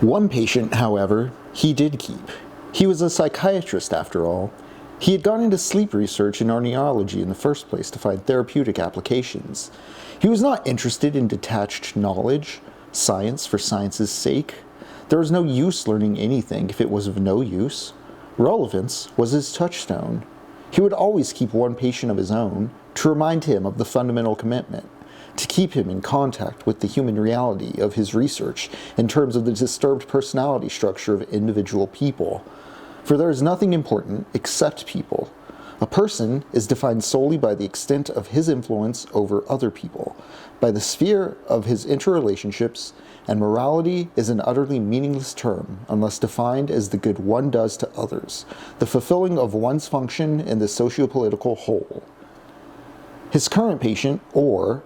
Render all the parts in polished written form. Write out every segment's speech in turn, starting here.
One patient, however, he did keep. He was a psychiatrist after all. He had gone into sleep research and ornithology in the first place to find therapeutic applications. He was not interested in detached knowledge, science for science's sake. There was no use learning anything if it was of no use. Relevance was his touchstone. He would always keep one patient of his own to remind him of the fundamental commitment, to keep him in contact with the human reality of his research in terms of the disturbed personality structure of individual people. For there is nothing important except people. A person is defined solely by the extent of his influence over other people, by the sphere of his interrelationships, and morality is an utterly meaningless term unless defined as the good one does to others, the fulfilling of one's function in the socio-political whole. His current patient, Orr,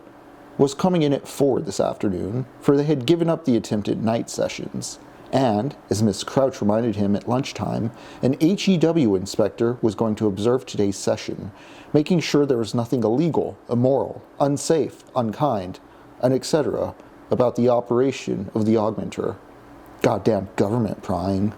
was coming in at 4 this afternoon, for they had given up the attempt at night sessions, and, as Miss Crouch reminded him at lunchtime, an HEW inspector was going to observe today's session, making sure there was nothing illegal, immoral, unsafe, unkind, and etc. about the operation of the augmenter. Goddamn government prying.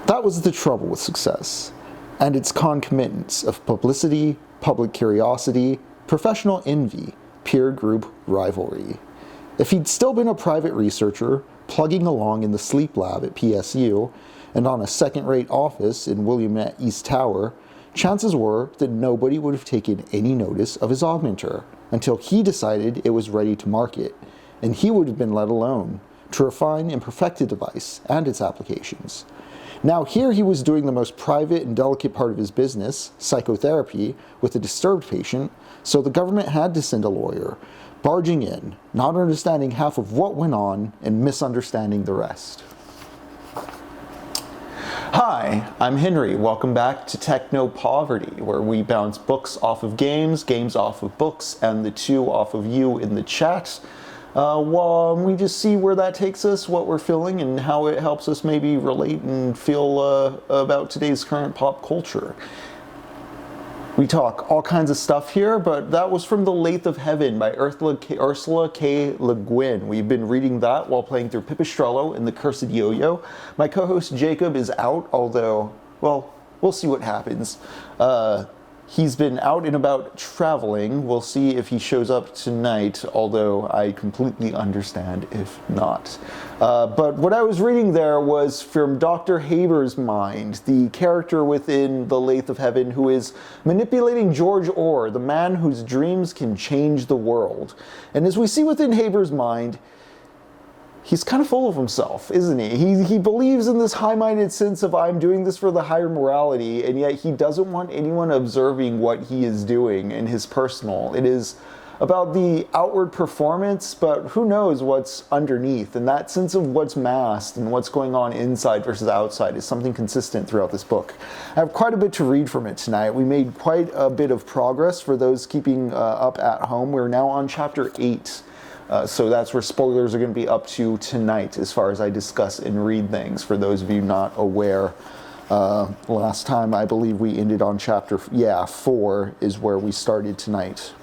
That was the trouble with success, and its concomitants of publicity, public curiosity, professional envy, peer group rivalry. If he'd still been a private researcher, plugging along in the sleep lab at PSU, and on a second-rate office in Williamette East Tower, chances were that nobody would have taken any notice of his augmenter until he decided it was ready to market, and he would have been let alone to refine and perfect the device and its applications. Now here he was doing the most private and delicate part of his business, psychotherapy, with a disturbed patient, so the government had to send a lawyer, barging in, not understanding half of what went on and misunderstanding the rest. Hi, I'm Henry. Welcome back to TECHNOPOVERTY, where we bounce books off of games, games off of books, and the two off of you in the chat. While we just see where that takes us, what we're feeling, and how it helps us maybe relate and feel about today's current pop culture. We talk all kinds of stuff here, but that was from The Lathe of Heaven by Ursula K. LeGuin. We've been reading that while playing through Pipistrello and The Cursed Yo-Yo. My co-host Jacob is out, although, well, we'll see what happens. He's been out and about traveling. We'll see if he shows up tonight, although I completely understand if not. But what I was reading there was from Dr. Haber's mind, the character within The Lathe of Heaven who is manipulating George Orr, the man whose dreams can change the world. And as we see within Haber's mind, he's kind of full of himself, isn't he? He believes in this high-minded sense of I'm doing this for the higher morality, and yet he doesn't want anyone observing what he is doing in his personal. It is about the outward performance, but who knows what's underneath, and that sense of what's masked and what's going on inside versus outside is something consistent throughout this book. I have quite a bit to read from it tonight. We made quite a bit of progress for those keeping up at home. We're now on chapter 8. So that's where spoilers are going to be up to tonight as far as I discuss and read things, for those of you not aware. Last time I believe we ended on chapter 4 is where we started tonight.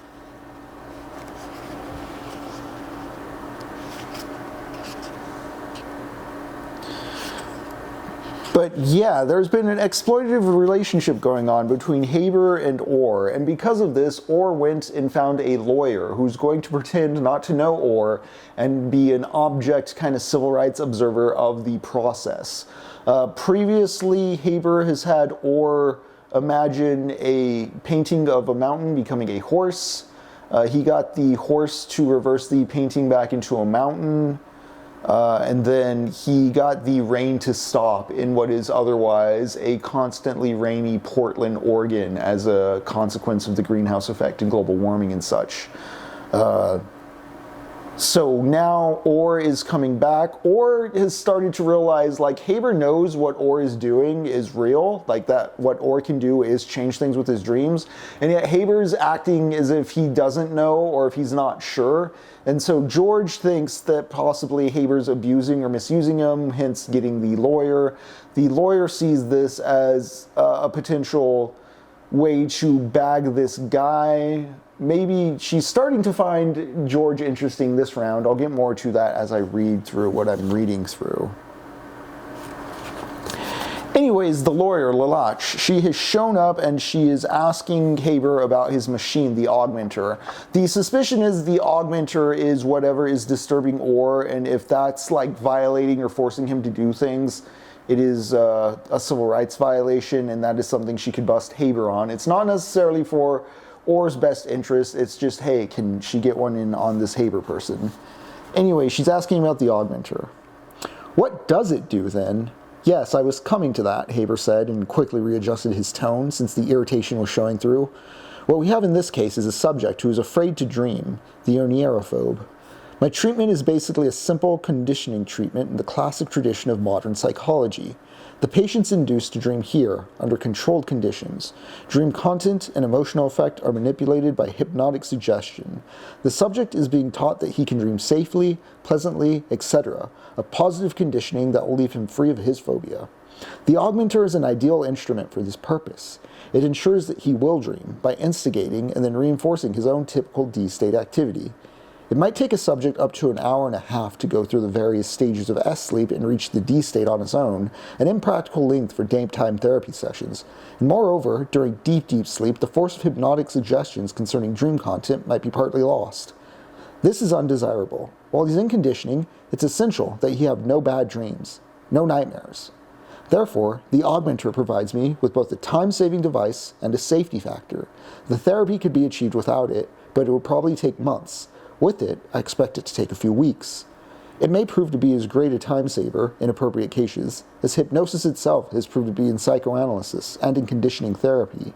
But yeah, there's been an exploitative relationship going on between Haber and Orr, and because of this, Orr went and found a lawyer who's going to pretend not to know Orr and be an object kind of civil rights observer of the process. Previously, Haber has had Orr imagine a painting of a mountain becoming a horse. He got the horse to reverse the painting back into a mountain. And then he got the rain to stop in what is otherwise a constantly rainy Portland, Oregon, as a consequence of the greenhouse effect and global warming and such. So now Orr is coming back. Orr has started to realize, like, Haber knows what Orr is doing is real, like that what Orr can do is change things with his dreams, and yet Haber's acting as if he doesn't know or if he's not sure. And so George thinks that possibly Haber's abusing or misusing him, hence getting the lawyer. The lawyer sees this as a potential way to bag this guy. Maybe she's starting to find George interesting this round. I'll get more to that as I read through what I'm reading through. Anyways, the lawyer, Lelache, she has shown up and she is asking Haber about his machine, the augmenter. The suspicion is the augmenter is whatever is disturbing Orr, and if that's like violating or forcing him to do things, it is a civil rights violation, and that is something she could bust Haber on. It's not necessarily for Orr's best interest, it's just, hey, can she get one in on this Haber person? Anyway, she's asking about the augmenter. What does it do then? Yes, I was coming to that, Haber said, and quickly readjusted his tone since the irritation was showing through. What we have in this case is a subject who is afraid to dream, the oneirophobe. My treatment is basically a simple conditioning treatment in the classic tradition of modern psychology. The patient's induced to dream here, under controlled conditions. Dream content and emotional effect are manipulated by hypnotic suggestion. The subject is being taught that he can dream safely, pleasantly, etc., a positive conditioning that will leave him free of his phobia. The augmenter is an ideal instrument for this purpose. It ensures that he will dream by instigating and then reinforcing his own typical D-state activity. It might take a subject up to an hour and a half to go through the various stages of S-sleep and reach the D-state on his own, an impractical length for daytime therapy sessions. And moreover, during deep sleep, the force of hypnotic suggestions concerning dream content might be partly lost. This is undesirable. While he's in conditioning, it's essential that he have no bad dreams, no nightmares. Therefore, the augmenter provides me with both a time-saving device and a safety factor. The therapy could be achieved without it, but it would probably take months. With it, I expect it to take a few weeks. It may prove to be as great a time saver in appropriate cases as hypnosis itself has proved to be in psychoanalysis and in conditioning therapy.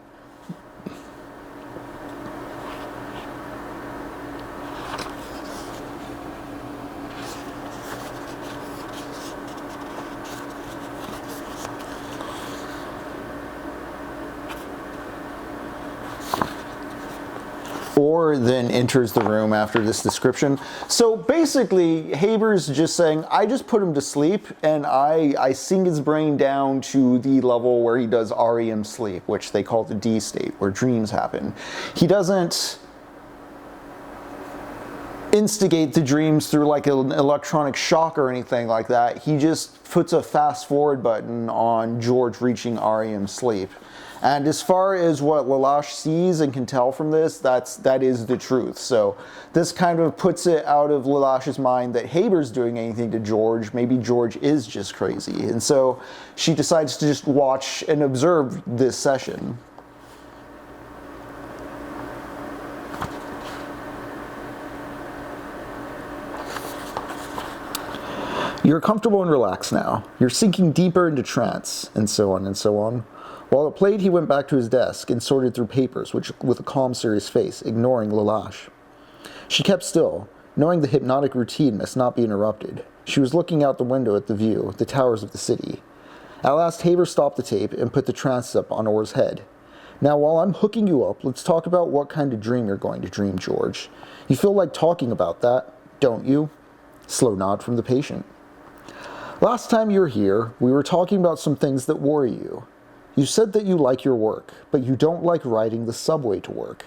Orr then enters the room after this description. So basically, Haber's just saying, I just put him to sleep, and I sink his brain down to the level where he does REM sleep, which they call the D state, where dreams happen. He doesn't instigate the dreams through like an electronic shock or anything like that. He just puts a fast forward button on George reaching REM sleep. And as far as what Lelache sees and can tell from this, that is the truth. So this kind of puts it out of Lelache's mind that Haber's doing anything to George. Maybe George is just crazy. And so she decides to just watch and observe this session. You're comfortable and relaxed now. You're sinking deeper into trance, and so on and so on. While it played, he went back to his desk and sorted through papers with a calm, serious face, ignoring Lelache. She kept still, knowing the hypnotic routine must not be interrupted. She was looking out the window at the view, the towers of the city. At last, Haber stopped the tape and put the trance up on Orr's head. Now, while I'm hooking you up, let's talk about what kind of dream you're going to dream, George. You feel like talking about that, don't you? Slow nod from the patient. Last time you were here, we were talking about some things that worry you. You said that you like your work, but you don't like riding the subway to work.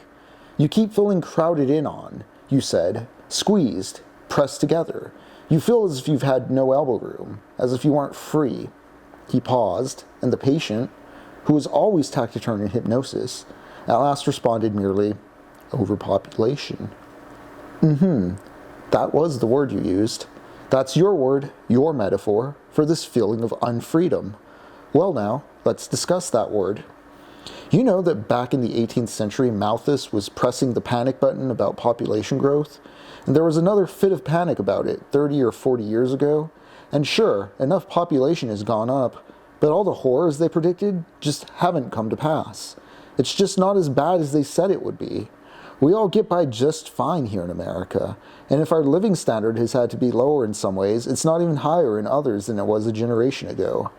You keep feeling crowded in on, you said, squeezed, pressed together. You feel as if you've had no elbow room, as if you aren't free. He paused, and the patient, who was always taciturn in hypnosis, at last responded merely, overpopulation. That was the word you used. That's your word, your metaphor, for this feeling of unfreedom. Well now, let's discuss that word. You know that back in the 18th century, Malthus was pressing the panic button about population growth, and there was another fit of panic about it 30 or 40 years ago, and sure, enough population has gone up, but all the horrors they predicted just haven't come to pass. It's just not as bad as they said it would be. We all get by just fine here in America, and if our living standard has had to be lower in some ways, it's not even higher in others than it was a generation ago.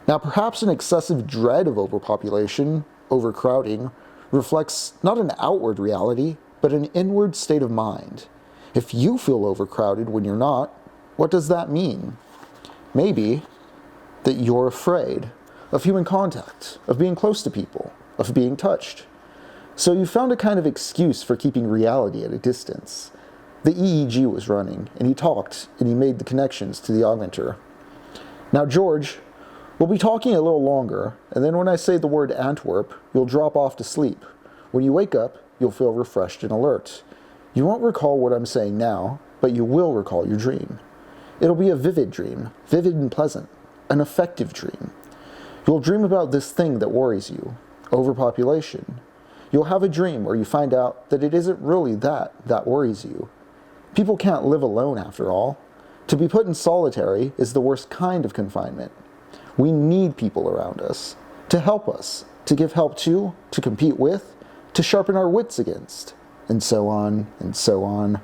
Now, perhaps an excessive dread of overpopulation, overcrowding, reflects not an outward reality, but an inward state of mind. If you feel overcrowded when you're not, what does that mean? Maybe that you're afraid of human contact, of being close to people, of being touched. So you found a kind of excuse for keeping reality at a distance. The EEG was running, and he talked, and he made the connections to the augmenter. Now, George, we'll be talking a little longer, and then when I say the word Antwerp, you'll drop off to sleep. When you wake up, you'll feel refreshed and alert. You won't recall what I'm saying now, but you will recall your dream. It'll be a vivid dream, vivid and pleasant, an effective dream. You'll dream about this thing that worries you, overpopulation. You'll have a dream where you find out that it isn't really that worries you. People can't live alone after all. To be put in solitary is the worst kind of confinement. We need people around us, to help us, to give help to compete with, to sharpen our wits against, and so on, and so on.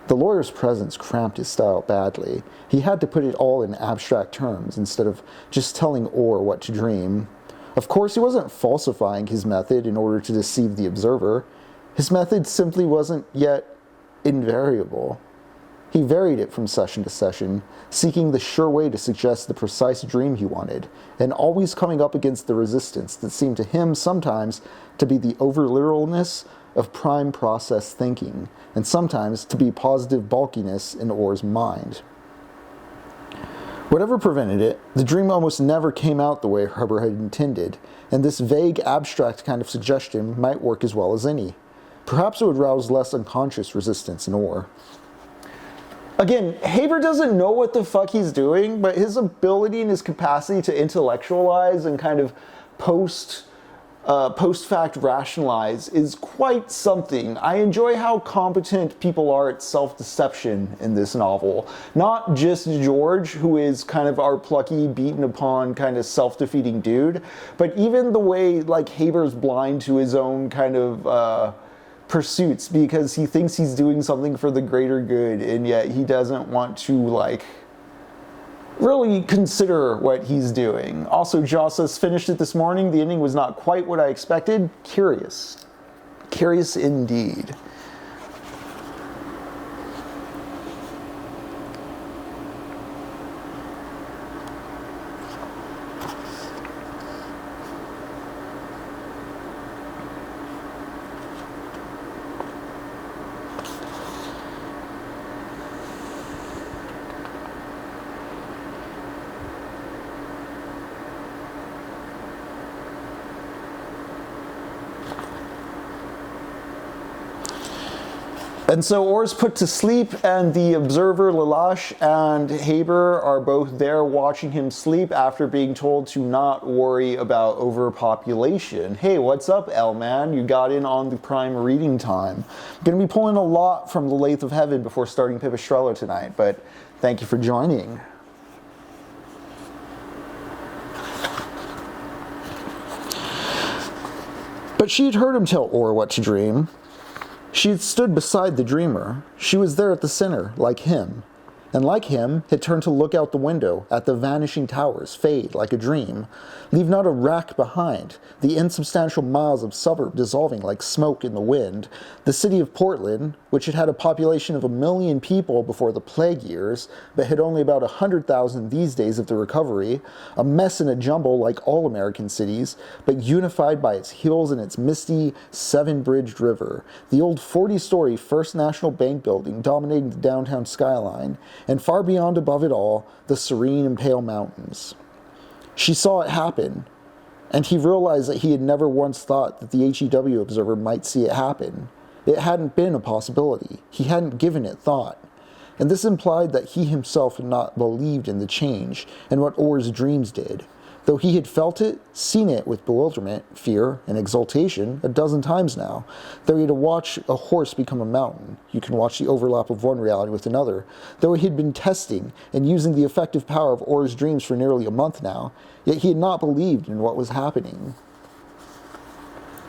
The lawyer's presence cramped his style badly. He had to put it all in abstract terms instead of just telling Orr what to dream. Of course, he wasn't falsifying his method in order to deceive the observer. His method simply wasn't yet invariable. He varied it from session to session, seeking the sure way to suggest the precise dream he wanted, and always coming up against the resistance that seemed to him sometimes to be the over-literalness of prime process thinking, and sometimes to be positive bulkiness in Orr's mind. Whatever prevented it, the dream almost never came out the way Herbert had intended, and this vague, abstract kind of suggestion might work as well as any. Perhaps it would rouse less unconscious resistance in Orr. Again, Haber doesn't know what the fuck he's doing, but his ability and his capacity to intellectualize and kind of post-fact rationalize is quite something. I enjoy how competent people are at self-deception in this novel. Not just George, who is kind of our plucky, beaten upon, kind of self-defeating dude, but even the way, like, Haber's blind to his own kind of pursuits because he thinks he's doing something for the greater good, and yet he doesn't want to, like, really consider what he's doing. Also, Joss says, finished it this morning. The ending was not quite what I expected. Curious. Curious indeed. And so Orr's put to sleep, and the observer, Lelache, and Haber are both there watching him sleep after being told to not worry about overpopulation. Hey, what's up, L-Man? You got in on the prime reading time. I'm going to be pulling a lot from the Lathe of Heaven before starting Pipistrello tonight, but thank you for joining. But she had heard him tell Orr what to dream. She had stood beside the dreamer. She was there at the center, like him. And like him, had turned to look out the window at the vanishing towers fade like a dream, leave not a rack behind, the insubstantial miles of suburb dissolving like smoke in the wind, the city of Portland, which had had a population of 1 million people before the plague years, but had only about 100,000 these days of the recovery, a mess and a jumble like all American cities, but unified by its hills and its misty, seven-bridged river, the old 40-story First National Bank building dominating the downtown skyline, and far beyond above it all, the serene and pale mountains. She saw it happen, and he realized that he had never once thought that the HEW observer might see it happen. It hadn't been a possibility. He hadn't given it thought. And this implied that he himself had not believed in the change and what Orr's dreams did, though he had felt it, seen it with bewilderment, fear, and exultation 12 times now. Though he had to watch a horse become a mountain, you can watch the overlap of one reality with another. Though he had been testing and using the effective power of Orr's dreams for nearly a month now, yet he had not believed in what was happening.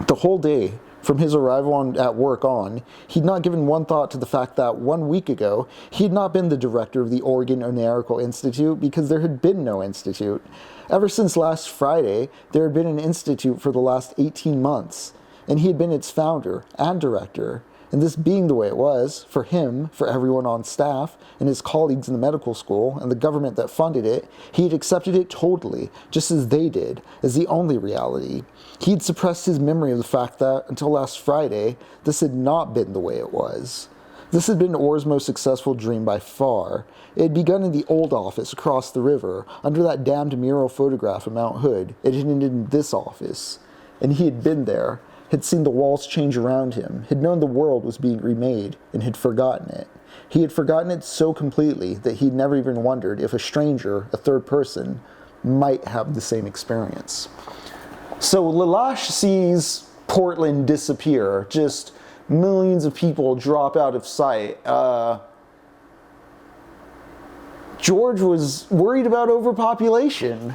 The whole day, From his arrival at work on, he'd not given one thought to the fact that 1 week ago, he had not been the director of the Oregon Onarical Institute because there had been no institute. Ever since last Friday, there had been an institute for the last 18 months, and he had been its founder and director. And this being the way it was, for him, for everyone on staff, and his colleagues in the medical school, and the government that funded it, he had accepted it totally, just as they did, as the only reality. He had suppressed his memory of the fact that, until last Friday, this had not been the way it was. This had been Orr's most successful dream by far. It had begun in the old office across the river, under that damned mural photograph of Mount Hood. It had ended in this office. And he had been there, had seen the walls change around him, had known the world was being remade, and had forgotten it. He had forgotten it so completely that he'd never even wondered if a stranger, a third person, might have the same experience. So LaLache sees Portland disappear, just millions of people drop out of sight. George was worried about overpopulation.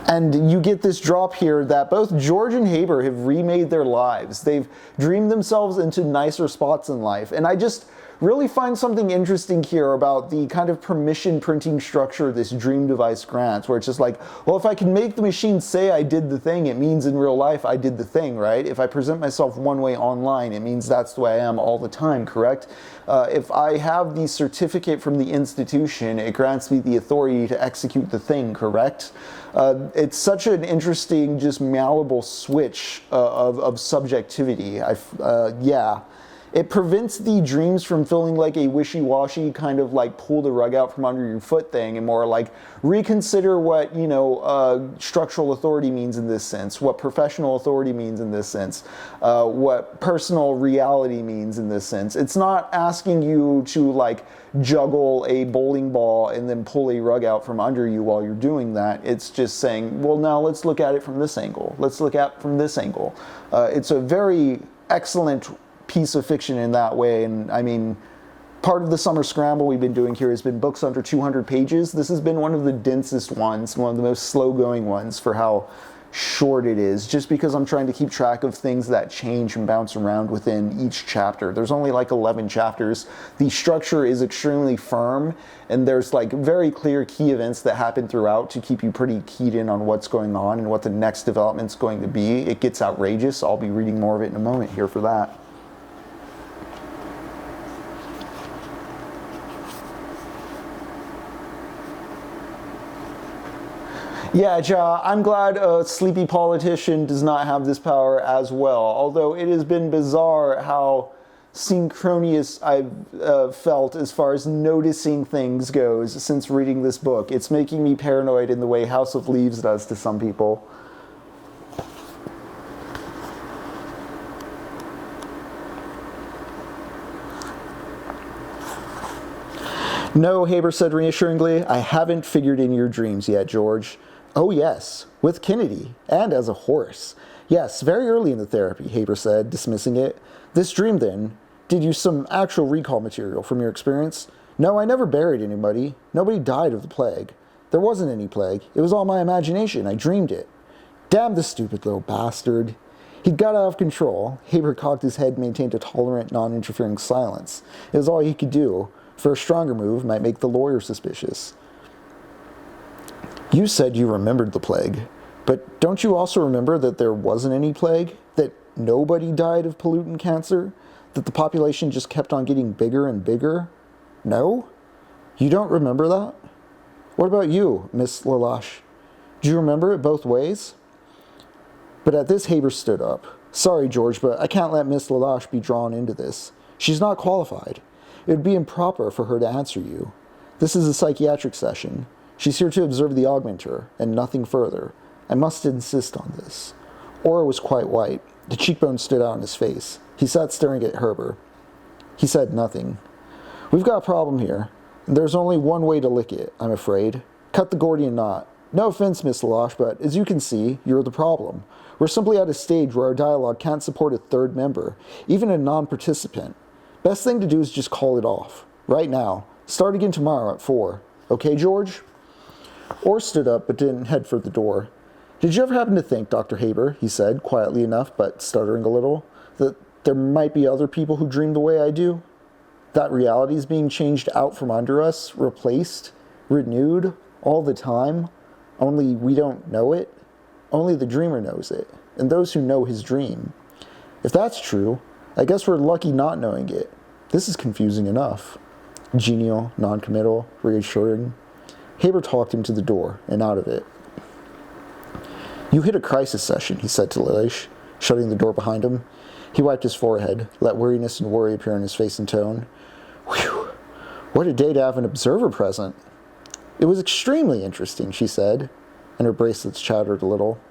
And you get this drop here that both George and Haber have remade their lives. They've dreamed themselves into nicer spots in life. And I just really find something interesting here about the kind of permission printing structure this dream device grants, where it's just like, well, if I can make the machine say I did the thing, it means in real life I did the thing, right? If I present myself one way online, it means that's the way I am all the time, correct? If I have the certificate from the institution, it grants me the authority to execute the thing, correct? It's such an interesting, just malleable switch of subjectivity. Yeah. It prevents the dreams from feeling like a wishy-washy kind of like pull the rug out from under your foot thing, and more like reconsider what, structural authority means in this sense, what professional authority means in this sense, what personal reality means in this sense. It's not asking you to like juggle a bowling ball and then pull a rug out from under you while you're doing that. It's just saying, well, now let's look at it from this angle. Let's look at it from this angle. It's a very excellent piece of fiction in that way. And I mean, part of the summer scramble we've been doing here has been books under 200 pages. This has been one of the densest ones, one of the most slow-going ones for how short it is, just because I'm trying to keep track of things that change and bounce around within each chapter. There's only like 11 chapters. The structure is extremely firm, and there's like very clear key events that happen throughout to keep you pretty keyed in on what's going on and what the next development's going to be. It gets outrageous. I'll be reading more of it in a moment here for that. Yeah, Ja, I'm glad a sleepy politician does not have this power as well, although it has been bizarre how synchronous I've felt as far as noticing things goes since reading this book. It's making me paranoid in the way House of Leaves does to some people. No, Haber said reassuringly, I haven't figured in your dreams yet, George. Oh yes, with Kennedy, and as a horse. Yes, very early in the therapy, Haber said, dismissing it. This dream, then, did you some actual recall material from your experience? No, I never buried anybody. Nobody died of the plague. There wasn't any plague. It was all my imagination. I dreamed it. Damn the stupid little bastard. He'd got out of control. Haber cocked his head and maintained a tolerant, non-interfering silence. It was all he could do, for a stronger move might make the lawyer suspicious. You said you remembered the plague, but don't you also remember that there wasn't any plague? That nobody died of pollutant cancer? That the population just kept on getting bigger and bigger? No? You don't remember that? What about you, Miss LaLache? Do you remember it both ways? But at this, Haber stood up. Sorry, George, but I can't let Miss LaLache be drawn into this. She's not qualified. It would be improper for her to answer you. This is a psychiatric session. She's here to observe the augmenter, and nothing further. I must insist on this. Orr was quite white. The cheekbones stood out on his face. He sat staring at Herber. He said nothing. We've got a problem here. There's only one way to lick it, I'm afraid. Cut the Gordian knot. No offense, Miss LaLache, but as you can see, you're the problem. We're simply at a stage where our dialogue can't support a third member, even a non-participant. Best thing to do is just call it off. Right now. Start again tomorrow at 4. Okay, George? Orr stood up but didn't head for the door. Did you ever happen to think, Dr. Haber, he said, quietly enough, but stuttering a little, that there might be other people who dream the way I do? That reality is being changed out from under us, replaced, renewed, all the time, only we don't know it? Only the dreamer knows it, and those who know his dream. If that's true, I guess we're lucky not knowing it. This is confusing enough. Genial, non-committal, reassuring. Haber talked him to the door and out of it. You hit a crisis session, he said to Lilish, shutting the door behind him. He wiped his forehead, let weariness and worry appear in his face and tone. Whew, what a day to have an observer present. It was extremely interesting, she said, and her bracelets chattered a little.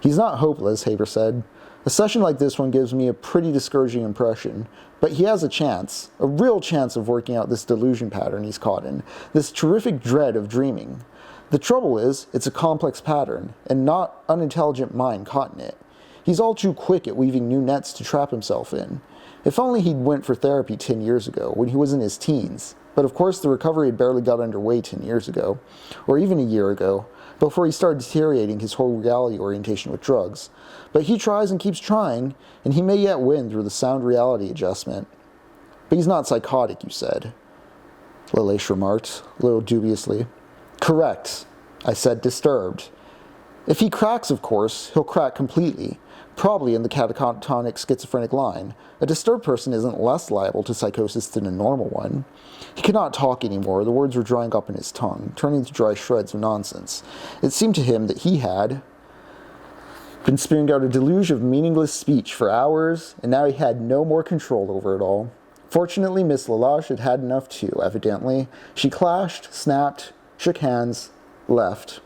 He's not hopeless, Haber said. A session like this one gives me a pretty discouraging impression, but he has a chance, a real chance of working out this delusion pattern he's caught in, this terrific dread of dreaming. The trouble is, it's a complex pattern, and not unintelligent mind caught in it. He's all too quick at weaving new nets to trap himself in. If only he'd went for therapy 10 years ago, when he was in his teens. But of course the recovery had barely got underway 10 years ago, or even a year ago, before he started deteriorating his whole reality orientation with drugs. But he tries and keeps trying, and he may yet win through the sound reality adjustment. But he's not psychotic, you said, Lilish remarked, a little dubiously. Correct. I said disturbed. If he cracks, of course, he'll crack completely, probably in the catatonic schizophrenic line. A disturbed person isn't less liable to psychosis than a normal one. He could not talk anymore. The words were drying up in his tongue, turning to dry shreds of nonsense. It seemed to him that he had been spewing out a deluge of meaningless speech for hours, and now he had no more control over it all. Fortunately, Miss Lelache had had enough too, evidently. She clashed, snapped, shook hands, left.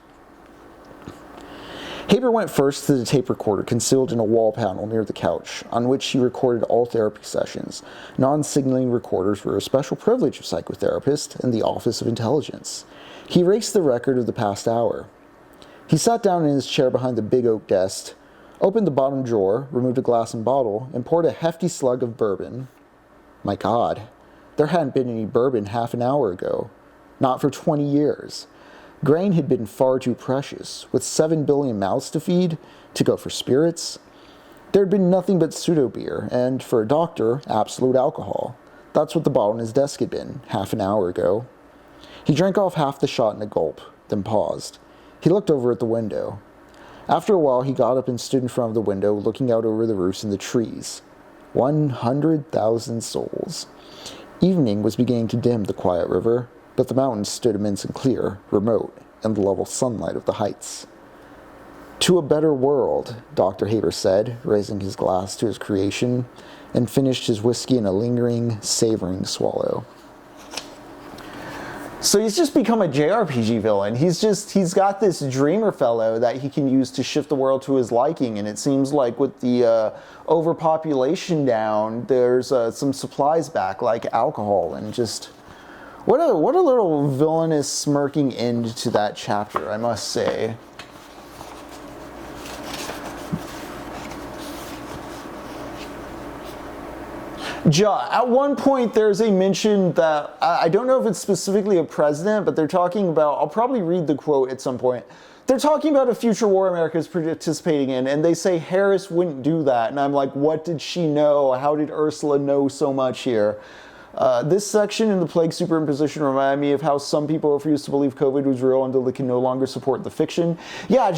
Haber went first to the tape recorder concealed in a wall panel near the couch, on which he recorded all therapy sessions. Non-signaling recorders were a special privilege of psychotherapists and the Office of Intelligence. He erased the record of the past hour. He sat down in his chair behind the big oak desk, opened the bottom drawer, removed a glass and bottle, and poured a hefty slug of bourbon. My God, there hadn't been any bourbon half an hour ago. Not for 20 years. Grain had been far too precious. With 7 billion mouths to feed, to go for spirits. There had been nothing but pseudo-beer, and, for a doctor, absolute alcohol. That's what the bottle on his desk had been, half an hour ago. He drank off half the shot in a gulp, then paused. He looked over at the window. After a while, he got up and stood in front of the window, looking out over the roofs and the trees. 100,000 souls. Evening was beginning to dim the quiet river, but the mountains stood immense and clear, remote, in the level sunlight of the heights. To a better world, Dr. Haber said, raising his glass to his creation, and finished his whiskey in a lingering, savoring swallow. So he's just become a JRPG villain. He's got this dreamer fellow that he can use to shift the world to his liking, and it seems like with the overpopulation down, there's some supplies back, like alcohol, and just... What a little villainous, smirking end to that chapter, I must say. At one point, there's a mention that, I don't know if it's specifically a president, but they're talking about, I'll probably read the quote at some point. They're talking about a future war America is participating in, and they say Harris wouldn't do that. And I'm like, what did she know? How did Ursula know so much here? This section in the plague superimposition reminded me of how some people refuse to believe COVID was real until they can no longer support the fiction. Yeah,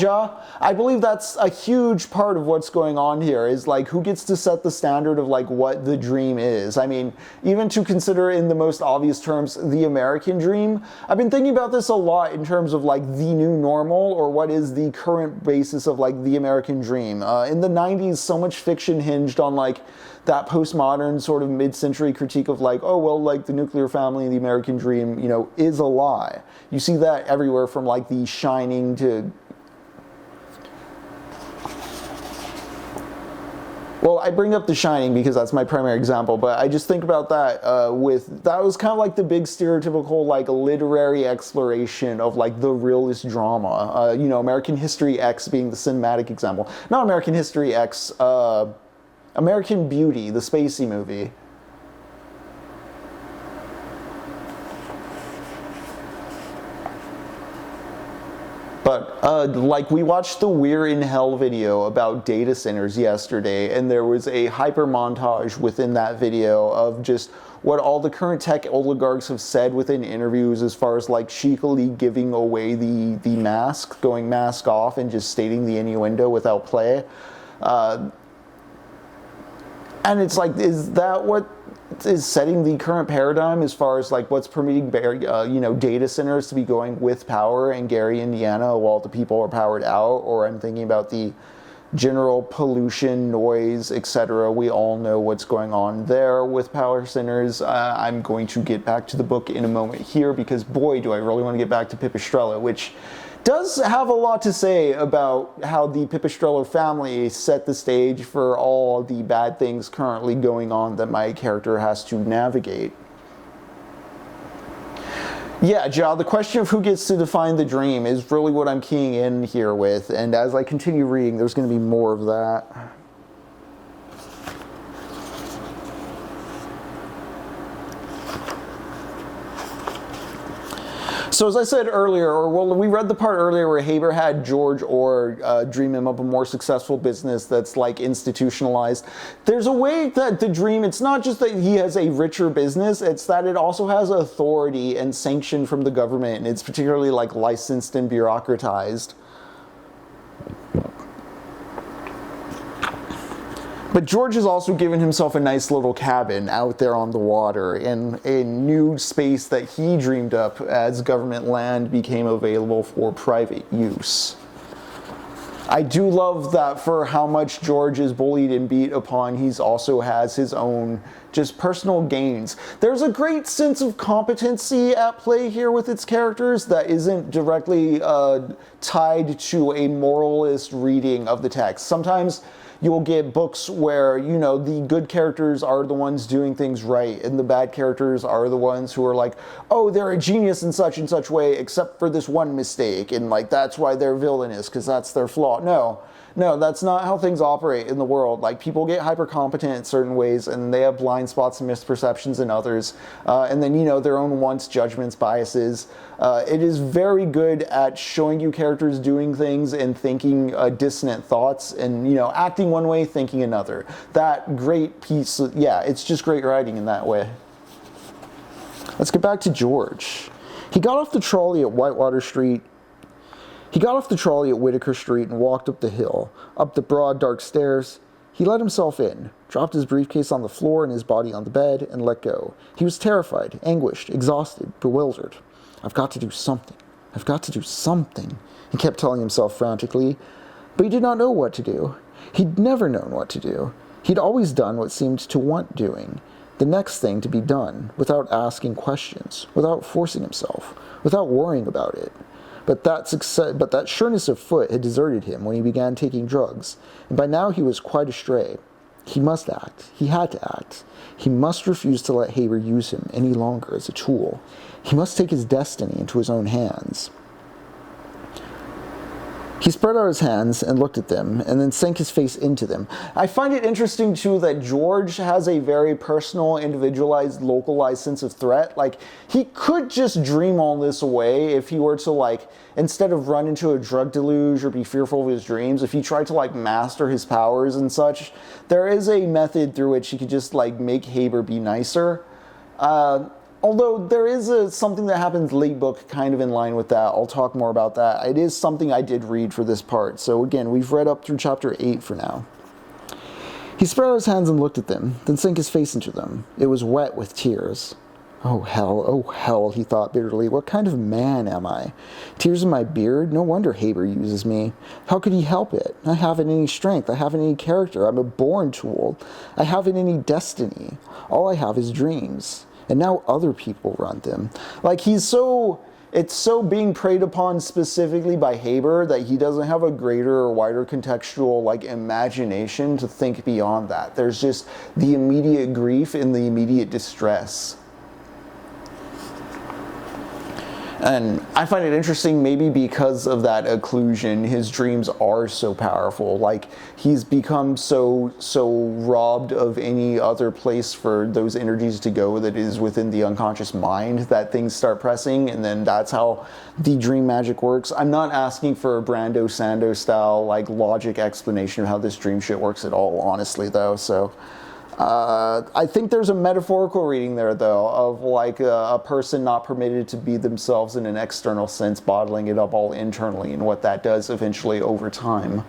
I believe that's a huge part of what's going on here, is like who gets to set the standard of like what the dream is. I mean, even to consider in the most obvious terms the American dream, I've been thinking about this a lot in terms of like the new normal, or what is the current basis of like the American dream. In the 90s, so much fiction hinged on like that postmodern sort of mid-century critique of like, oh, well, like the nuclear family and the American dream, you know, is a lie. You see that everywhere from like The Shining to... Well, I bring up The Shining because that's my primary example, but I just think about that that was kind of like the big stereotypical like literary exploration of like the realist drama. You know, American History X being the cinematic example. Not American History X, American Beauty, the spacey movie. But like we watched the We're in Hell video about data centers yesterday, and there was a hyper montage within that video of just what all the current tech oligarchs have said within interviews as far as like cheekily giving away the mask, going mask off and just stating the innuendo without play. And it's like, is that what is setting the current paradigm as far as like what's permitting data centers to be going with power in Gary, Indiana, while the people are powered out? Or I'm thinking about the general pollution, noise, etc. We all know what's going on there with power centers. I'm going to get back to the book in a moment here, because boy, do I really want to get back to Pipistrello, which does have a lot to say about how the Pipistrello family set the stage for all the bad things currently going on that my character has to navigate. Yeah, Ja, the question of who gets to define the dream is really what I'm keying in here with, and as I continue reading, there's going to be more of that. So as I said earlier, or well, we read the part earlier where Haber had George Orr dream him up a more successful business that's like institutionalized. There's a way that the dream, it's not just that he has a richer business, it's that it also has authority and sanction from the government, and it's particularly like licensed and bureaucratized. But George has also given himself a nice little cabin out there on the water in a new space that he dreamed up as government land became available for private use. I do love that for how much George is bullied and beat upon, he's also has his own just personal gains. There's a great sense of competency at play here with its characters that isn't directly tied to a moralist reading of the text. Sometimes you'll get books where, you know, the good characters are the ones doing things right, and the bad characters are the ones who are like, oh, they're a genius in such and such way, except for this one mistake, and like that's why they're villainous, because that's their flaw. No, that's not how things operate in the world. Like, people get hyper competent in certain ways, and they have blind spots and misperceptions in others, and then, you know, their own wants, judgments, biases. It is very good at showing you characters doing things and thinking dissonant thoughts, and, you know, acting one way, thinking another. That great piece, yeah, it's just great writing in that way. Let's get back to George. He got off the trolley at Whitewater Street. He got off the trolley at Whitaker Street and walked up the hill, up the broad, dark stairs. He let himself in, dropped his briefcase on the floor and his body on the bed, and let go. He was terrified, anguished, exhausted, bewildered. I've got to do something. I've got to do something, he kept telling himself frantically. But he did not know what to do. He'd never known what to do. He'd always done what seemed to want doing, the next thing to be done, without asking questions, without forcing himself, without worrying about it. But that sureness of foot had deserted him when he began taking drugs, and by now he was quite astray. He must act. He had to act. He must refuse to let Haber use him any longer as a tool. He must take his destiny into his own hands. He spread out his hands and looked at them, and then sank his face into them. I find it interesting, too, that George has a very personal, individualized, localized sense of threat. Like, he could just dream all this away if he were to, like, instead of run into a drug deluge or be fearful of his dreams, if he tried to, like, master his powers and such, there is a method through which he could just, like, make Haber be nicer. Although there is something that happens late book kind of in line with that. I'll talk more about that. It is something I did read for this part. So again, we've read up through chapter 8 for now. He spread out his hands and looked at them, then sank his face into them. It was wet with tears. Oh hell, he thought bitterly. What kind of man am I? Tears in my beard? No wonder Haber uses me. How could he help it? I haven't any strength. I haven't any character. I'm a born tool. I haven't any destiny. All I have is dreams. And now other people run them. Like, it's so being preyed upon specifically by Haber that he doesn't have a greater or wider contextual, like, imagination to think beyond that. There's just the immediate grief and the immediate distress. And I find it interesting, maybe because of that occlusion, his dreams are so powerful. Like, he's become so robbed of any other place for those energies to go that is within the unconscious mind, that things start pressing, and then that's how the dream magic works. I'm not asking for a Brando Sando style, like, logic explanation of how this dream shit works at all, honestly, though, so... I think there's a metaphorical reading there, though, of like a person not permitted to be themselves in an external sense, bottling it up all internally, and what that does eventually over time.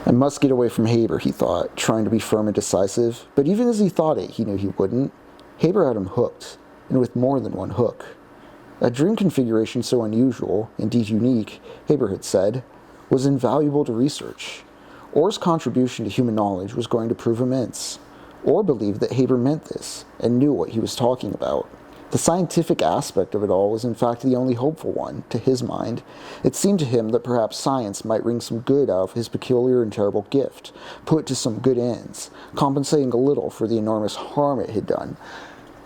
I must get away from Haber, he thought, trying to be firm and decisive, but even as he thought it, he knew he wouldn't. Haber had him hooked, and with more than one hook. A dream configuration so unusual, indeed unique, Haber had said, was invaluable to research. Orr's contribution to human knowledge was going to prove immense. Orr believed that Haber meant this, and knew what he was talking about. The scientific aspect of it all was in fact the only hopeful one, to his mind. It seemed to him that perhaps science might wring some good out of his peculiar and terrible gift, put to some good ends, compensating a little for the enormous harm it had done.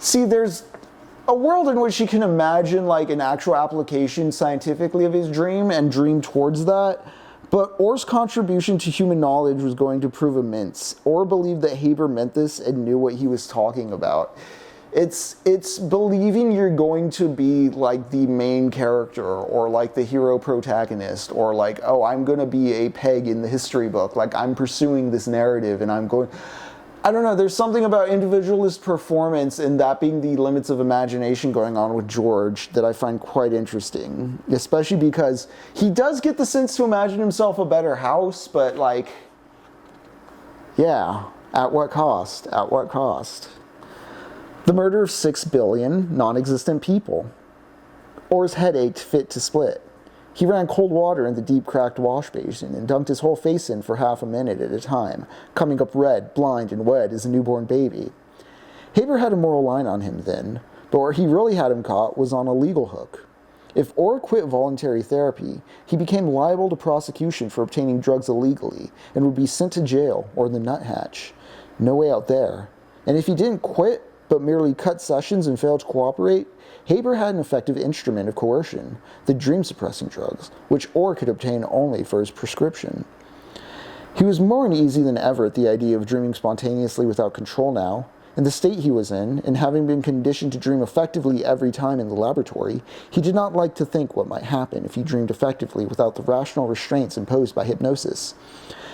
See, there's a world in which he can imagine like an actual application scientifically of his dream, and dream towards that. But Orr's contribution to human knowledge was going to prove immense. Orr believed that Haber meant this and knew what he was talking about. It's believing you're going to be like the main character, or like the hero protagonist, or like, oh, I'm going to be a peg in the history book. Like, I'm pursuing this narrative and I'm going... I don't know, there's something about individualist performance and that being the limits of imagination going on with George that I find quite interesting. Especially because he does get the sense to imagine himself a better house, but like, yeah, at what cost? At what cost? The murder of 6 billion non-existent people. Orr's head ached fit to split. He ran cold water in the deep cracked wash basin and dunked his whole face in for half a minute at a time, coming up red, blind, and wet as a newborn baby. Haber had a moral line on him then, but where he really had him caught was on a legal hook. If Orr quit voluntary therapy, he became liable to prosecution for obtaining drugs illegally and would be sent to jail or the nuthatch. No way out there. And if he didn't quit, but merely cut sessions and failed to cooperate, Haber had an effective instrument of coercion, the dream-suppressing drugs, which Orr could obtain only for his prescription. He was more uneasy than ever at the idea of dreaming spontaneously without control now. In the state he was in, and having been conditioned to dream effectively every time in the laboratory, he did not like to think what might happen if he dreamed effectively without the rational restraints imposed by hypnosis.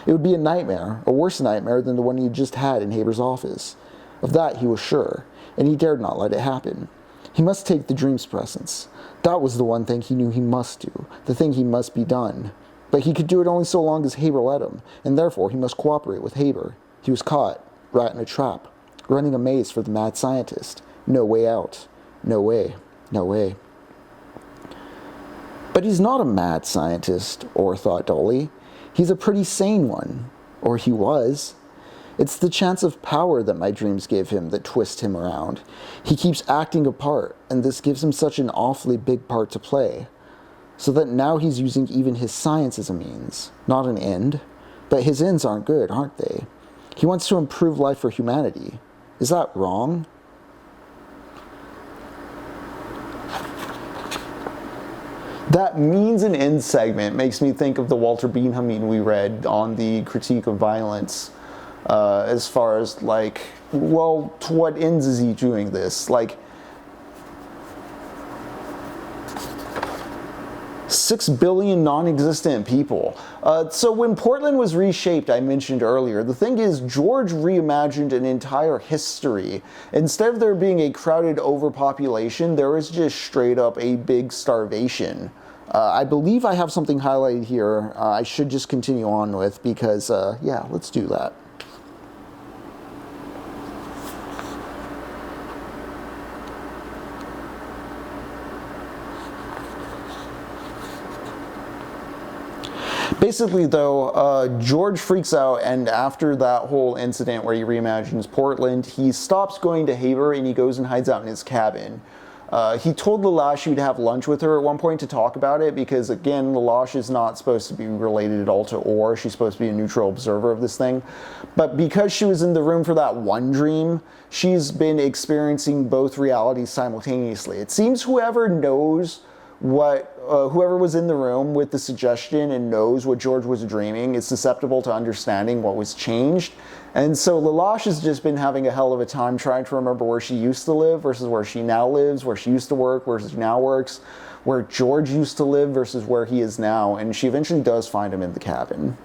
It would be a nightmare, a worse nightmare than the one he had just had in Haber's office. Of that he was sure, and he dared not let it happen. He must take the dream suppressants. That was the one thing he knew he must do, the thing he must be done. But he could do it only so long as Haber let him, and therefore he must cooperate with Haber. He was caught, rat in a trap, running a maze for the mad scientist. No way out. No way. No way. But he's not a mad scientist, Orr thought dully. He's a pretty sane one. Or he was. It's the chance of power that my dreams give him that twist him around. He keeps acting a part, and this gives him such an awfully big part to play. So that now he's using even his science as a means, not an end. But his ends aren't good, aren't they? He wants to improve life for humanity. Is that wrong? That means an end segment makes me think of the Walter Benjamin we read on the critique of violence. As far as like, well, to what ends is he doing this? Like, 6 billion non-existent people. So when Portland was reshaped, I mentioned earlier, the thing is, George reimagined an entire history. Instead of there being a crowded overpopulation, there was just straight up a big starvation. I believe I have something highlighted here I should just continue on with because, yeah, let's do that. Basically, though, George freaks out, and after that whole incident where he reimagines Portland, he stops going to Haber and he goes and hides out in his cabin. He told LaLache he would have lunch with her at one point to talk about it because, again, LaLache is not supposed to be related at all to Orr. She's supposed to be a neutral observer of this thing. But because she was in the room for that one dream, she's been experiencing both realities simultaneously. It seems whoever knows whoever was in the room with the suggestion and knows what George was dreaming is susceptible to understanding what was changed. And so LaLache has just been having a hell of a time trying to remember where she used to live versus where she now lives, where she used to work versus now works, where George used to live versus where he is now. And she eventually does find him in the cabin.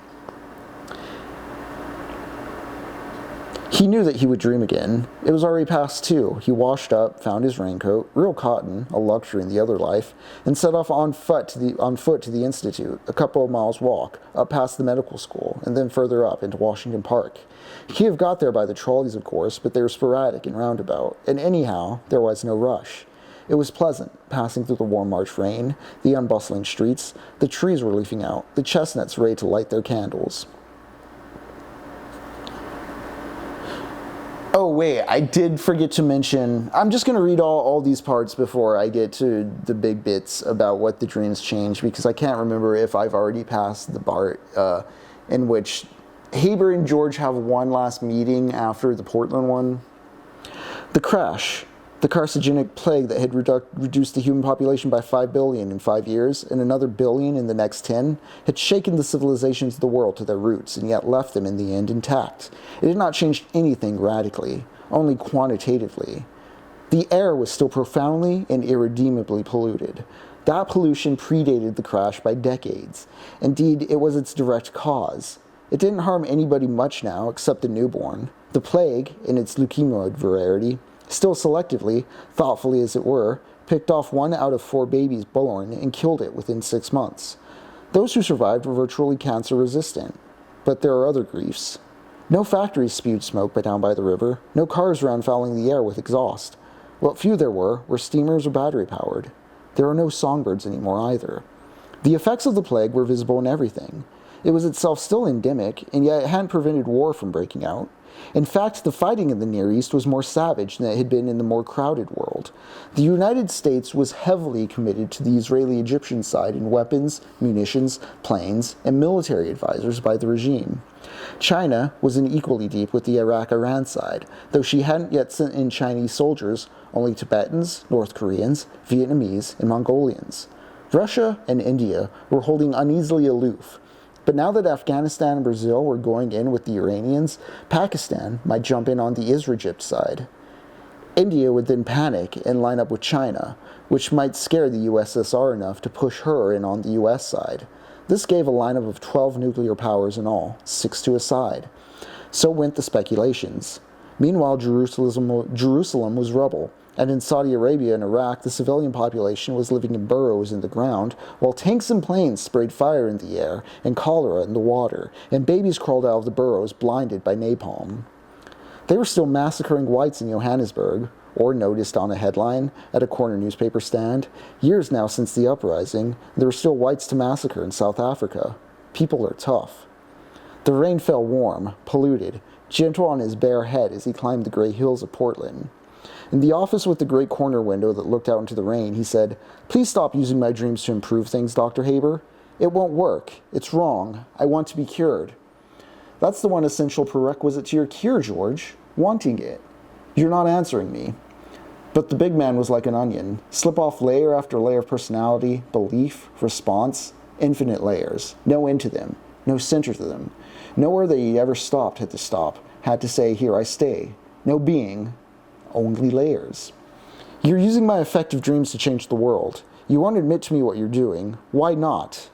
He knew that he would dream again. It was already past 2. He washed up, found his raincoat, real cotton, a luxury in the other life, and set off on foot to the Institute, a couple of miles walk, up past the medical school, and then further up into Washington Park. He have got there by the trolleys, of course, but they were sporadic and roundabout, and anyhow, there was no rush. It was pleasant, passing through the warm March rain, the unbustling streets, the trees were leafing out, the chestnuts ready to light their candles. Oh wait, I did forget to mention, I'm just going to read all these parts before I get to the big bits about what the dreams change, because I can't remember if I've already passed the part in which Haber and George have one last meeting after the Portland one. The crash, the carcinogenic plague that had reduced the human population by 5 billion in 5 years and another billion in the next 10, had shaken the civilizations of the world to their roots and yet left them in the end intact. It had not changed anything radically, only quantitatively. The air was still profoundly and irredeemably polluted. That pollution predated the crash by decades. Indeed, it was its direct cause. It didn't harm anybody much now except the newborn. The plague, in its leukemioid variety, still selectively, thoughtfully as it were, picked off 1 out of 4 babies born and killed it within 6 months. Those who survived were virtually cancer-resistant. But there are other griefs. No factories spewed smoke down by the river, no cars ran fouling the air with exhaust. What few there were steamers or battery-powered. There are no songbirds anymore either. The effects of the plague were visible in everything. It was itself still endemic, and yet it hadn't prevented war from breaking out. In fact, the fighting in the Near East was more savage than it had been in the more crowded world. The United States was heavily committed to the Israeli-Egyptian side in weapons, munitions, planes, and military advisors by the regime. China was in equally deep with the Iraq-Iran side, though she hadn't yet sent in Chinese soldiers, only Tibetans, North Koreans, Vietnamese, and Mongolians. Russia and India were holding uneasily aloof. But now that Afghanistan and Brazil were going in with the Iranians, Pakistan might jump in on the Israel-Egypt side. India would then panic and line up with China, which might scare the USSR enough to push her in on the US side. This gave a lineup of 12 nuclear powers in all, 6 to a side. So went the speculations. Meanwhile, Jerusalem was rubble, and in Saudi Arabia and Iraq, the civilian population was living in burrows in the ground, while tanks and planes sprayed fire in the air, and cholera in the water, and babies crawled out of the burrows blinded by napalm. They were still massacring whites in Johannesburg, or noticed on a headline at a corner newspaper stand. Years now since the uprising, there were still whites to massacre in South Africa. People are tough. The rain fell warm, polluted, gentle on his bare head as he climbed the gray hills of Portland. In the office with the great corner window that looked out into the rain, he said, "Please stop using my dreams to improve things, Dr. Haber. It won't work. It's wrong. I want to be cured." That's the one essential prerequisite to your cure, George. Wanting it. You're not answering me. But the big man was like an onion. Slip off layer after layer of personality, belief, response, infinite layers. No end to them. No center to them. Nowhere that he ever stopped had to stop. Had to say, "Here I stay." No being. Only layers. You're using my effective dreams to change the world. You won't admit to me what you're doing. Why not?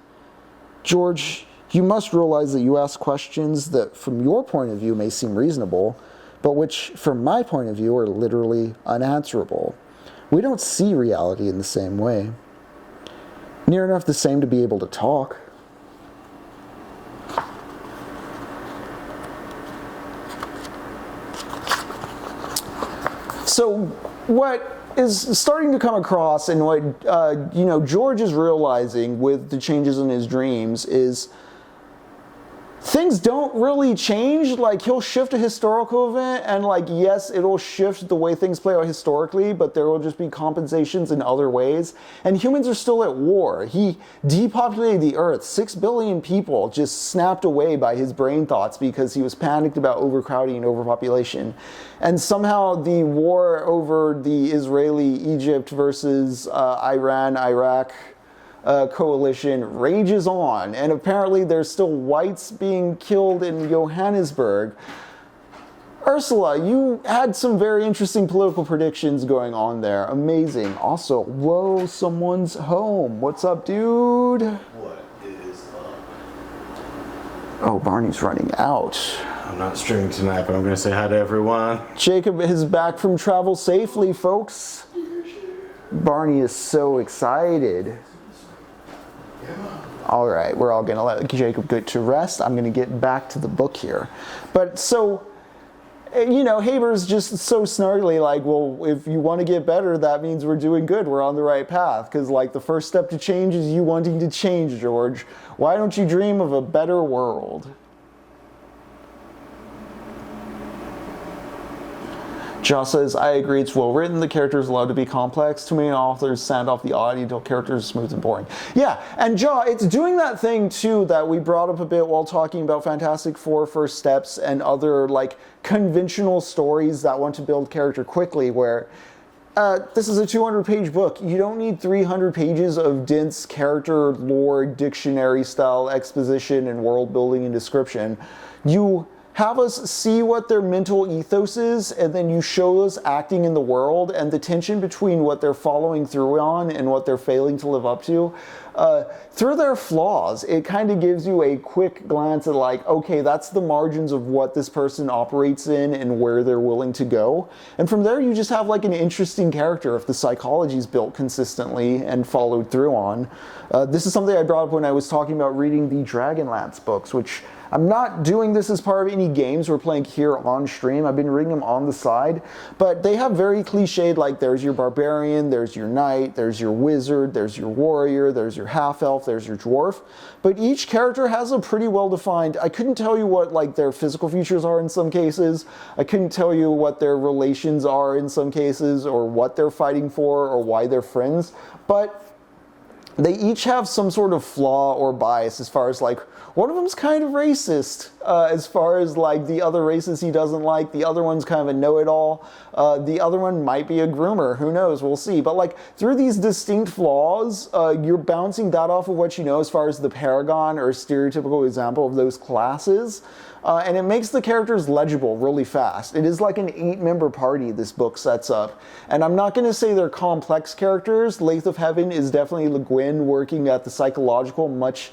George, you must realize that you ask questions that from your point of view may seem reasonable, but which from my point of view are literally unanswerable. We don't see reality in the same way. Near enough the same to be able to talk. So what is starting to come across and what George is realizing with the changes in his dreams is things don't really change. Like, he'll shift a historical event, and like, yes, it'll shift the way things play out historically, but there will just be compensations in other ways. And humans are still at war. He depopulated the earth. 6 billion people just snapped away by his brain thoughts because he was panicked about overcrowding and overpopulation. And somehow the war over the Israeli-Egypt versus Iran-Iraq coalition rages on, and apparently there's still whites being killed in Johannesburg. Ursula, you had some very interesting political predictions going on there. Amazing. Also, whoa, someone's home. What's up, dude? What is up? Oh, Barney's running out. I'm not streaming tonight, but I'm going to say hi to everyone. Jacob is back from travel safely, folks. Barney is so excited. All right, we're all going to let Jacob get to rest. I'm going to get back to the book here. But so, you know, Haber's just so snarky, like, well, if you want to get better, that means we're doing good. We're on the right path. Because, like, the first step to change is you wanting to change, George. Why don't you dream of a better world? Josh says, I agree, it's well written, the characters allowed to be complex. Too many authors sand off the oddity until characters are smooth and boring. Yeah, and Jaw, it's doing that thing too that we brought up a bit while talking about Fantastic Four First Steps and other like conventional stories that want to build character quickly, where this is a 200-page book. You don't need 300 pages of dense character lore, dictionary style exposition and world building and description. You have us see what their mental ethos is, and then you show us acting in the world and the tension between what they're following through on and what they're failing to live up to. Through their flaws, it kind of gives you a quick glance at like, okay, that's the margins of what this person operates in and where they're willing to go. And from there, you just have like an interesting character if the psychology is built consistently and followed through on. This is something I brought up when I was talking about reading the Dragonlance books, which I'm not doing this as part of any games we're playing here on stream. I've been reading them on the side, but they have very cliched, like there's your barbarian, there's your knight, there's your wizard, there's your warrior, there's your half-elf, there's your dwarf. But each character has a pretty well-defined, I couldn't tell you what like their physical features are in some cases. I couldn't tell you what their relations are in some cases, or what they're fighting for, or why they're friends. But they each have some sort of flaw or bias as far as like, one of them's kind of racist as far as like the other races he doesn't like. The other one's kind of a know-it-all. The other one might be a groomer. Who knows? We'll see. But like through these distinct flaws, you're bouncing that off of what you know as far as the paragon or stereotypical example of those classes. And it makes the characters legible really fast. It is like an 8-member party this book sets up. And I'm not going to say they're complex characters. Lathe of Heaven is definitely LeGuin working at the psychological much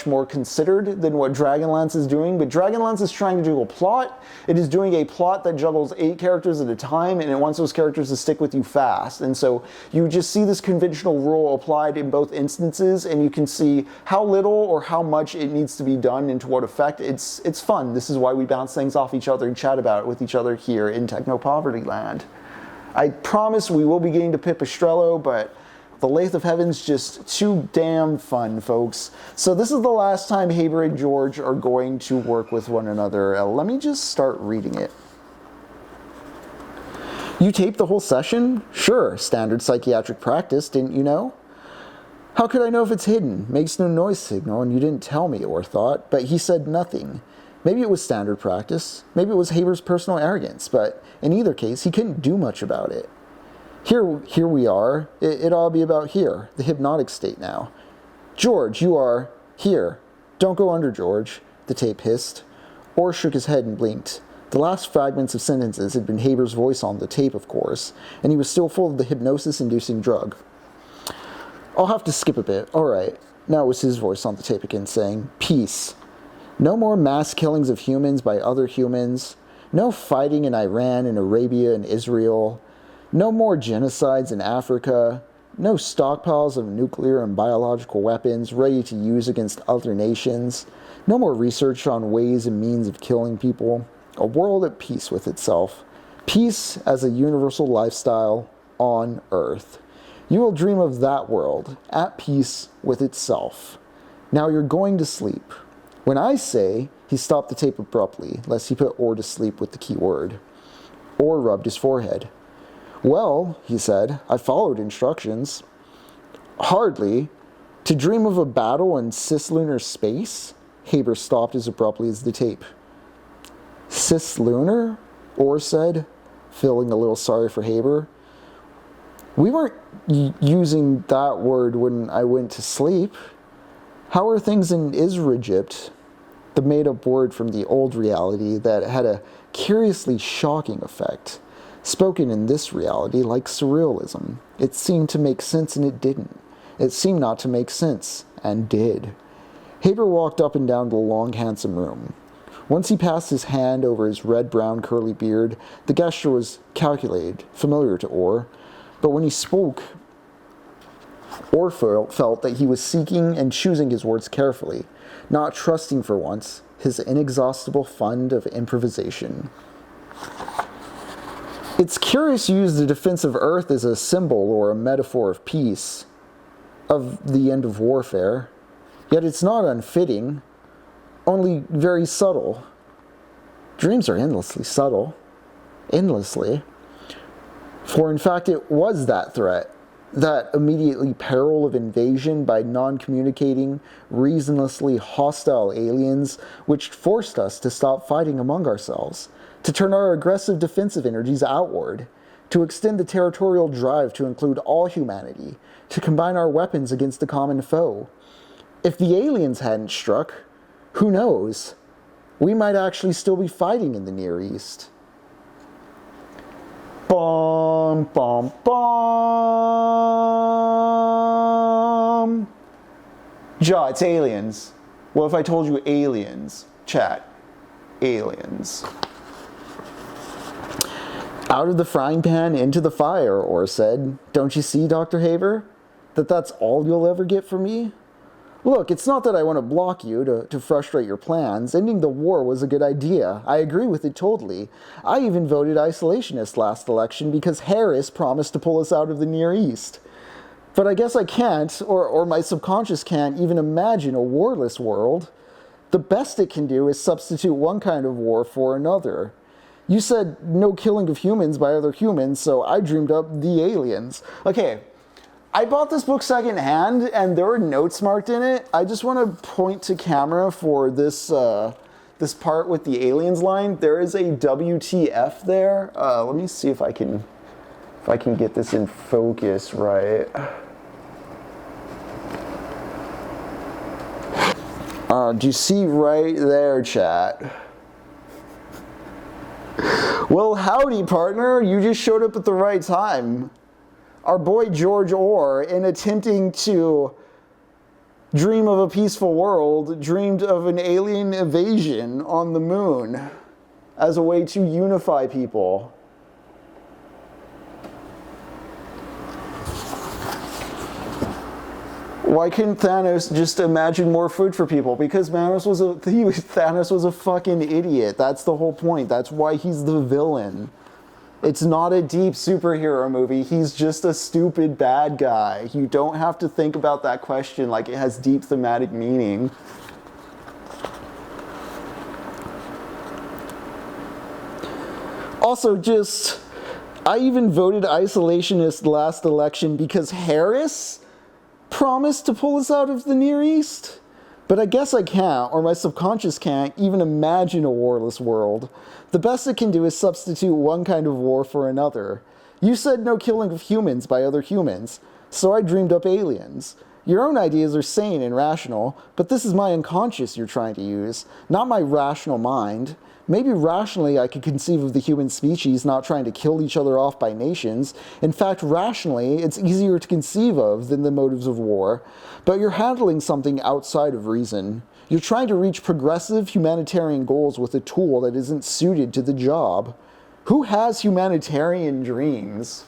more considered than what Dragonlance is doing. But Dragonlance is trying to do a plot. It is doing a plot that juggles 8 characters at a time, and it wants those characters to stick with you fast. And so you just see this conventional rule applied in both instances, and you can see how little or how much it needs to be done and to what effect. It's fun. This is why we bounce things off each other and chat about it with each other here in Techno-Poverty Land. I promise we will be getting to Pipistrello, but the Lathe of Heaven's just too damn fun, folks. So this is the last time Haber and George are going to work with one another. Let me just start reading it. You taped the whole session? Sure, standard psychiatric practice, didn't you know? How could I know if it's hidden? Makes no noise signal, and you didn't tell me, or thought, but he said nothing. Maybe it was standard practice. Maybe it was Haber's personal arrogance, but in either case, he couldn't do much about it. Here we are. It ought to be about here, the hypnotic state now. George, you are here. Don't go under, George, the tape hissed. Orr shook his head and blinked. The last fragments of sentences had been Haber's voice on the tape, of course, and he was still full of the hypnosis-inducing drug. I'll have to skip a bit. All right. Now it was his voice on the tape again saying, peace. No more mass killings of humans by other humans. No fighting in Iran and Arabia and Israel. No more genocides in Africa. No stockpiles of nuclear and biological weapons ready to use against other nations. No more research on ways and means of killing people. A world at peace with itself. Peace as a universal lifestyle on Earth. You will dream of that world, at peace with itself. Now you're going to sleep. When I say, He stopped the tape abruptly, lest he put Orr to sleep with the key word. Orr rubbed his forehead. Well, he said, I followed instructions. Hardly. To dream of a battle in cislunar space? Haber stopped as abruptly as the tape. Cislunar? Orr said, feeling a little sorry for Haber. We weren't using that word when I went to sleep. How are things in Isragypt? The made-up word from the old reality that had a curiously shocking effect. Spoken in this reality like surrealism. It seemed to make sense and it didn't. It seemed not to make sense, and did. Haber walked up and down the long, handsome room. Once he passed his hand over his red-brown curly beard, the gesture was calculated, familiar to Orr. But when he spoke, Orr felt that he was seeking and choosing his words carefully, not trusting for once his inexhaustible fund of improvisation. It's curious to use the defense of Earth as a symbol or a metaphor of peace, of the end of warfare. Yet it's not unfitting, only very subtle. Dreams are endlessly subtle. Endlessly. For in fact it was that threat, that immediately peril of invasion by non-communicating, reasonlessly hostile aliens, which forced us to stop fighting among ourselves, to turn our aggressive defensive energies outward, to extend the territorial drive to include all humanity, to combine our weapons against the common foe. If the aliens hadn't struck, who knows? We might actually still be fighting in the Near East. Bum, bum, bum. Ja, it's aliens. What if I told you aliens? Chat. Aliens. Out of the frying pan into the fire, Orr said. Don't you see, Dr. Haber? That's all you'll ever get from me? Look, it's not that I want to block you to frustrate your plans. Ending the war was a good idea. I agree with it totally. I even voted isolationist last election because Harris promised to pull us out of the Near East. But I guess I can't, or my subconscious can't, even imagine a warless world. The best it can do is substitute one kind of war for another. You said no killing of humans by other humans, so I dreamed up the aliens. Okay. I bought this book secondhand, and there were notes marked in it. I just want to point to camera for this this part with the aliens line. There is a WTF there. Let me see if I can get this in focus right. Do you see right there, chat? Well, howdy, partner. You just showed up at the right time. Our boy George Orr, in attempting to dream of a peaceful world, dreamed of an alien invasion on the moon as a way to unify people. Why couldn't Thanos just imagine more food for people? Because Thanos was a fucking idiot. That's the whole point. That's why he's the villain. It's not a deep superhero movie. He's just a stupid bad guy. You don't have to think about that question like it has deep thematic meaning. Also, I even voted isolationist last election because Harris promised to pull us out of the Near East. But I guess I can't, or my subconscious can't, even imagine a warless world. The best it can do is substitute one kind of war for another. You said no killing of humans by other humans, so I dreamed up aliens. Your own ideas are sane and rational, but this is my unconscious you're trying to use, not my rational mind. Maybe rationally I could conceive of the human species not trying to kill each other off by nations. In fact, rationally, it's easier to conceive of than the motives of war. But you're handling something outside of reason. You're trying to reach progressive humanitarian goals with a tool that isn't suited to the job. Who has humanitarian dreams?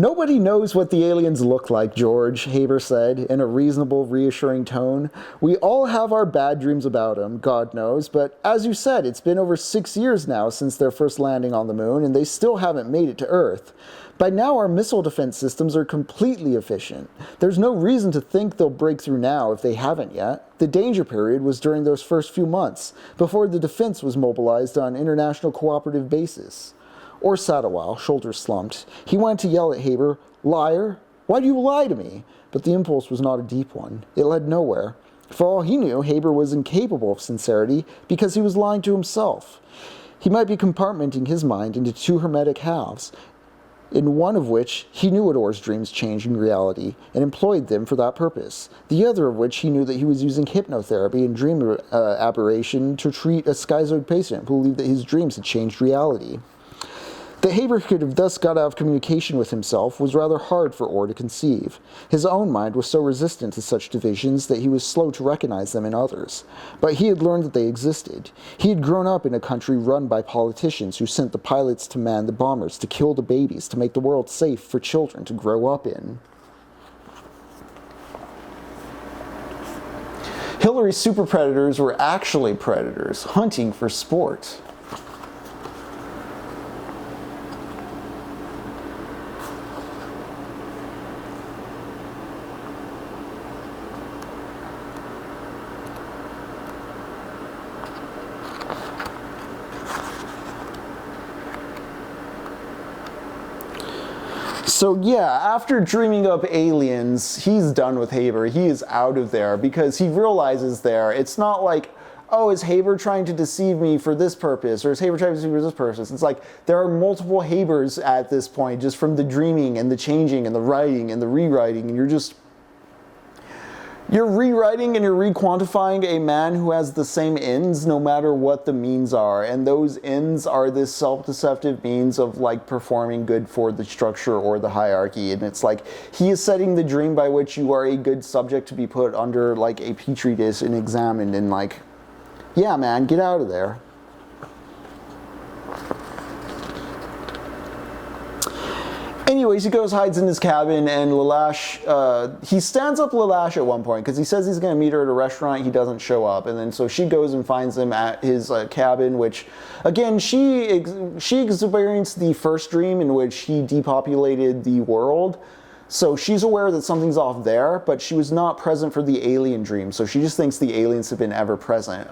Nobody knows what the aliens look like, George, Haber said, in a reasonable, reassuring tone. We all have our bad dreams about them, God knows, but as you said, it's been over 6 years now since their first landing on the moon, and they still haven't made it to Earth. By now, our missile defense systems are completely efficient. There's no reason to think they'll break through now if they haven't yet. The danger period was during those first few months, before the defense was mobilized on an international cooperative basis. Orr sat a while, shoulders slumped. He wanted to yell at Haber, "Liar! Why do you lie to me?" But the impulse was not a deep one. It led nowhere. For all he knew, Haber was incapable of sincerity because he was lying to himself. He might be compartmenting his mind into two hermetic halves, in one of which he knew what Orr's dreams changed in reality and employed them for that purpose, the other of which he knew that he was using hypnotherapy and dream aberration to treat a schizoid patient who believed that his dreams had changed reality. That Haber could have thus got out of communication with himself was rather hard for Orr to conceive. His own mind was so resistant to such divisions that he was slow to recognize them in others. But he had learned that they existed. He had grown up in a country run by politicians who sent the pilots to man the bombers, to kill the babies, to make the world safe for children to grow up in. Hillary's super predators were actually predators, hunting for sport. So yeah, after dreaming up aliens, he's done with Haber. He is out of there because he realizes there, it's not like, oh, is Haber trying to deceive me for this purpose? Or is Haber trying to deceive me for this purpose? It's like there are multiple Habers at this point, just from the dreaming and the changing and the writing and the rewriting, and you're rewriting and you're requantifying a man who has the same ends no matter what the means are. And those ends are this self-deceptive means of like performing good for the structure or the hierarchy. And it's like he is setting the dream by which you are a good subject to be put under like a petri dish and examined and like, yeah man, get out of there. Anyways, he goes, hides in his cabin, and he stands up Lelache at one point, because he says he's going to meet her at a restaurant. He doesn't show up, and then so she goes and finds him at his cabin, which, again, she experienced the first dream in which he depopulated the world. So she's aware that something's off there, but she was not present for the alien dream, so she just thinks the aliens have been ever present.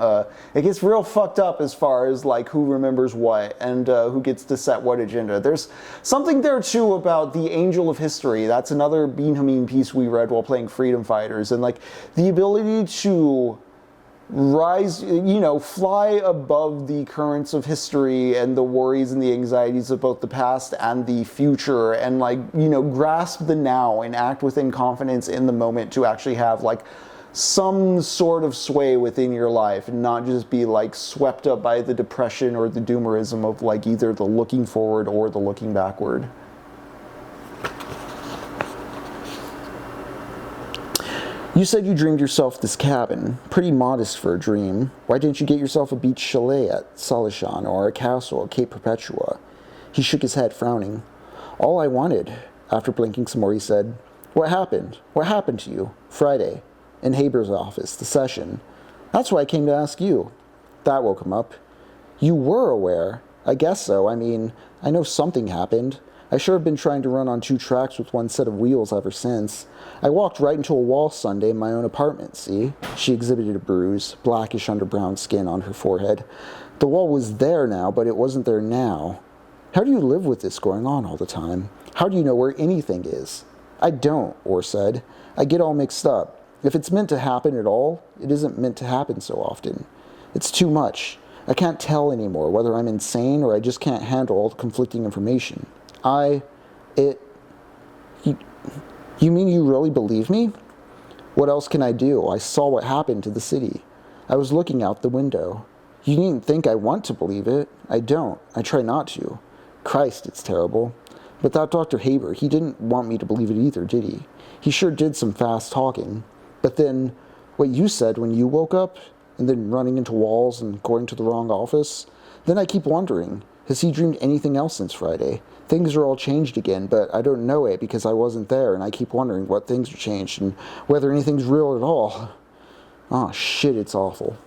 It gets real fucked up as far as like who remembers what and who gets to set what agenda. There's something there too about the Angel of History. That's another Benjamin piece we read while playing Freedom Fighters, and like the ability to rise, fly above the currents of history and the worries and the anxieties of both the past and the future, and grasp the now and act within confidence in the moment to actually have like some sort of sway within your life and not just be like swept up by the depression or the doomerism of like either the looking forward or the looking backward. You said you dreamed yourself this cabin. Pretty modest for a dream. Why didn't you get yourself a beach chalet at Solichan or a castle at Cape Perpetua? He shook his head, frowning. All I wanted. After blinking some more, he said, What happened? What happened to you? Friday. In Haber's office, the session. That's why I came to ask you. That woke him up. You were aware. I guess so. I mean, I know something happened. I sure have been trying to run on 2 tracks with 1 set of wheels ever since. I walked right into a wall Sunday in my own apartment, see? She exhibited a bruise, blackish under brown skin on her forehead. The wall was there now, but it wasn't there now. How do you live with this going on all the time? How do you know where anything is? I don't, Orr said. I get all mixed up. If it's meant to happen at all, it isn't meant to happen so often. It's too much. I can't tell anymore whether I'm insane or I just can't handle all the conflicting information. You mean you really believe me? What else can I do? I saw what happened to the city. I was looking out the window. You needn't think I want to believe it. I don't. I try not to. Christ, it's terrible. But that Dr. Haber, he didn't want me to believe it either, did he? He sure did some fast talking. But then, what you said when you woke up, and then running into walls and going to the wrong office, then I keep wondering, Has he dreamed anything else since Friday? Things are all changed again, but I don't know it because I wasn't there, and I keep wondering what things are changed and whether anything's real at all. Oh shit, it's awful.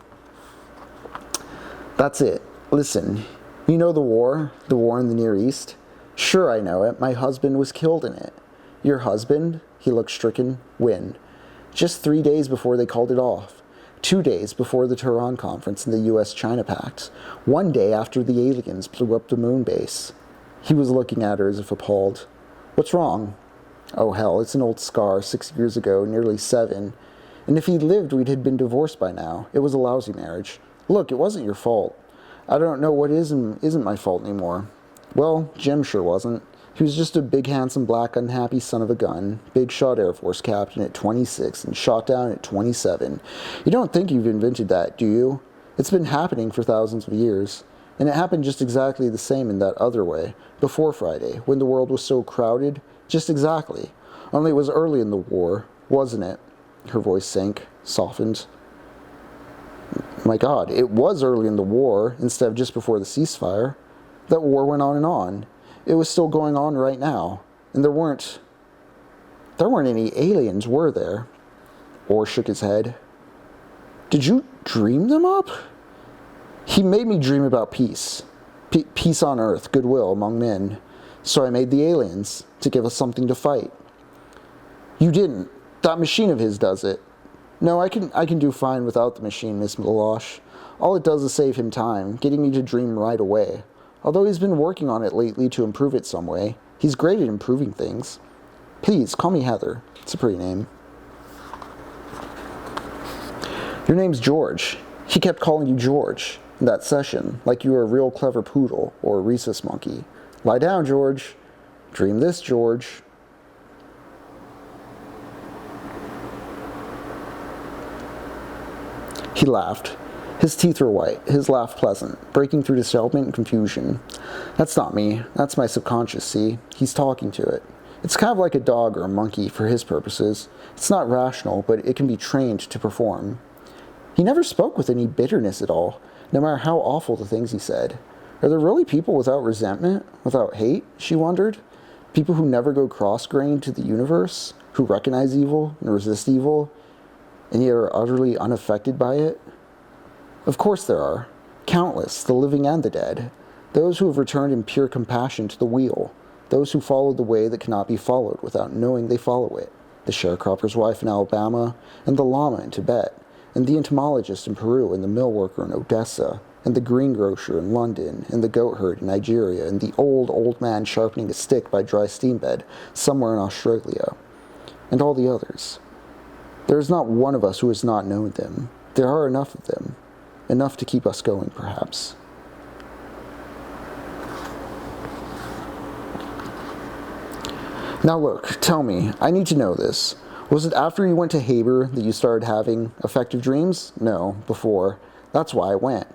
That's it. Listen, you know the war in the Near East? Sure, I know it. My husband was killed in it. Your husband? He looked stricken. When? Just 3 days before they called it off. 2 days before the Tehran conference and the U.S.-China Pact. 1 day after the aliens blew up the moon base. He was looking at her as if appalled. What's wrong? Oh hell, it's an old scar, 6 years ago, nearly 7. And if he'd lived, we'd have been divorced by now. It was a lousy marriage. Look, it wasn't your fault. I don't know what isn't my fault anymore. Well, Jim sure wasn't. He was just a big, handsome, black, unhappy son of a gun, big shot Air Force captain at 26 and shot down at 27. You don't think you've invented that, do you? It's been happening for thousands of years. And it happened just exactly the same in that other way, before Friday, when the world was so crowded. Just exactly. Only it was early in the war, wasn't it? Her voice sank, softened. My God, it was early in the war, instead of just before the ceasefire. That war went on and on. It was still going on right now. And there weren't any aliens, were there? Orr shook his head. Did you dream them up? He made me dream about peace. Peace on earth, goodwill among men. So I made the aliens, to give us something to fight. You didn't. That machine of his does it. No, I can do fine without the machine, Miss Milosh. All it does is save him time, getting me to dream right away. Although he's been working on it lately to improve it some way. He's great at improving things. Please, call me Heather. It's a pretty name. Your name's George. He kept calling you George in that session, like you were a real clever poodle or a rhesus monkey. Lie down, George. Dream this, George. He laughed. His teeth were white, his laugh pleasant, breaking through dishevelment and confusion. That's not me. That's my subconscious, see? He's talking to it. It's kind of like a dog or a monkey for his purposes. It's not rational, but it can be trained to perform. He never spoke with any bitterness at all, no matter how awful the things he said. Are there really people without resentment, without hate, she wondered? People who never go cross-grained to the universe, who recognize evil and resist evil, and yet are utterly unaffected by it? Of course there are. Countless, the living and the dead. Those who have returned in pure compassion to the wheel. Those who follow the way that cannot be followed without knowing they follow it. The sharecropper's wife in Alabama, and the llama in Tibet, and the entomologist in Peru, and the mill worker in Odessa, and the greengrocer in London, and the goat herd in Nigeria, and the old man sharpening a stick by dry steambed somewhere in Australia, and all the others. There is not one of us who has not known them. There are enough of them. Enough to keep us going, perhaps. Now look, tell me, I need to know this. Was it after you went to Haber that you started having effective dreams? No, before. That's why I went.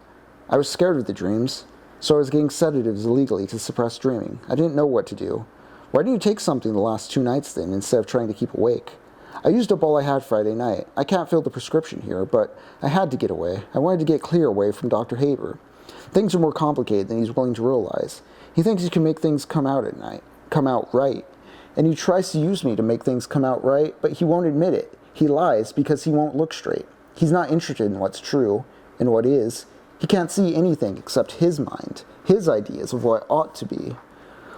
I was scared of the dreams, so I was getting sedatives illegally to suppress dreaming. I didn't know what to do. Why didn't you take something the last 2 nights then, instead of trying to keep awake? I used up all I had Friday night. I can't fill the prescription here, but I had to get away. I wanted to get clear away from Dr. Haber. Things are more complicated than he's willing to realize. He thinks he can make things come out right. And he tries to use me to make things come out right, but he won't admit it. He lies because he won't look straight. He's not interested in what's true and what is. He can't see anything except his mind, his ideas of what ought to be.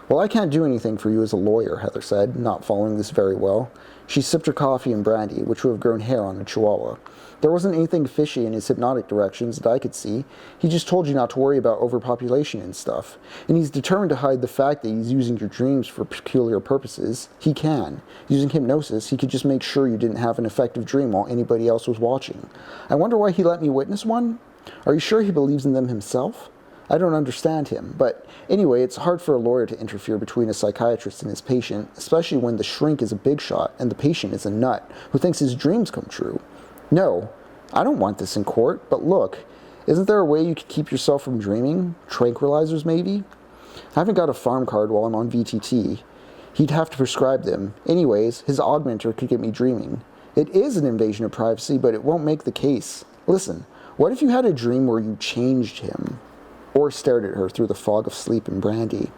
Well, I can't do anything for you as a lawyer, Heather said, not following this very well. She sipped her coffee and brandy, which would have grown hair on a chihuahua. There wasn't anything fishy in his hypnotic directions that I could see. He just told you not to worry about overpopulation and stuff. And he's determined to hide the fact that he's using your dreams for peculiar purposes. He can. Using hypnosis, he could just make sure you didn't have an effective dream while anybody else was watching. I wonder why he let me witness one? Are you sure he believes in them himself? I don't understand him, but anyway, it's hard for a lawyer to interfere between a psychiatrist and his patient, especially when the shrink is a big shot and the patient is a nut who thinks his dreams come true. No, I don't want this in court, but look, isn't there a way you could keep yourself from dreaming? Tranquilizers, maybe? I haven't got a farm card while I'm on VTT. He'd have to prescribe them. Anyways, his augmenter could get me dreaming. It is an invasion of privacy, but it won't make the case. Listen, what if you had a dream where you changed him? or stared at her through the fog of sleep and brandy.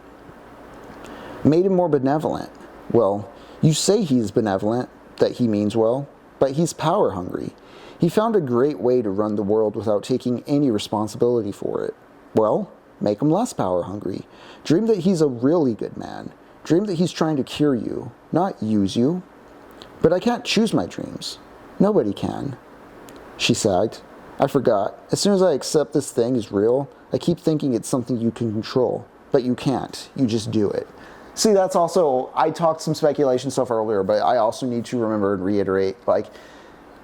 Made him more benevolent. Well, you say he's benevolent, that he means well, but he's power hungry. He found a great way to run the world without taking any responsibility for it. Well, make him less power hungry. Dream that he's a really good man. Dream that he's trying to cure you, not use you. But I can't choose my dreams. Nobody can. She sagged. I forgot. As soon as I accept this thing is real, I keep thinking it's something you can control. But you can't. You just do it. See, that's also, I talked some speculation stuff earlier, but I also need to remember and reiterate, like,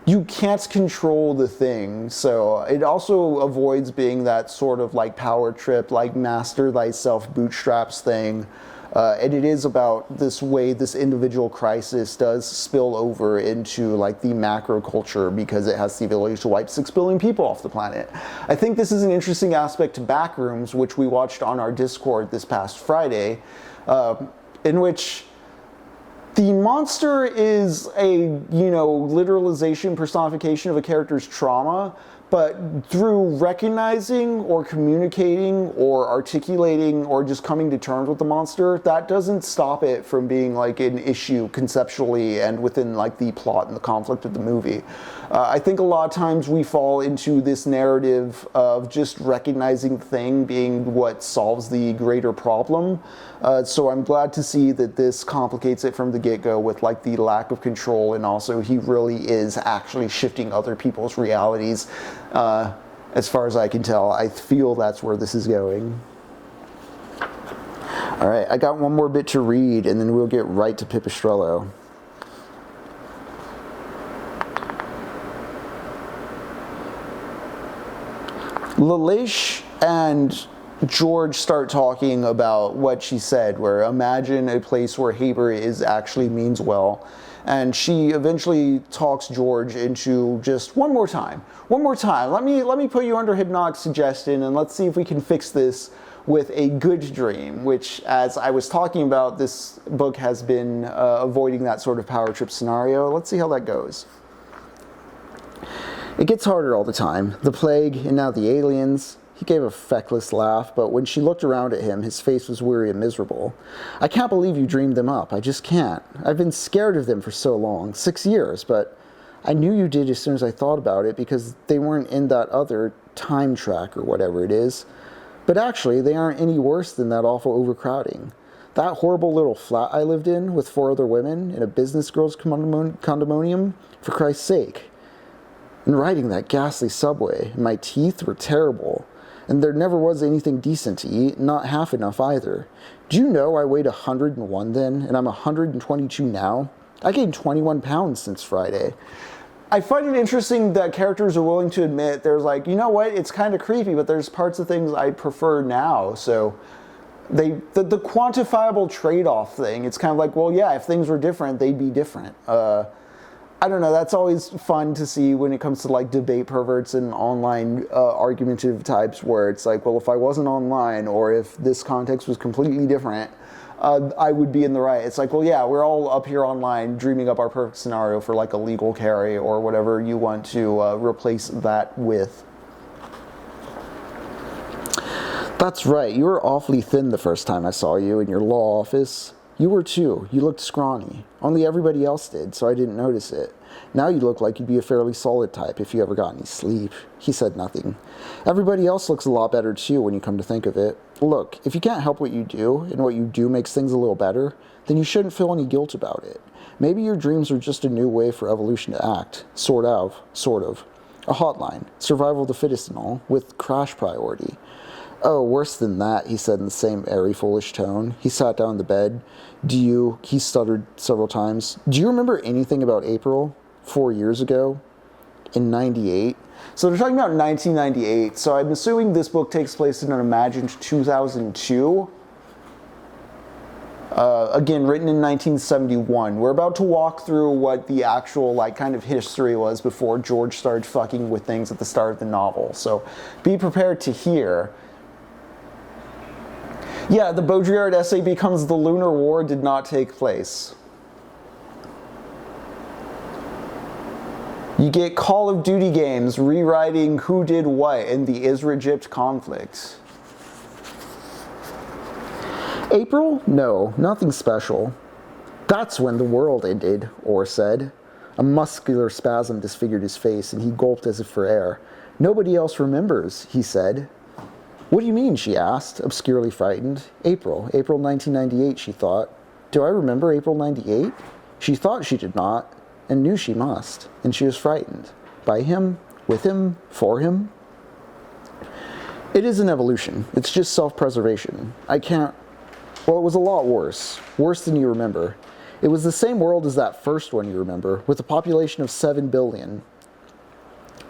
you can't control the thing, so it also avoids being that sort of like power trip, like master thyself bootstraps thing. And it is about this way this individual crisis does spill over into like the macro culture because it has the ability to wipe 6 billion people off the planet. I think this is an interesting aspect to Backrooms, which we watched on our Discord this past Friday, in which the monster is a, literalization, personification of a character's trauma, but through recognizing or communicating or articulating or just coming to terms with the monster, that doesn't stop it from being like an issue conceptually and within like the plot and the conflict of the movie. I think a lot of times we fall into this narrative of just recognizing the thing being what solves the greater problem. So I'm glad to see that this complicates it from the get-go with like the lack of control, and also he really is actually shifting other people's realities. As far as I can tell, I feel that's where this is going. All right, I got one more bit to read, and then we'll get right to Pipistrello. Lalish and George start talking about what she said, where imagine a place where Haber is actually means well. And she eventually talks George into just one more time. Let me put you under hypnotic suggestion, and let's see if we can fix this with a good dream, which, as I was talking about, this book has been avoiding that sort of power trip scenario. Let's see how that goes. It gets harder all the time. The plague, and now the aliens. He gave a feckless laugh, but when she looked around at him, his face was weary and miserable. I can't believe you dreamed them up. I just can't. I've been scared of them for so long, 6 years, but I knew you did as soon as I thought about it because they weren't in that other time track or whatever it is. But actually, they aren't any worse than that awful overcrowding. That horrible little flat I lived in with 4 other women in a business girls' condominium, for Christ's sake. And riding that ghastly subway, and my teeth were terrible. And there never was anything decent to eat, not half enough either. Do you know I weighed 101 then, and I'm 122 now? I gained 21 pounds since Friday. I find it interesting that characters are willing to admit there's like, you know what, it's kind of creepy, but there's parts of things I prefer now. So the quantifiable trade-off thing, it's kind of like, well, yeah, if things were different, they'd be different. I don't know, that's always fun to see when it comes to like debate perverts and online argumentative types where it's like, well, if I wasn't online or if this context was completely different, I would be in the right. It's like, well, yeah, we're all up here online dreaming up our perfect scenario for like a legal carry or whatever you want to replace that with. That's right, you were awfully thin the first time I saw you in your law office. You were too. You looked scrawny. Only everybody else did, so I didn't notice it. Now you look like you'd be a fairly solid type if you ever got any sleep. He said nothing. Everybody else looks a lot better too when you come to think of it. Look, if you can't help what you do, and what you do makes things a little better, then you shouldn't feel any guilt about it. Maybe your dreams are just a new way for evolution to act. Sort of. A hotline. Survival of the fittest and all, with crash priority. Oh, worse than that, he said in the same airy, foolish tone. He sat down in the bed. He stuttered several times. Do you remember anything about April? 4 years ago? In 98? So they're talking about 1998, so I'm assuming this book takes place in an imagined 2002. Again, written in 1971. We're about to walk through what the actual, like, kind of history was before George started fucking with things at the start of the novel. So be prepared to hear. Yeah, the Baudrillard essay becomes the Lunar War did not take place. You get Call of Duty games rewriting who did what in the Israel-Egypt conflict. April? No, nothing special. That's when the world ended, Orr said. A muscular spasm disfigured his face, and he gulped as if for air. Nobody else remembers, he said. What do you mean, she asked, obscurely frightened. April 1998, she thought. Do I remember April 98? She thought she did not, and knew she must, and she was frightened. By him, with him, for him. It is an evolution. It's just self-preservation. Well, it was a lot worse. Worse than you remember. It was the same world as that first one you remember, with a population of 7 billion.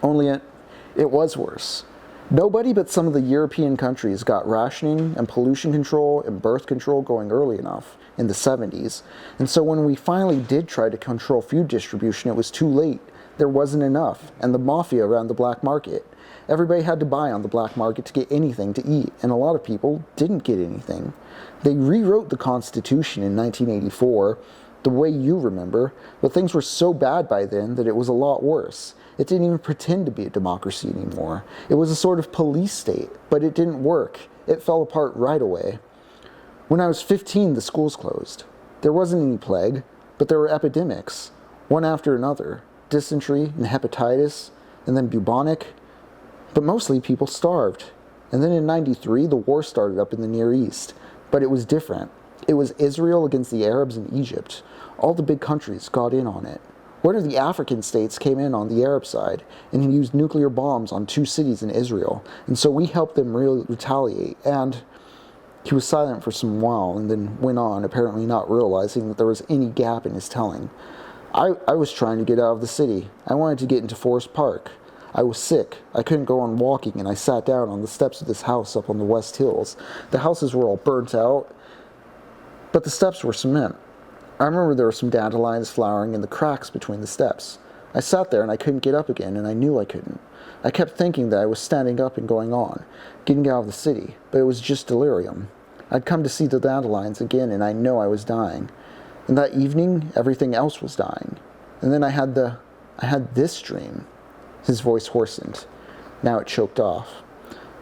Only it was worse. Nobody but some of the European countries got rationing and pollution control and birth control going early enough in the 70s. And so when we finally did try to control food distribution, it was too late. There wasn't enough. And the mafia around the black market. Everybody had to buy on the black market to get anything to eat, and a lot of people didn't get anything. They rewrote the Constitution in 1984, the way you remember, but things were so bad by then that it was a lot worse. It didn't even pretend to be a democracy anymore. It was a sort of police state, but it didn't work. It fell apart right away. When I was 15, the schools closed. There wasn't any plague, but there were epidemics, one after another. Dysentery and hepatitis, and then bubonic. But mostly people starved. And then in 93, the war started up in the Near East. But it was different. It was Israel against the Arabs in Egypt. All the big countries got in on it. One of the African states came in on the Arab side and used nuclear bombs on 2 cities in Israel. And so we helped them really retaliate. And he was silent for some while and then went on, apparently not realizing that there was any gap in his telling. I was trying to get out of the city. I wanted to get into Forest Park. I was sick. I couldn't go on walking, and I sat down on the steps of this house up on the West Hills. The houses were all burnt out, but the steps were cement. I remember there were some dandelions flowering in the cracks between the steps. I sat there, and I couldn't get up again, and I knew I couldn't. I kept thinking that I was standing up and going on, getting out of the city, but it was just delirium. I'd come to see the dandelions again, and I know I was dying. And that evening, everything else was dying. And then I had this dream. His voice hoarsened. Now it choked off.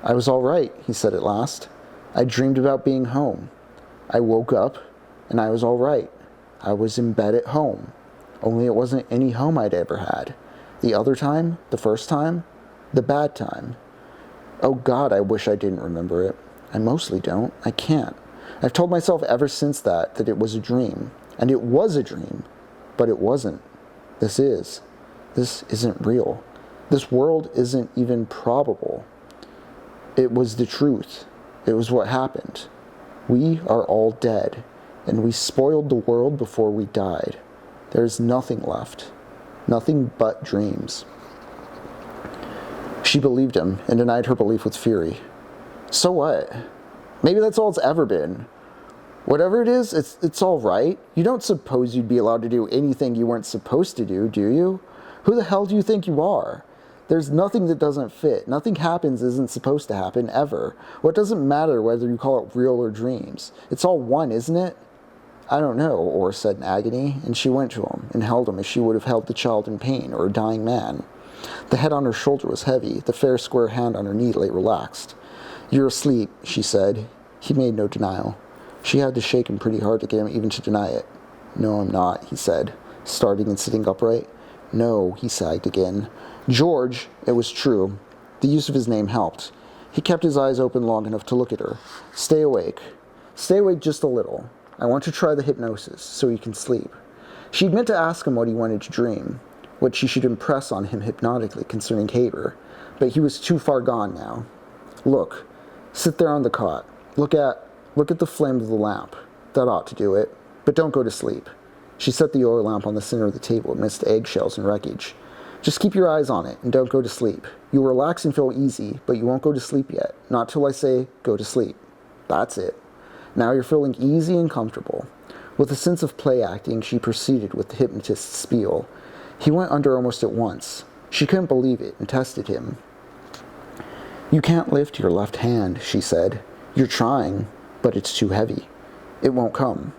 I was all right, he said at last. I dreamed about being home. I woke up, and I was all right. I was in bed at home. Only it wasn't any home I'd ever had. The other time, the first time, the bad time. Oh God, I wish I didn't remember it. I mostly don't. I can't. I've told myself ever since that it was a dream. And it was a dream, but it wasn't. This isn't real. This world isn't even probable. It was the truth. It was what happened. We are all dead, and we spoiled the world before we died. There is nothing left. Nothing but dreams. She believed him and denied her belief with fury. So what? Maybe that's all it's ever been. Whatever it is, it's all right. You don't suppose you'd be allowed to do anything you weren't supposed to do you? Who the hell do you think you are? There's nothing that doesn't fit. Nothing happens isn't supposed to happen, ever. What doesn't matter whether you call it real or dreams? It's all one, isn't it? I don't know, Orr said in agony, and she went to him and held him as she would have held the child in pain or a dying man. The head on her shoulder was heavy. The fair square hand on her knee lay relaxed. You're asleep, she said. He made no denial. She had to shake him pretty hard to get him even to deny it. No, I'm not, he said, starting and sitting upright. No, he sagged again. George, it was true. The use of his name helped. He kept his eyes open long enough to look at her. Stay awake. Stay awake just a little. I want to try the hypnosis, so you can sleep. She'd meant to ask him what he wanted to dream, what she should impress on him hypnotically concerning Haber, but he was too far gone now. Look, sit there on the cot. Look at the flame of the lamp. That ought to do it. But don't go to sleep. She set the oil lamp on the center of the table amidst eggshells and wreckage. Just keep your eyes on it and don't go to sleep. You'll relax and feel easy, but you won't go to sleep yet. Not till I say, go to sleep. That's it. Now you're feeling easy and comfortable. With a sense of play acting, she proceeded with the hypnotist's spiel. He went under almost at once. She couldn't believe it and tested him. You can't lift your left hand, she said. You're trying, but it's too heavy. It won't come.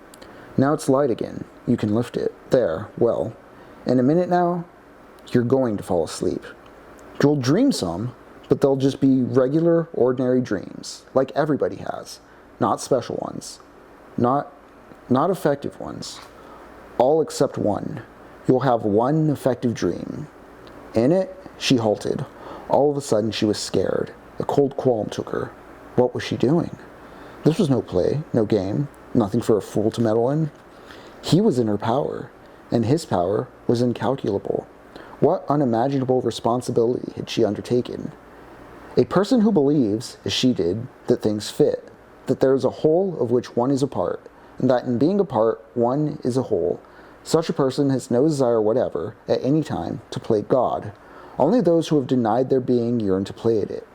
Now it's light again. You can lift it. There, well. In a minute now, you're going to fall asleep. You'll dream some, but they'll just be regular, ordinary dreams, like everybody has, not special ones. Not effective ones. All except one. You'll have one effective dream. In it, she halted. All of a sudden, she was scared. A cold qualm took her. What was she doing? This was no play, no game, nothing for a fool to meddle in. He was in her power, and his power was incalculable. What unimaginable responsibility had she undertaken? A person who believes, as she did, that things fit, that there is a whole of which one is a part, and that in being a part, one is a whole. Such a person has no desire whatever, at any time, to play God. Only those who have denied their being yearn to play at it.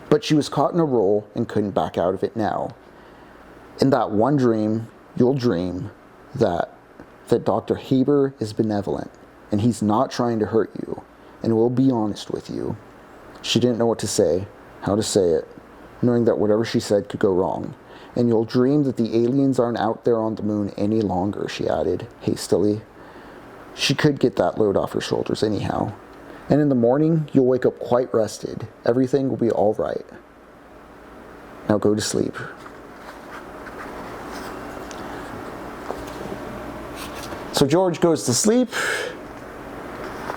But she was caught in a role and couldn't back out of it now. In that one dream, you'll dream that Dr. Haber is benevolent, and he's not trying to hurt you, and will be honest with you. She didn't know what to say, how to say it, knowing that whatever she said could go wrong. And you'll dream that the aliens aren't out there on the moon any longer, she added, hastily. She could get that load off her shoulders anyhow. And in the morning, you'll wake up quite rested. Everything will be all right. Now go to sleep. So George goes to sleep.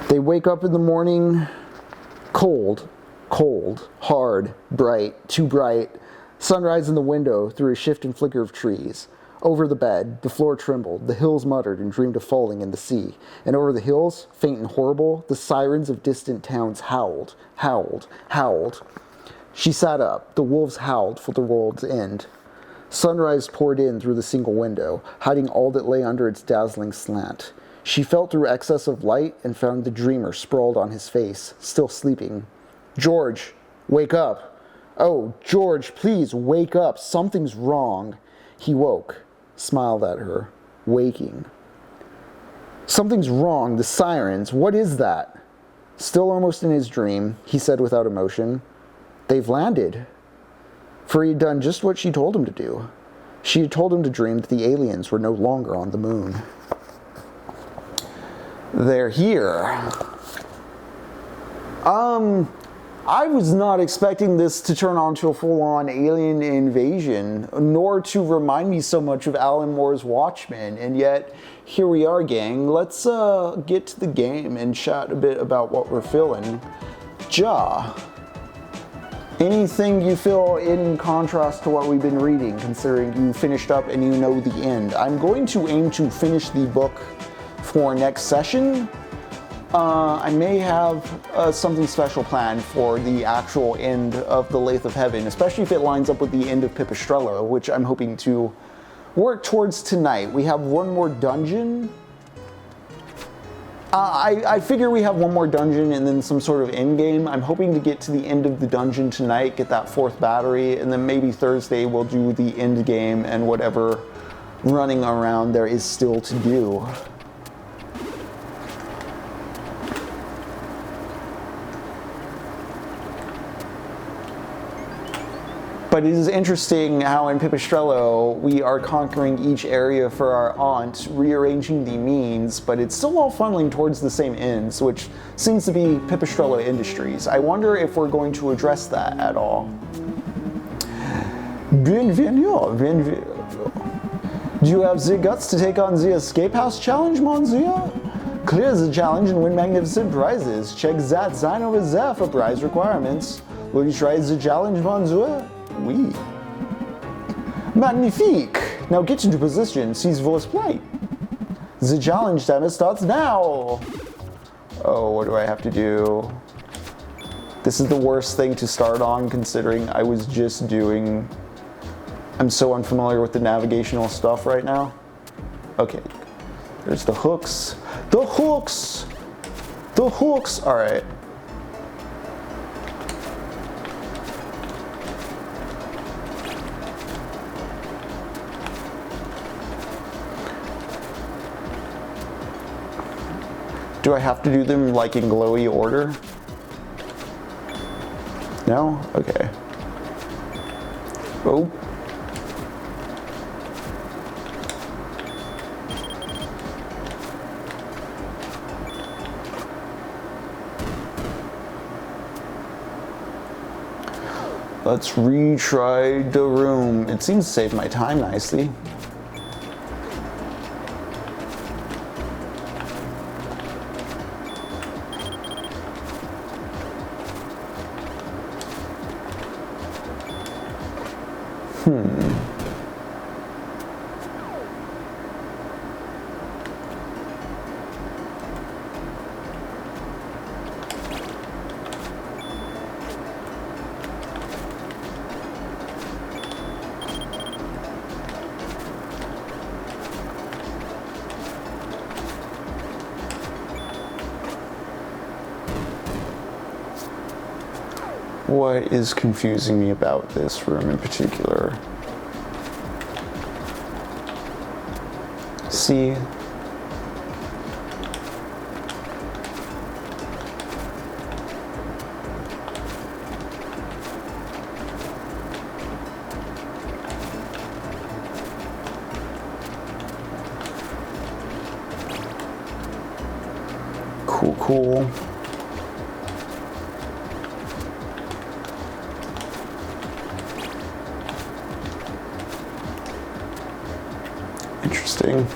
They wake up in the morning, cold, hard, bright, too bright. Sunrise in the window through a shift and flicker of trees. Over the bed, the floor trembled, the hills muttered and dreamed of falling in the sea. And over the hills, faint and horrible, the sirens of distant towns howled. She sat up. The wolves howled for the world's end. Sunrise poured in through the single window, hiding all that lay under its dazzling slant. She felt through excess of light and found the dreamer sprawled on his face, still sleeping. George, wake up. Oh, George, please wake up. Something's wrong. He woke, smiled at her, waking. Something's wrong. The sirens. What is that? Still almost in his dream, he said without emotion, They've landed. For he had done just what she told him to do. She had told him to dream that the aliens were no longer on the moon. They're here. I was not expecting this to turn on to a full-on alien invasion, nor to remind me so much of Alan Moore's Watchmen, and yet here we are, gang. Let's get to the game and chat a bit about what we're feeling. Anything you feel in contrast to what we've been reading, considering you finished up and you know the end? I'm going to aim to finish the book for next session. I may have something special planned for the actual end of the Lathe of Heaven, especially if it lines up with the end of Pipistrello, which I'm hoping to work towards tonight. We have one more dungeon. I figure we have one more dungeon and then some sort of end game. I'm hoping to get to the end of the dungeon tonight, get that 4th battery, and then maybe Thursday we'll do the end game and whatever running around there is still to do. But it is interesting how in Pipistrello we are conquering each area for our aunt, rearranging the means, but it's still all funneling towards the same ends, which seems to be Pipistrello Industries. I wonder if we're going to address that at all. Bienvenue. Do you have the guts to take on the Escape House Challenge, monsieur? Clear the challenge and win magnificent prizes. Check that sign over there for prize requirements. Will you try the challenge, monsieur? Oui. Magnifique! Now get into position, seize voice plight. The challenge timer starts now! Oh, what do I have to do? This is the worst thing to start on, considering I was just doing... I'm so unfamiliar with the navigational stuff right now. Okay, there's the hooks. The hooks! The hooks! Alright. Do I have to do them like in glowy order? No? Okay. Oh. Let's retry the room. It seems to save my time nicely. What is confusing me about this room in particular? See? Cool. Interesting.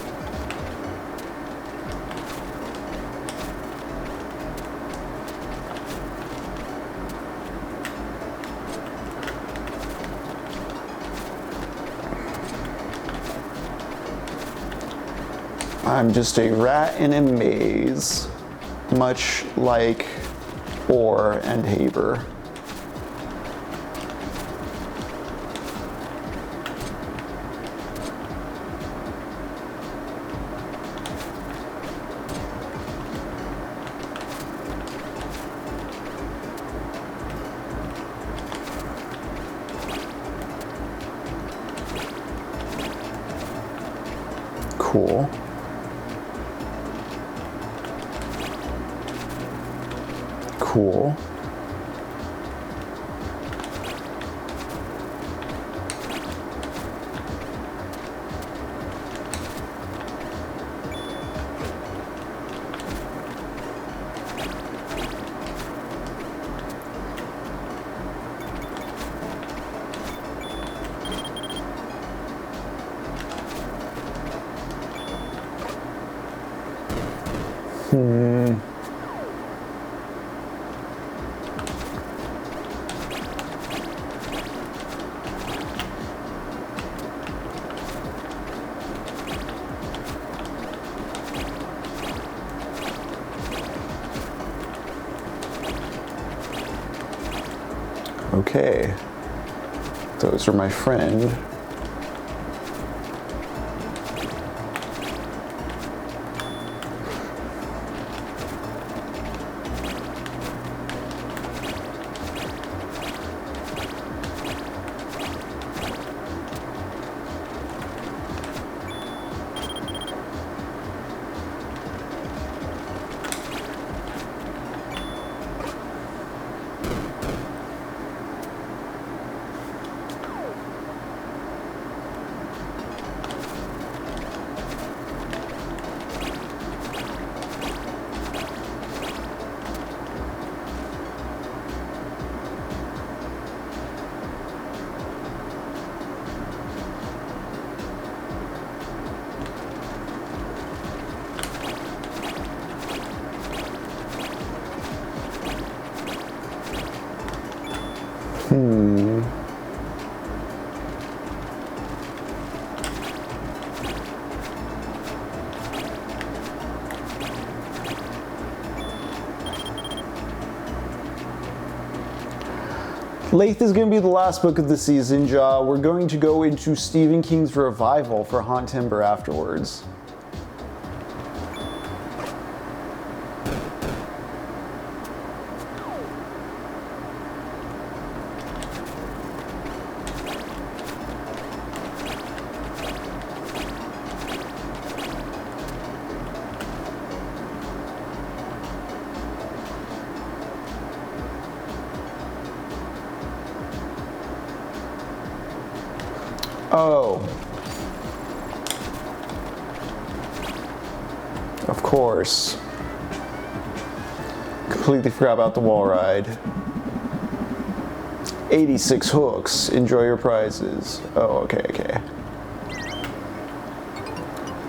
I'm just a rat in a maze, much like Orr and Haber. Cool. Cool. Okay, those are my friend. LATHE is going to be the last book of the season, Ja. We're going to go into Stephen King's revival for Haunt Timber afterwards. Oh. Of course. Completely forgot about the wall ride. 86 hooks. Enjoy your prizes. Oh, okay, okay.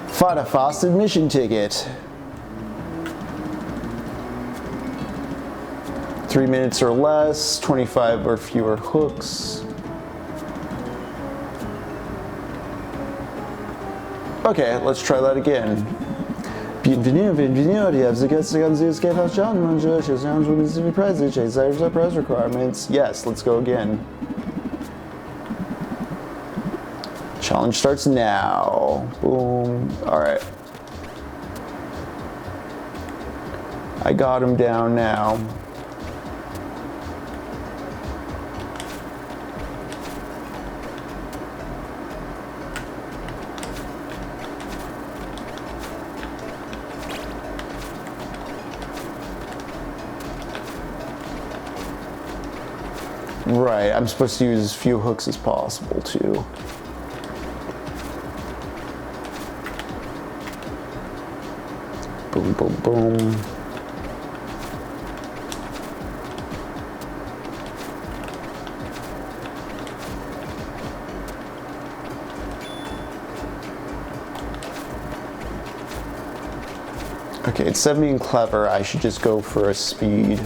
Find a fast admission ticket. 3 minutes or less, 25 or fewer hooks. Okay, let's try that again. Bienvenue, bienvenue. You have the guests to come to the escape house challenge. Choose challenge with the prizes. Chase the prize requirements. Yes, let's go again. Challenge starts now. Boom. Alright. I got him down now. Right, I'm supposed to use as few hooks as possible too. Boom, boom, boom. Okay, instead of being clever, I should just go for a speed.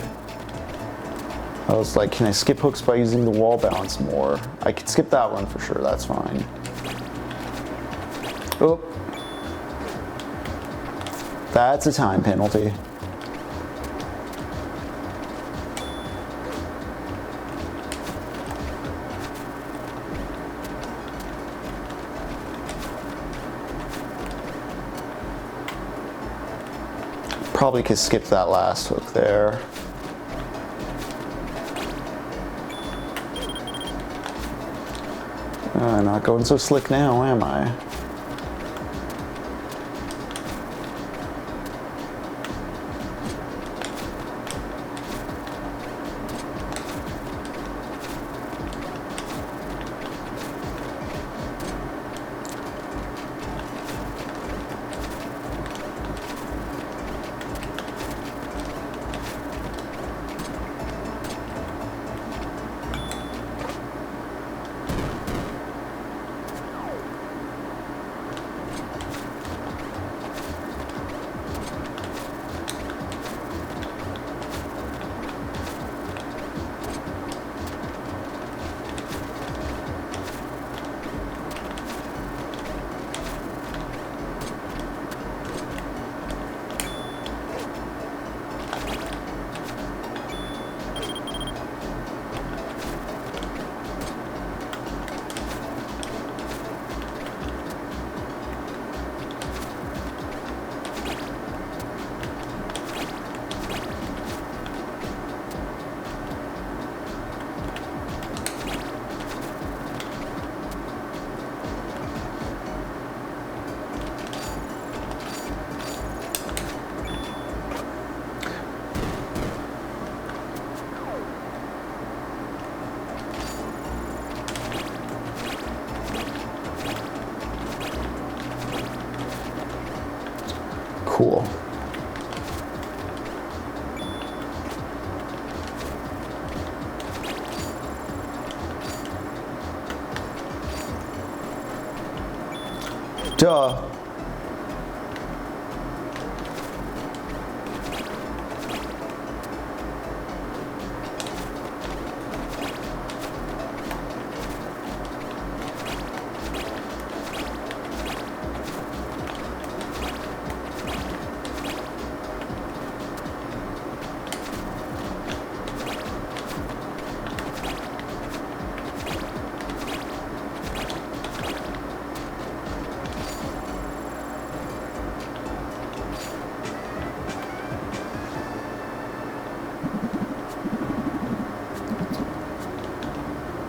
I was like, can I skip hooks by using the wall bounce more? I could skip that one for sure, that's fine. Oh. That's a time penalty. Probably could skip that last hook there. Not going so slick now, am I? Cool. Duh.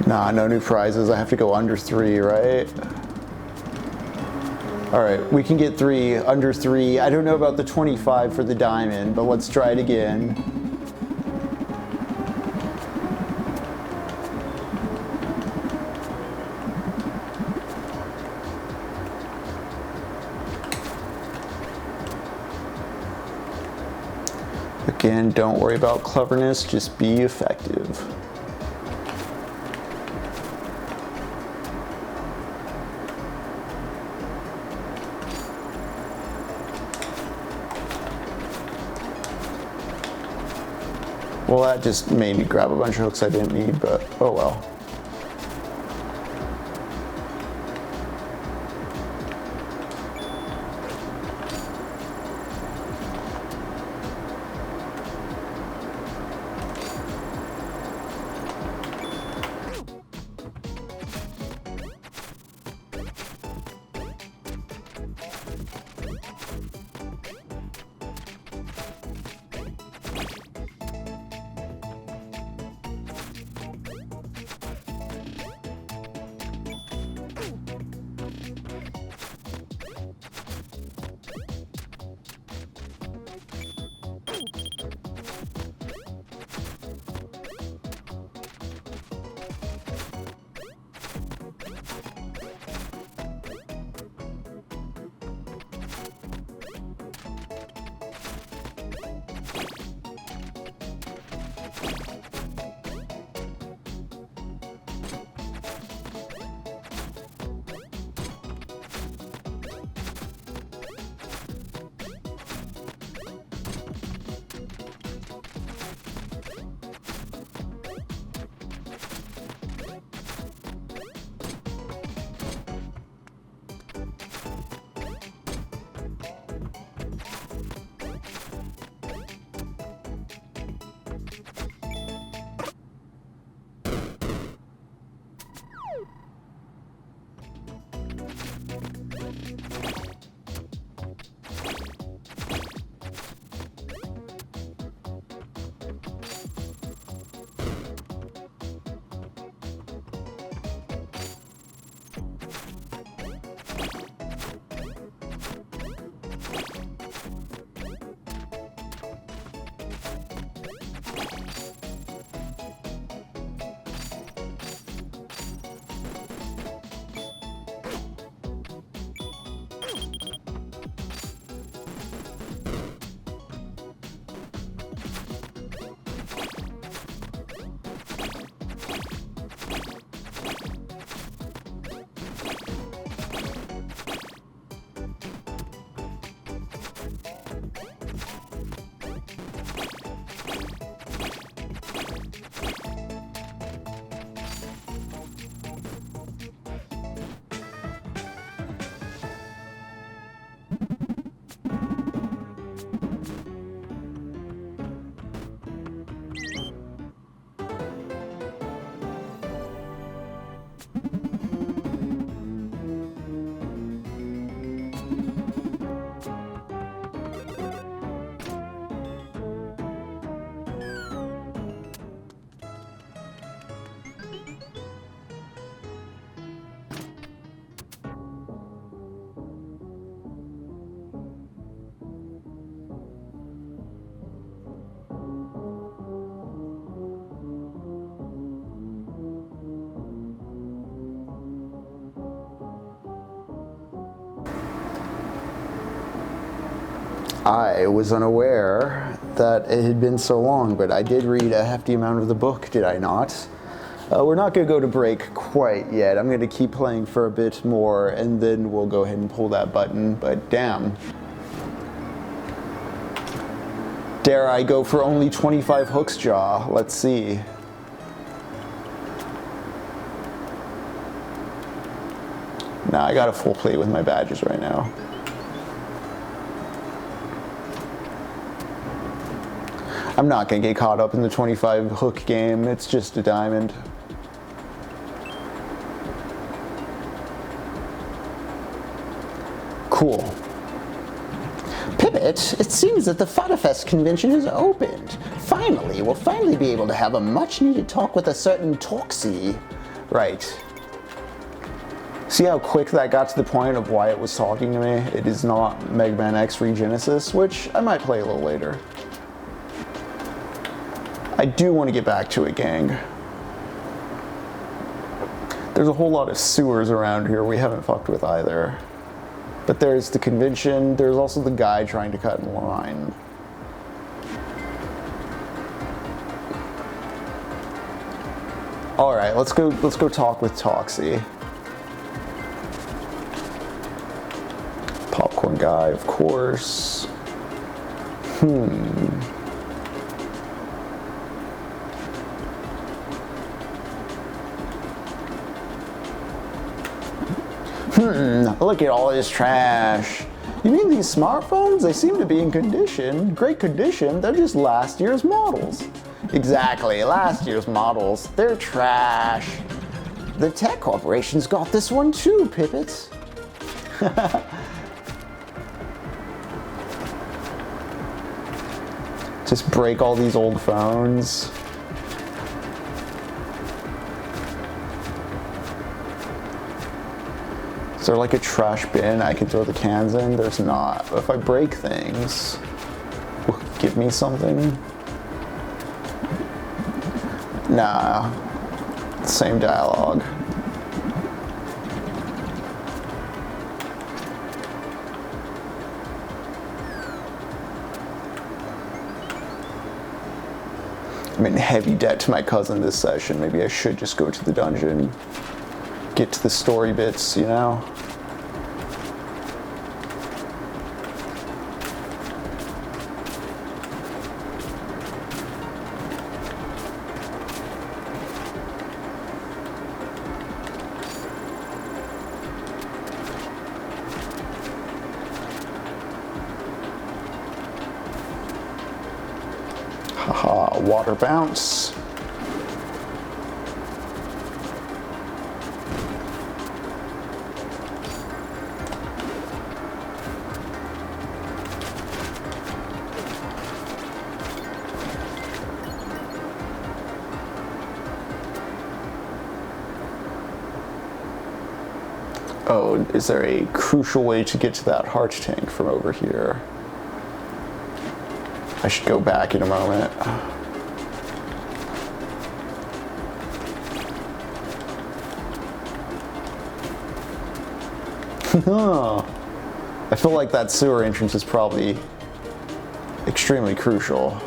Nah, no new prizes. I have to go under 3, right? All right, we can get 3, under 3. I don't know about the 25 for the diamond, but let's try it again. Again, don't worry about cleverness, just be effective. Well, that just made me grab a bunch of hooks I didn't need, but oh well. I was unaware that it had been so long, but I did read a hefty amount of the book, did I not? We're not going to go to break quite yet. I'm going to keep playing for a bit more, and then we'll go ahead and pull that button, but damn. Dare I go for only 25 hooks, Jaw? Let's see. Nah, I got a full plate with my badges right now. I'm not going to get caught up in the 25 hook game. It's just a diamond. Cool. Pivot, it seems that the Fadafest convention is opened. Finally, we'll finally be able to have a much-needed talk with a certain Toxie. Right. See how quick that got to the point of why it was talking to me? It is not Mega Man X Regenesis, which I might play a little later. I do want to get back to it, gang. There's a whole lot of sewers around here we haven't fucked with either. But there's the convention, there's also the guy trying to cut in line. Alright, let's go talk with Toxie. Popcorn guy, of course. Look at all this trash. You mean these smartphones? They seem to be in condition. Great condition. They're just last year's models. Exactly, last year's models. They're trash. The tech corporation's got this one too, Pippets. Just break all these old phones. Is there like a trash bin I can throw the cans in? There's not. But if I break things, will it give me something? Nah. Same dialogue. I'm in heavy debt to my cousin this session. Maybe I should just go to the dungeon. Get to the story bits, you know? Haha, water bounce. Oh, is there a crucial way to get to that heart tank from over here? I should go back in a moment. I feel like that sewer entrance is probably extremely crucial.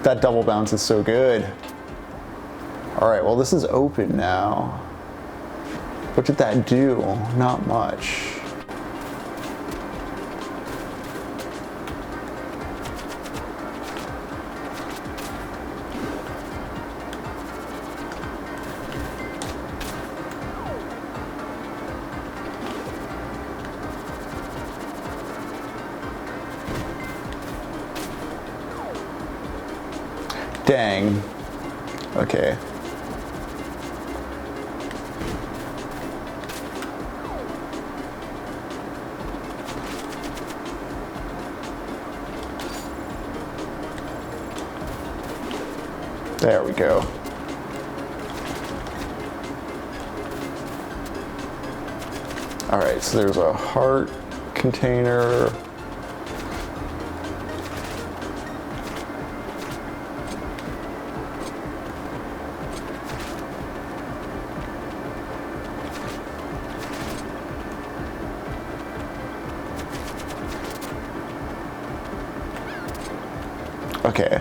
That double bounce is so good. Alright, well this is open now. What did that do? Not much. Dang. Okay. There we go. All right, so there's a heart container. Okay.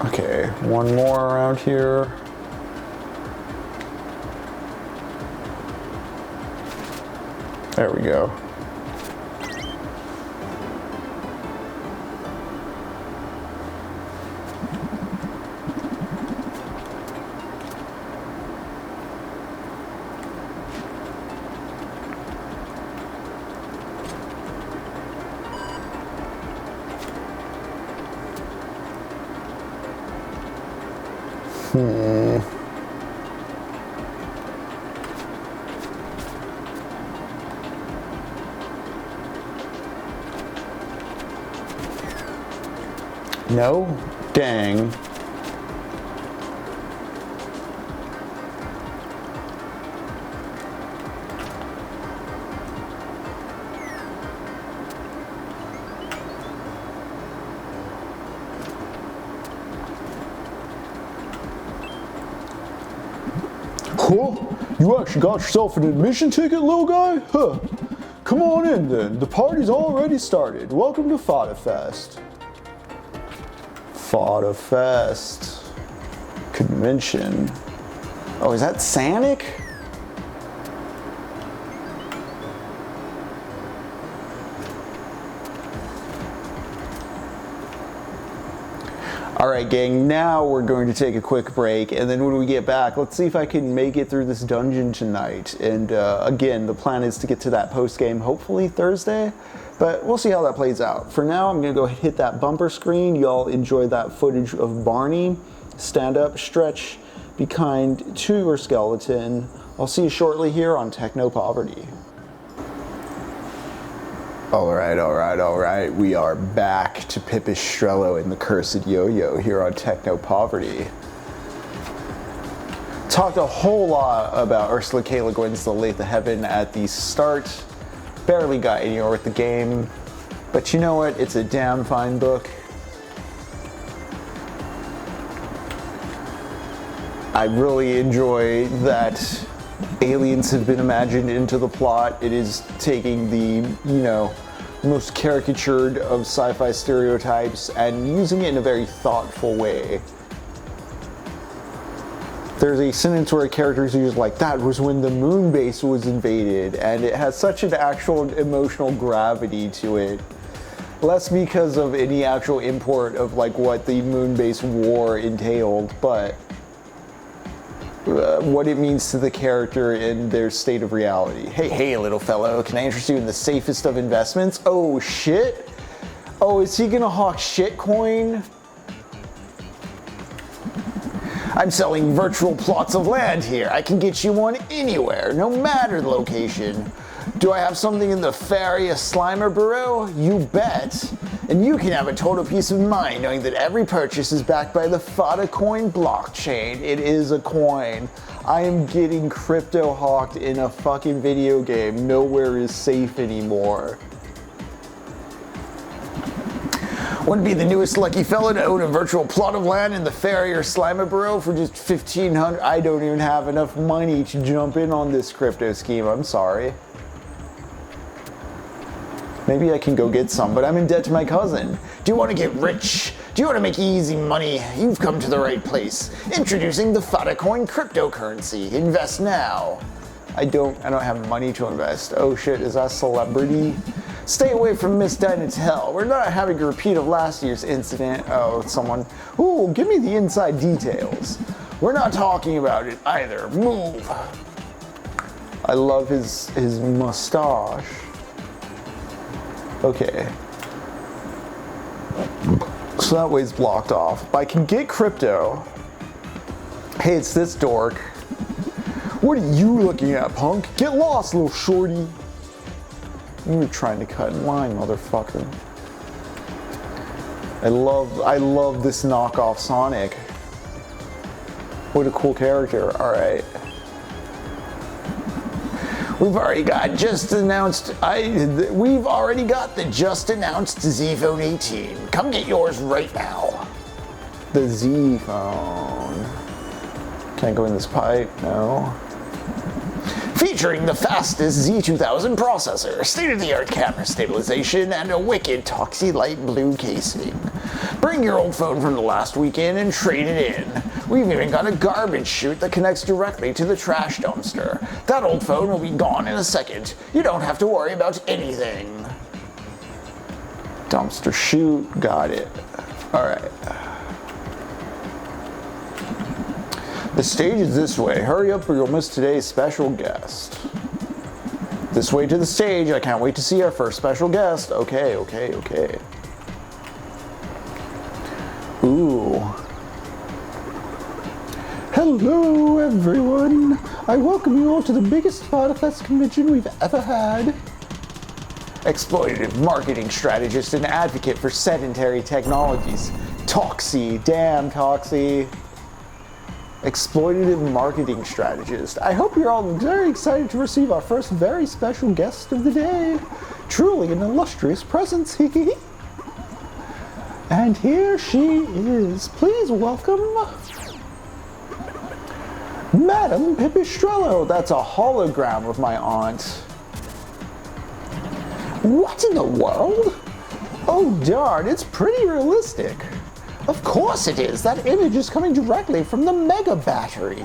Okay, one more around here. There we go. No? Dang. Cool. You actually got yourself an admission ticket, little guy? Huh. Come on in then. The party's already started. Welcome to Fada Fest. Fada Fest. Convention. Oh, is that Sanic? Alright gang, now we're going to take a quick break, and then when we get back, let's see if I can make it through this dungeon tonight. And again, the plan is to get to that post-game hopefully Thursday, but we'll see how that plays out. For now, I'm going to go hit that bumper screen. Y'all enjoy that footage of Barney. Stand up, stretch, be kind to your skeleton. I'll see you shortly here on TECHNOPOVERTY. Alright, we are back to Pipistrello and the Cursed Yo-Yo here on TECHNOPOVERTY. Talked a whole lot about Ursula K. LeGuin's The LATHE Heaven at the start. Barely got anywhere with the game, but you know what? It's a damn fine book. I really enjoy that aliens have been imagined into the plot. It is taking the, most caricatured of sci-fi stereotypes and using it in a very thoughtful way. There's a sentence where a character is just like, that was when the moon base was invaded, and it has such an actual emotional gravity to it. Less because of any actual import of like what the moon base war entailed, but what it means to the character in their state of reality. Hey, little fellow, can I interest you in the safest of investments? Oh, shit? Oh, is he gonna hawk shitcoin? I'm selling virtual plots of land here. I can get you one anywhere, no matter the location. Do I have something in the Farious Slimer Bureau? You bet. And you can have a total peace of mind knowing that every purchase is backed by the Fada coin blockchain. It is a coin. I am getting crypto hawked in a fucking video game. Nowhere is safe anymore. Wouldn't be the newest lucky fella to own a virtual plot of land in the Farious Slimer Bureau for just $1,500. I don't even have enough money to jump in on this crypto scheme. I'm sorry. Maybe I can go get some, but I'm in debt to my cousin. Do you want to get rich? Do you want to make easy money? You've come to the right place. Introducing the Fada coin cryptocurrency. Invest now. I don't have money to invest. Oh shit, is that celebrity? Stay away from Miss Dinah's hell. We're not having a repeat of last year's incident. Oh, someone. Ooh, give me the inside details. We're not talking about it either. Move. I love his mustache. Okay. So that way's blocked off. I can get crypto. Hey, it's this dork. What are you looking at, punk? Get lost, little shorty. You were trying to cut in line, motherfucker. I love this knockoff Sonic. What a cool character. Alright. We've already got the just announced Z Phone 18. Come get yours right now. The Z Phone. Can't go in this pipe, no. Featuring the fastest Z2000 processor, state-of-the-art camera stabilization, and a wicked Toxie light blue casing. Bring your old phone from the last weekend and trade it in. We've even got a garbage chute that connects directly to the trash dumpster. That old phone will be gone in a second. You don't have to worry about anything. Dumpster chute, got it. Alright. The stage is this way. Hurry up or you'll miss today's special guest. This way to the stage. I can't wait to see our first special guest. Okay. Ooh. Hello, everyone. I welcome you all to the biggest Manifesto convention we've ever had. Exploitative marketing strategist and advocate for sedentary technologies. Toxie, damn Toxie. Exploitative marketing strategist. I hope you're all very excited to receive our first very special guest of the day. Truly an illustrious presence. And here she is. Please welcome Madam Pipistrello. That's a hologram of my aunt. What in the world? Oh darn, it's pretty realistic. Of course it is. That image is coming directly from the mega battery.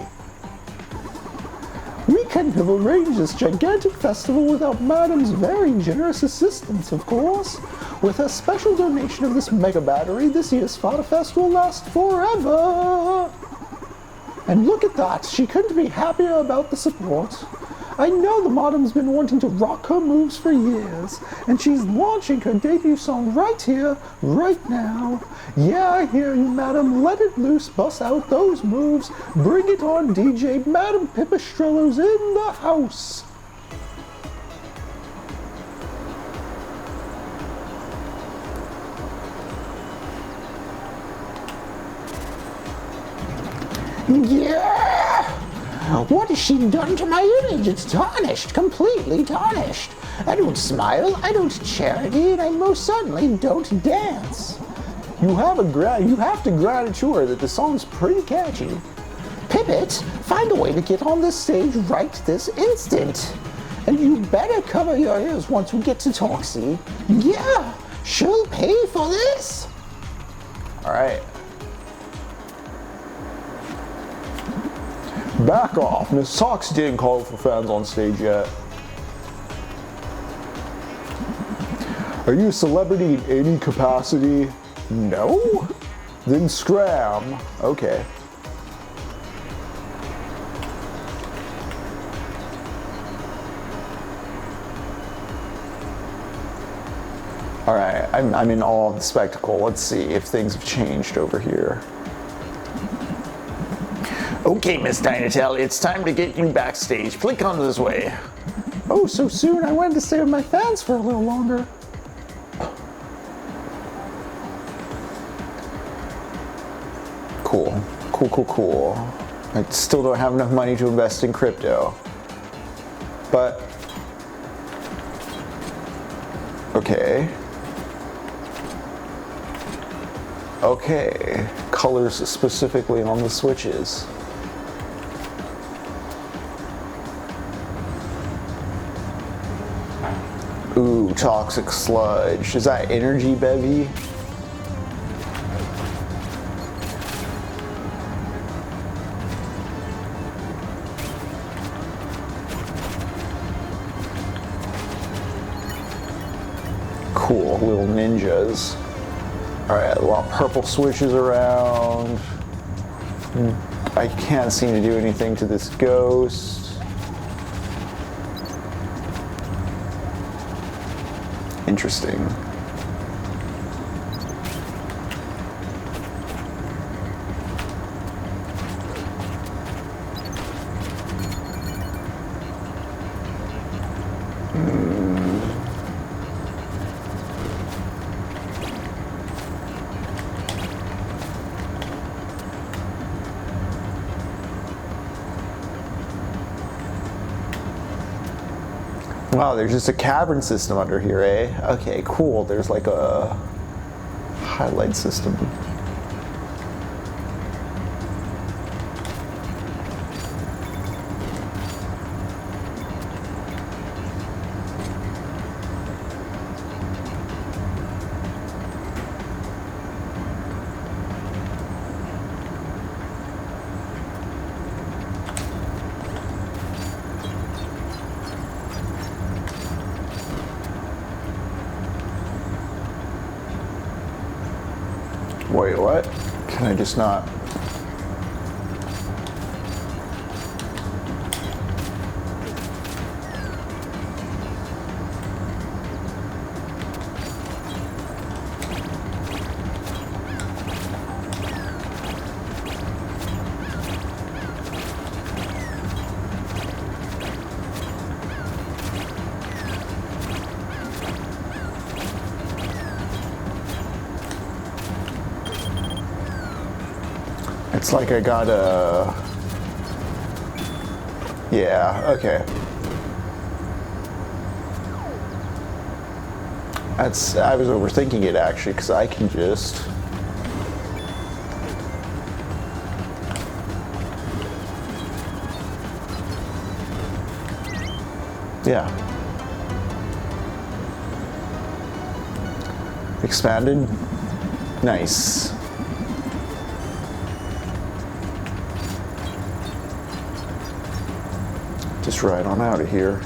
We couldn't have arranged this gigantic festival without Madam's very generous assistance, of course. With her special donation of this mega battery, this year's Fest will last forever. And look at that, she couldn't be happier about the support. I know the Madam's been wanting to rock her moves for years, and she's launching her debut song right here, right now. Yeah, I hear you, Madam. Let it loose, bust out those moves. Bring it on, DJ. Madam Pipistrello's in the house. Yeah! What has she done to my image? It's tarnished, completely tarnished. I don't smile, I don't charity, and I most certainly don't dance. You have to grant to her that the song's pretty catchy. Pippet, find a way to get on this stage right this instant. And you better cover your ears once we get to Toxie. Yeah, she'll pay for this. All right. Back off. Miss Sox didn't call for fans on stage yet. Are you a celebrity in any capacity? No? Then scram. Okay. Alright, I'm in awe of the spectacle. Let's see if things have changed over here. Okay, Miss Dynatel, it's time to get you backstage. Click on this way. Oh, so soon? I wanted to stay with my fans for a little longer. Cool. I still don't have enough money to invest in crypto. But, okay. Colors specifically on the switches. Ooh, toxic sludge. Is that energy bevy? Cool, little ninjas. Alright, a lot of purple switches around. I can't seem to do anything to this ghost. Interesting. Wow, there's just a cavern system under here, eh? Okay, cool. There's like a highlight system. Wait, what? Can I just not? It's like I gotta... Yeah, okay. I was overthinking it actually, because I can just... Yeah. Expanded. Nice. Just right on out of here.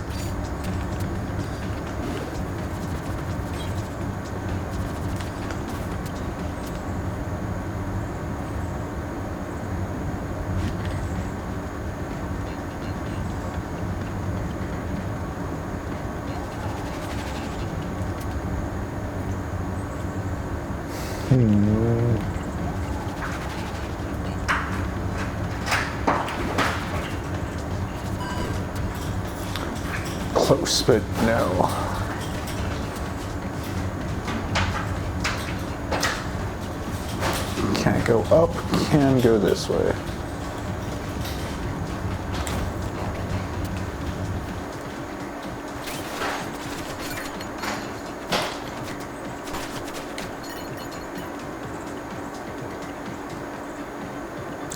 Close, but no. Can't go up, can go this way.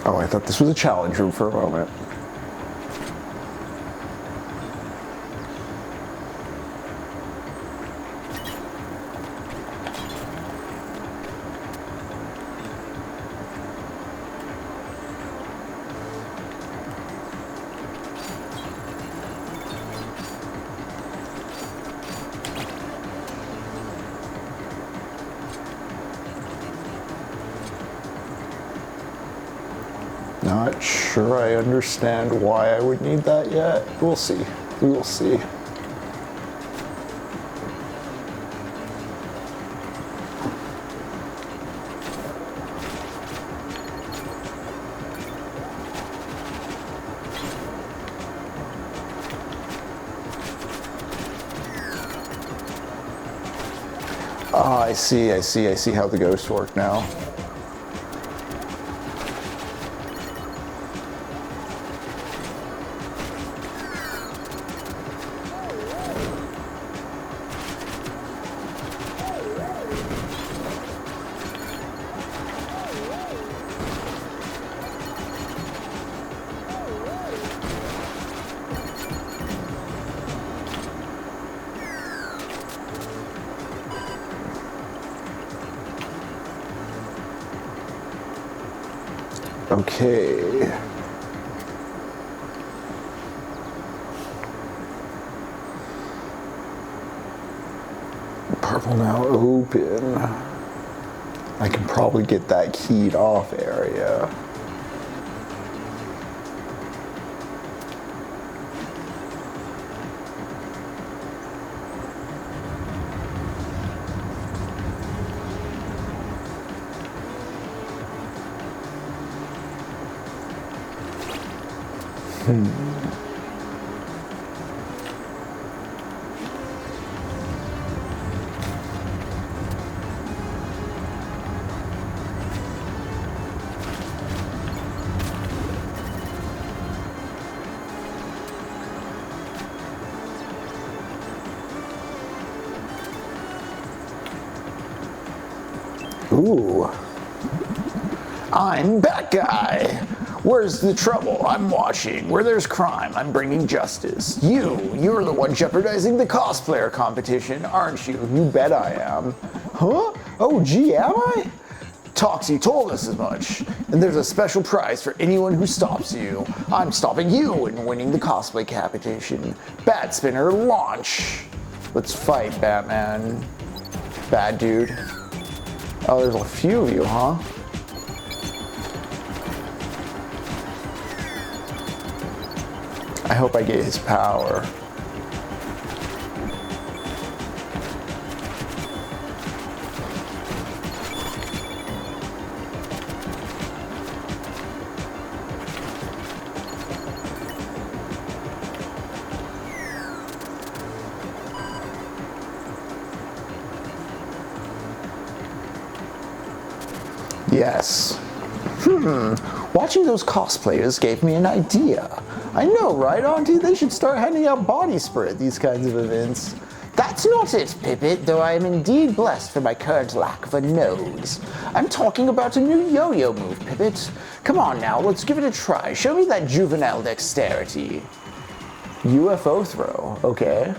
Oh, I thought this was a challenge room for a moment. Not sure I understand why I would need that yet. We'll see. We will see. Ah, I see how the ghosts work now. Okay. Purple now open. I can probably get that keyed off area. Ooh. I'm that guy. Where's the trouble? I'm watching. Where there's crime, I'm bringing justice. You're the one jeopardizing the cosplayer competition, aren't you? You bet I am. Huh? Oh gee, am I? Toxie told us as much. And there's a special prize for anyone who stops you. I'm stopping you in winning the cosplay competition. Bat spinner launch. Let's fight, Batman. Bad dude. Oh, there's a few of you, huh? I hope I get his power. Yes. Watching those cosplayers gave me an idea. I know, right, Auntie? They should start handing out body spray at these kinds of events. That's not it, Pippet, though I am indeed blessed for my current lack of a nose. I'm talking about a new yo-yo move, Pippet. Come on now, let's give it a try. Show me that juvenile dexterity. UFO throw, okay.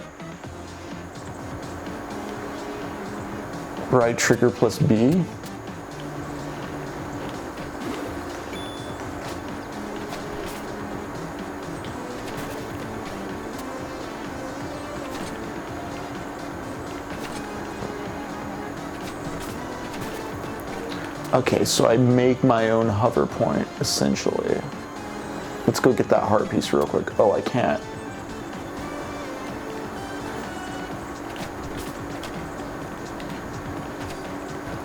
Right trigger plus B. Okay, so I make my own hover point, essentially. Let's go get that heart piece real quick. Oh, I can't.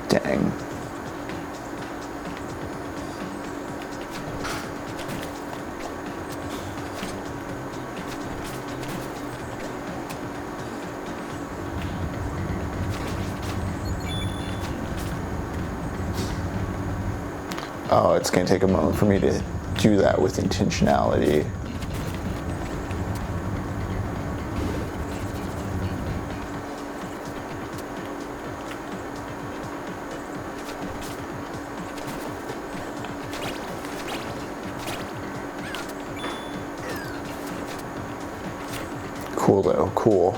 Dang. Oh, it's going to take a moment for me to do that with intentionality. Cool though, cool.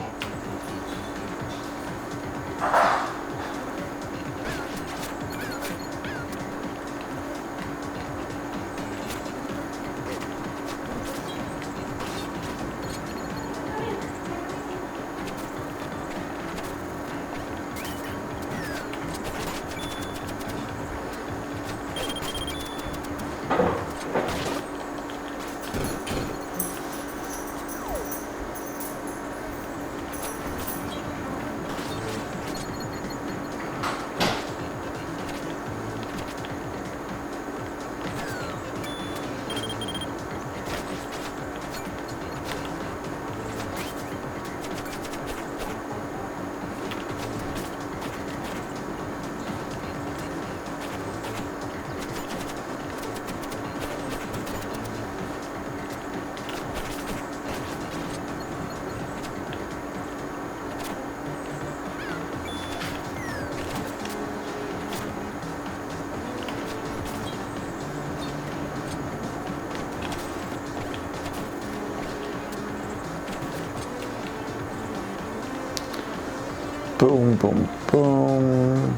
Boom, boom, boom.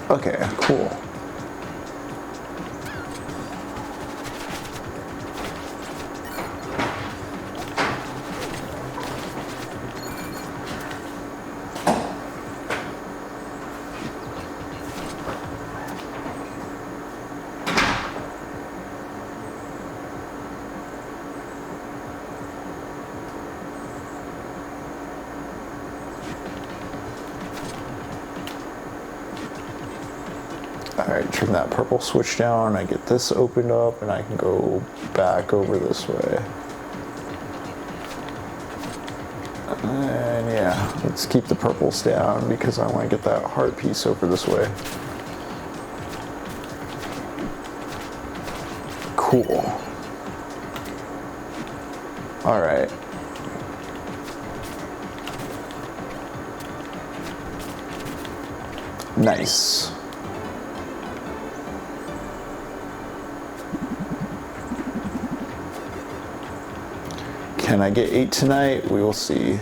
Okay, cool. Alright, turn that purple switch down, I get this opened up, and I can go back over this way. And yeah, let's keep the purples down because I want to get that heart piece over this way. Cool. Alright. Nice. Can I get 8 tonight? We will see.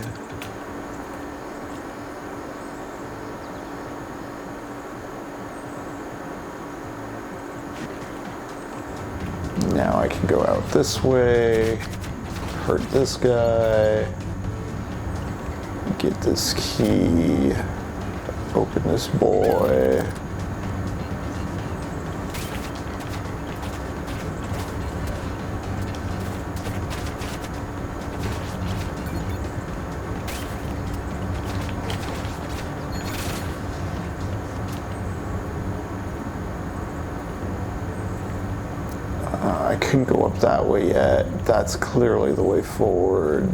Now I can go out this way, hurt this guy, get this key, open this boy. I couldn't go up that way yet. That's clearly the way forward.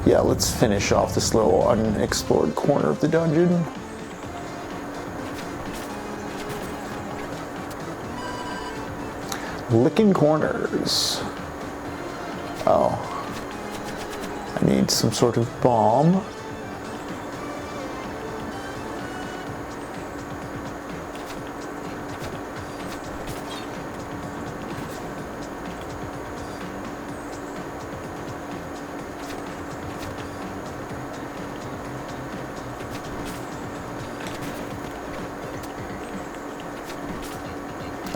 Yeah, let's finish off this little unexplored corner of the dungeon. Licking corners. Oh. I need some sort of bomb.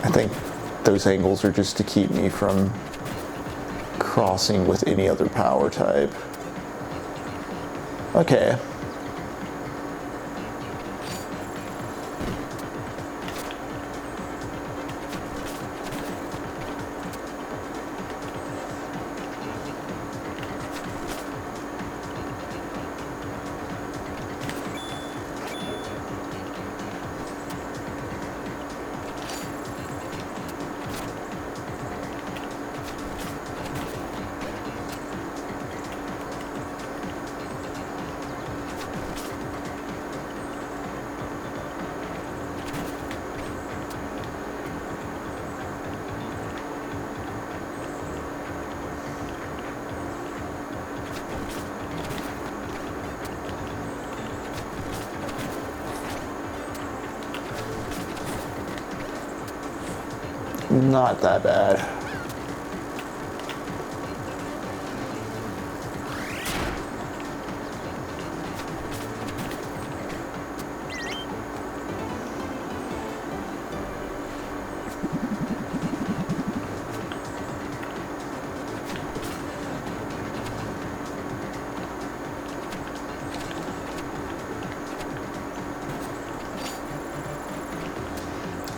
I think those angles are just to keep me from crossing with any other power type. Okay. Not that bad.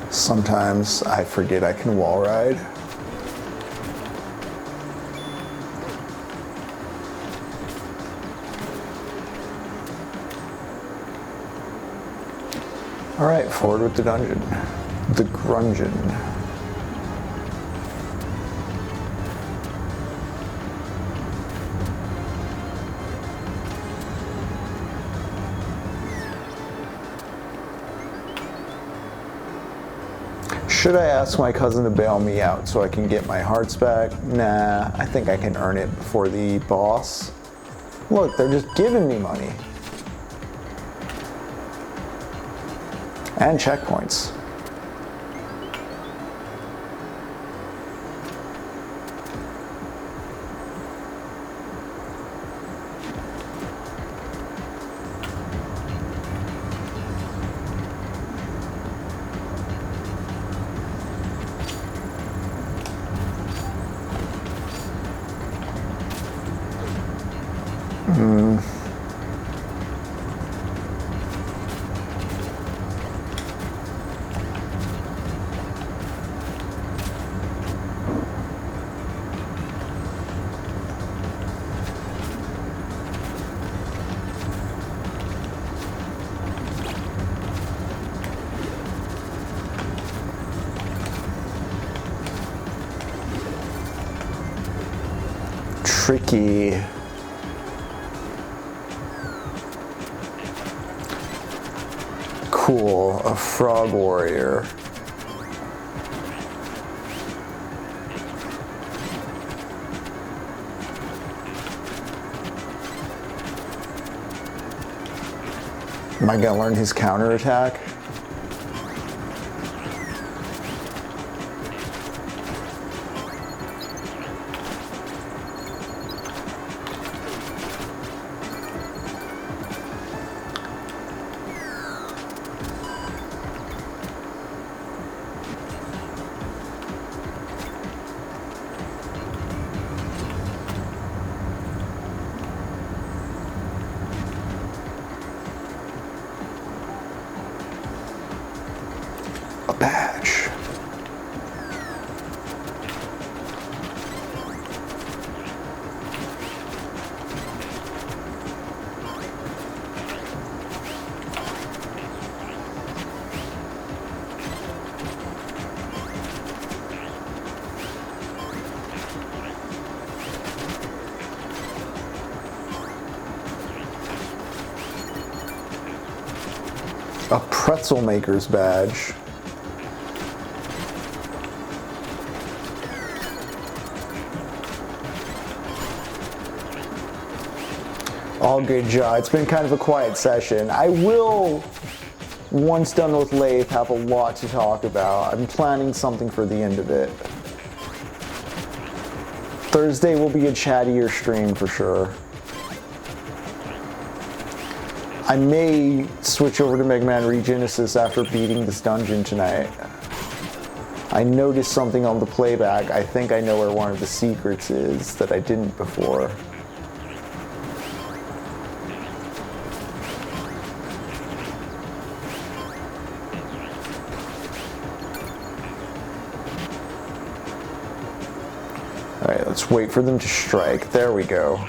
Sometimes I forget I can wall ride. All right, forward with the dungeon. The grungeon. Should I ask my cousin to bail me out so I can get my hearts back? Nah, I think I can earn it before the boss. Look, they're just giving me money. And checkpoints. Tricky. Cool, a frog warrior. Am I gonna learn his counterattack? pretzel maker's badge. All good, Jaw. It's been kind of a quiet session. I will, once done with LATHE, have a lot to talk about. I'm planning something for the end of it. Thursday will be a chattier stream for sure. I may switch over to Mega Man Regenesis after beating this dungeon tonight. I noticed something on the playback. I think I know where one of the secrets is that I didn't before. Alright, let's wait for them to strike. There we go.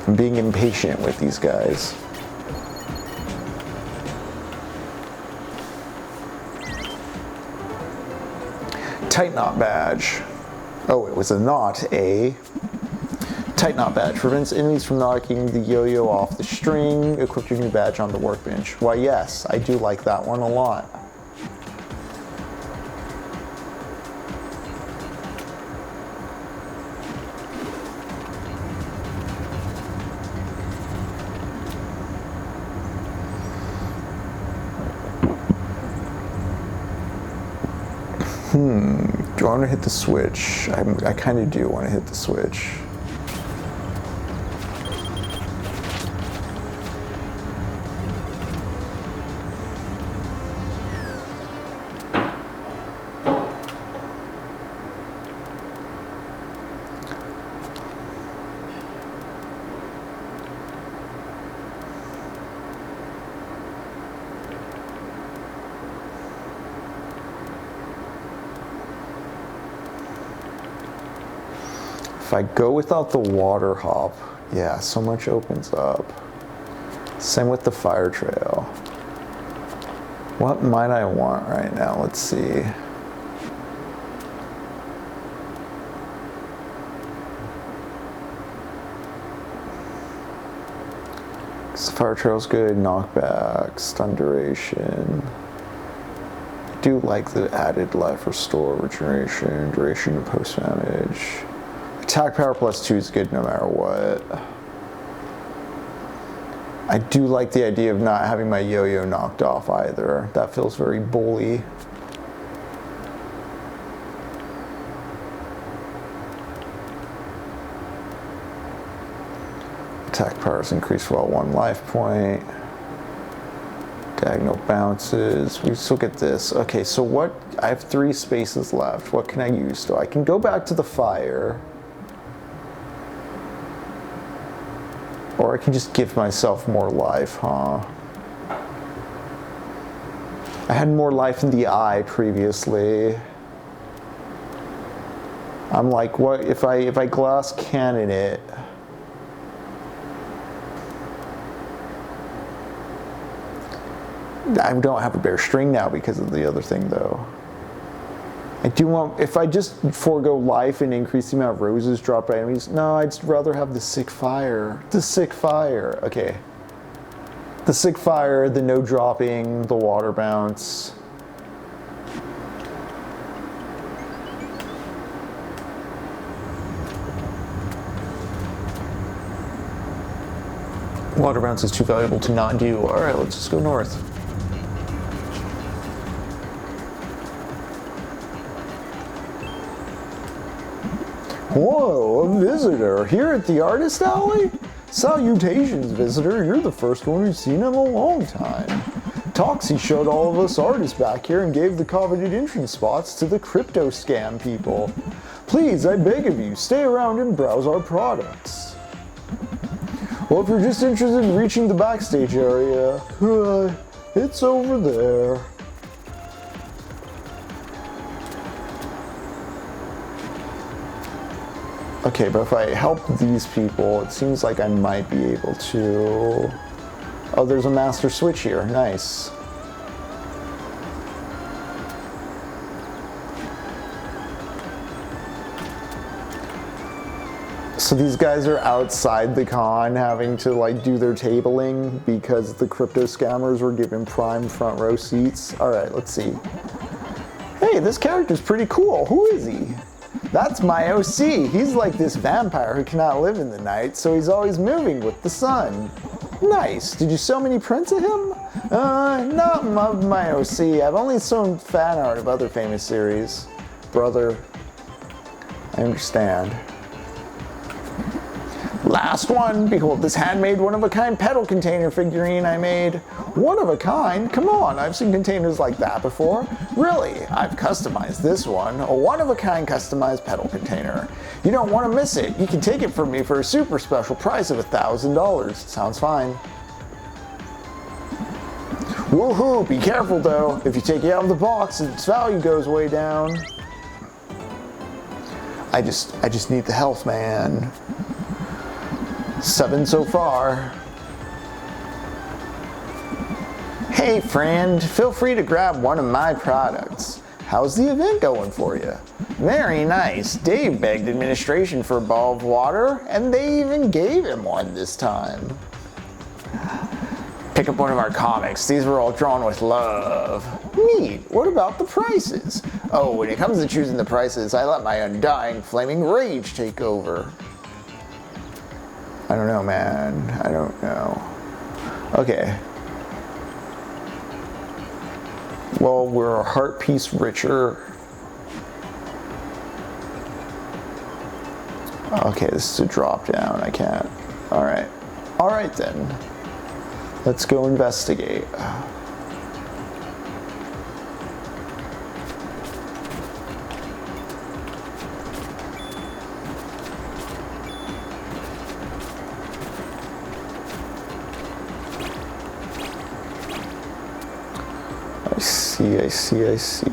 I'm being impatient with these guys. Tight knot badge. Oh, it was a knot, eh? Tight knot badge prevents enemies from knocking the yo-yo off the string. Equip your new badge on the workbench. Why, yes, I do like that one a lot. Do I want to hit the switch? I kind of do want to hit the switch. If I go without the water hop, yeah, so much opens up. Same with the fire trail. What might I want right now? Let's see. The fire trail's good, knockback, stun duration. I do like the added life restore, regeneration, duration of post damage. Attack power +2 is good no matter what. I do like the idea of not having my yo-yo knocked off either. That feels very bully. Attack power is increased while 1 life point. Diagonal bounces. We still get this. Okay, so what? I have 3 spaces left. What can I use? So I can go back to the fire. Or I can just give myself more life, huh? I had more life in the eye previously. I'm like, what if I glass cannon it? I don't have a bare string now because of the other thing though. I do want, if I just forego life and increase the amount of roses dropped by enemies, no, I'd rather have the sick fire. The sick fire, okay. The sick fire, the no dropping, the water bounce. Water bounce is too valuable to not do. All right, let's just go north. Whoa, a visitor here at the Artist Alley? Salutations, visitor. You're the first one we've seen in a long time. Toxie showed all of us artists back here and gave the coveted entrance spots to the crypto scam people. Please, I beg of you, stay around and browse our products. Well, if you're just interested in reaching the backstage area, it's over there. Okay, but if I help these people, it seems like I might be able to... Oh, there's a master switch here. Nice. So these guys are outside the con having to like do their tabling because the crypto scammers were given prime front row seats. All right, let's see. Hey, this character's pretty cool. Who is he? That's my OC. He's like this vampire who cannot live in the night, so he's always moving with the sun. Nice. Did you sew many prints of him? Not of my OC. I've only sewn fan art of other famous series. Brother, I understand. Last one. Behold this handmade one-of-a-kind pedal container figurine I made. One of a kind? Come on, I've seen containers like that before. Really, I've customized this one. A one-of-a-kind customized pedal container. You don't want to miss it. You can take it from me for a super special price of $1,000. Sounds fine. Woohoo! Be careful though. If you take it out of the box, its value goes way down. I just need the health, man. 7 so far. Hey friend, feel free to grab one of my products. How's the event going for you? Very nice. Dave begged administration for a bottle of water, and they even gave him one this time. Pick up one of our comics. These were all drawn with love. Neat. What about the prices? Oh, when it comes to choosing the prices, I let my undying flaming rage take over. I don't know, man. I don't know. Okay. Well, we're a heart piece richer. Okay, this is a drop down. I can't. All right. All right then. Let's go investigate. I see.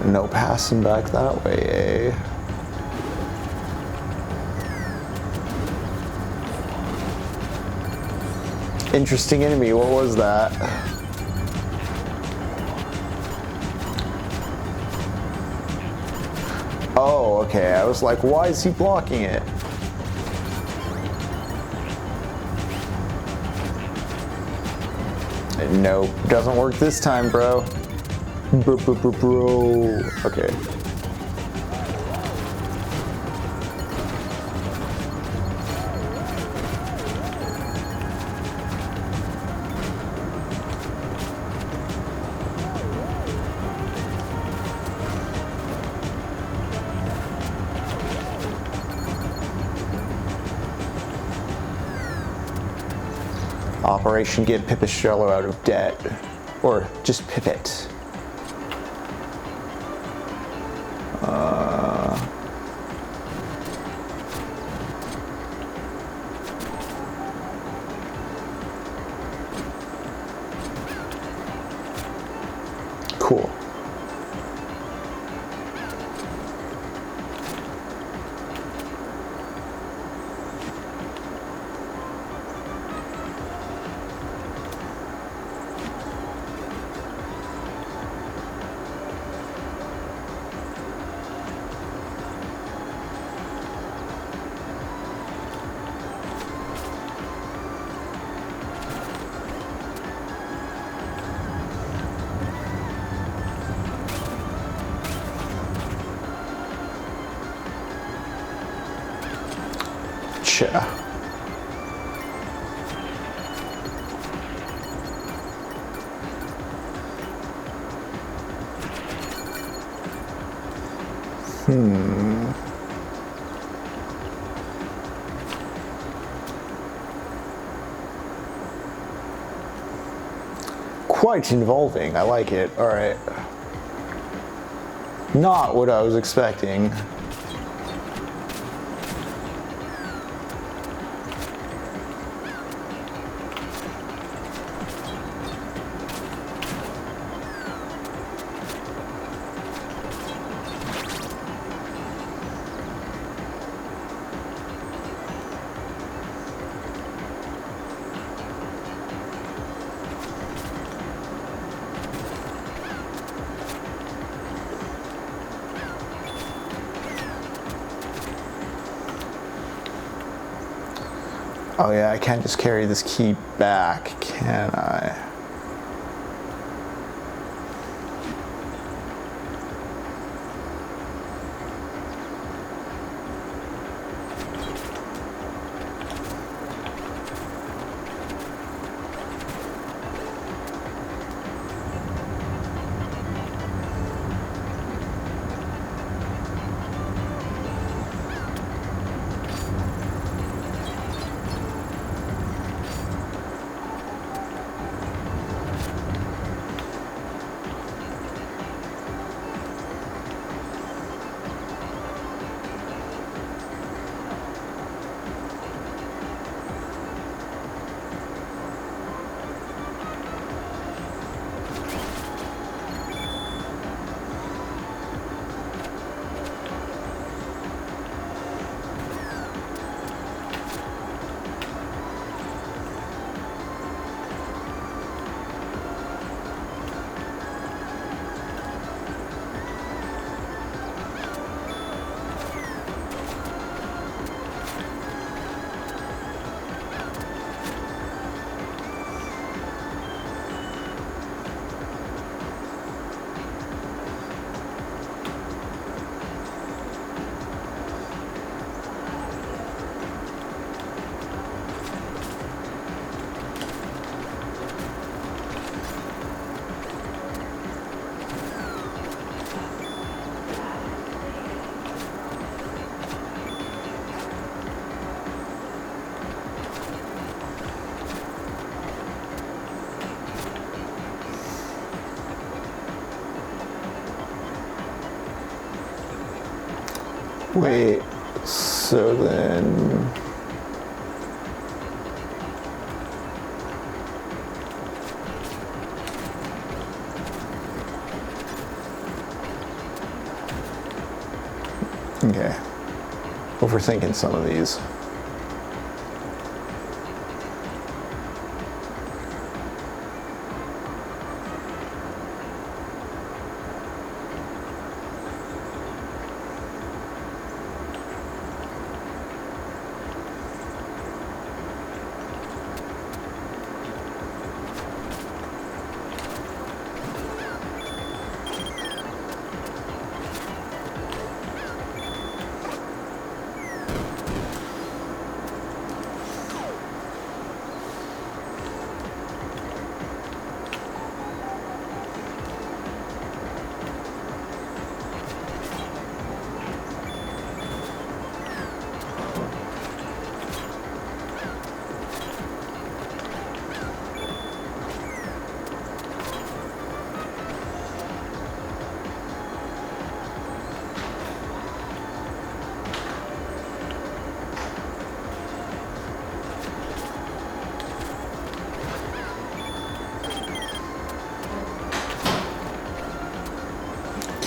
No passing back that way, eh? Interesting enemy, what was that? Oh, okay, I was like, why is he blocking it? Nope, doesn't work this time, bro. Bro. Okay. Operation Get Pipistrello Out of Debt. Or just Pipit. Cool. quite involving. I like it. All right. Not what I was expecting. Oh yeah, I can't just carry this key back, can I? Wait, so then... Okay, overthinking some of these.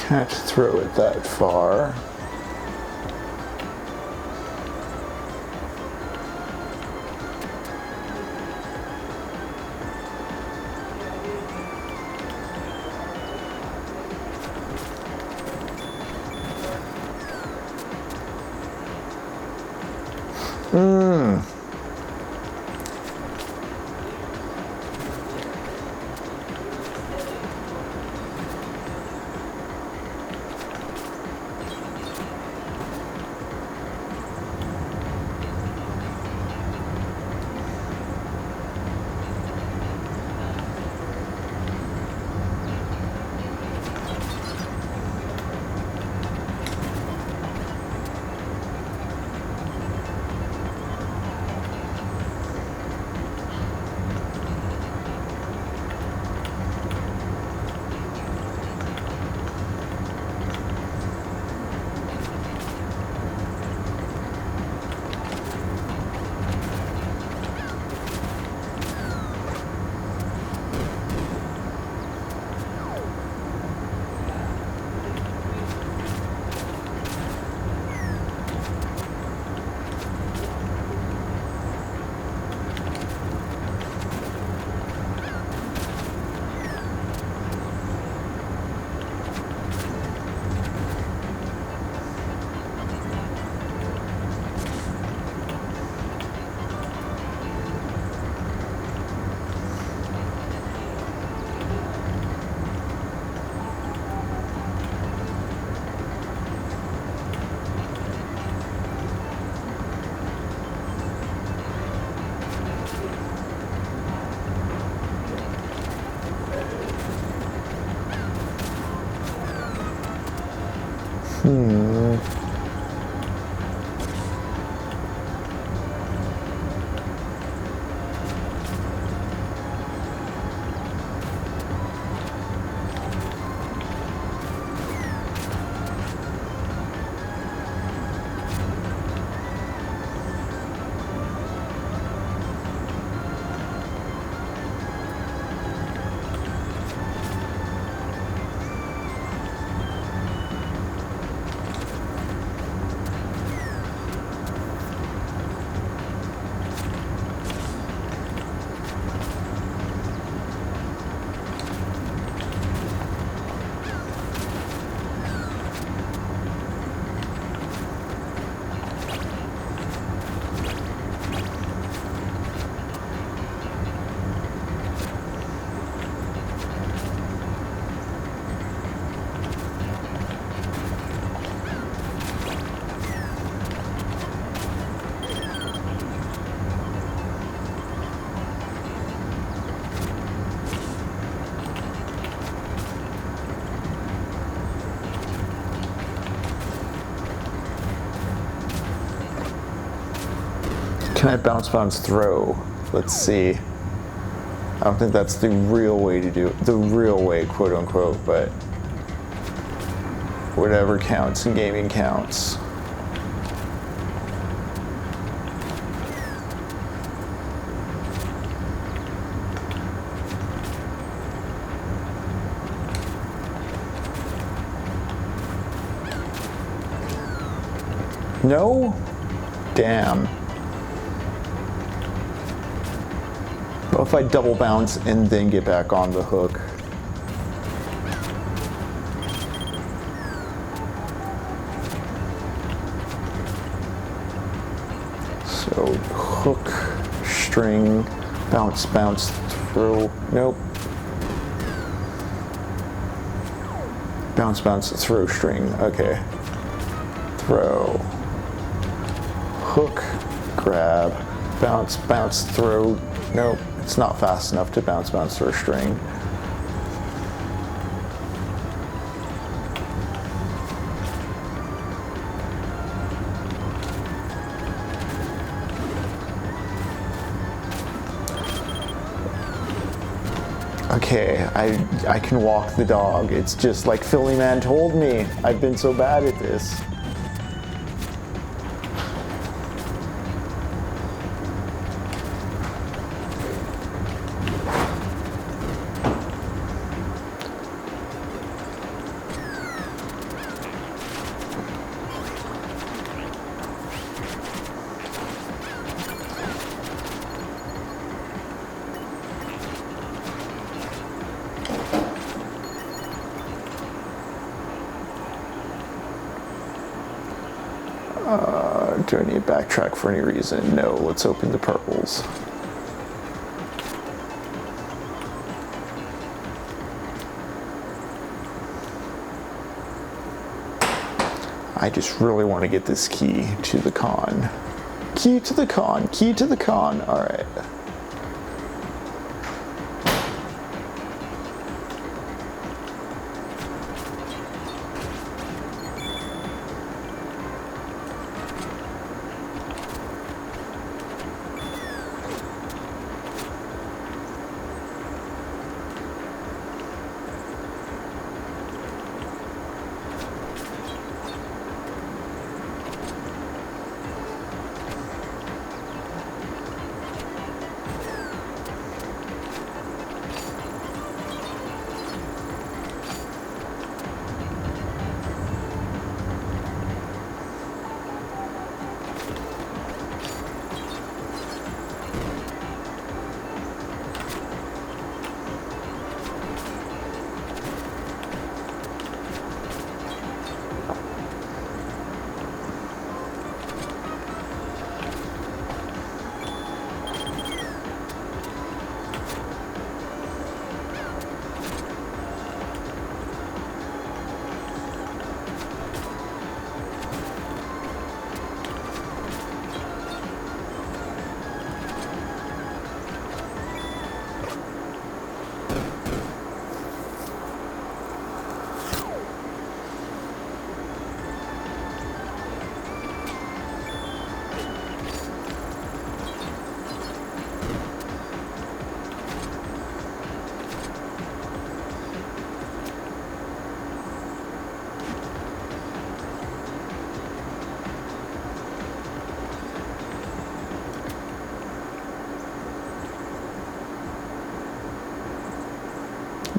Can't throw it that far. Can I bounce, bounce, throw? Let's see. I don't think that's the real way to do it. The real way, quote unquote, but whatever counts in gaming counts. No? Damn. What if I double bounce and then get back on the hook? So hook, string, bounce, bounce, throw, nope. Bounce, bounce, throw, string, okay. Throw, hook, grab, bounce, bounce, throw, nope. It's not fast enough to bounce, bounce, throw, string. Okay, I can walk the dog. It's just like Philly Man told me. I've been so bad at this. Do I need to backtrack for any reason? No, let's open the purples. I just really want to get this key to the con. Key to the con, key to the con, alright.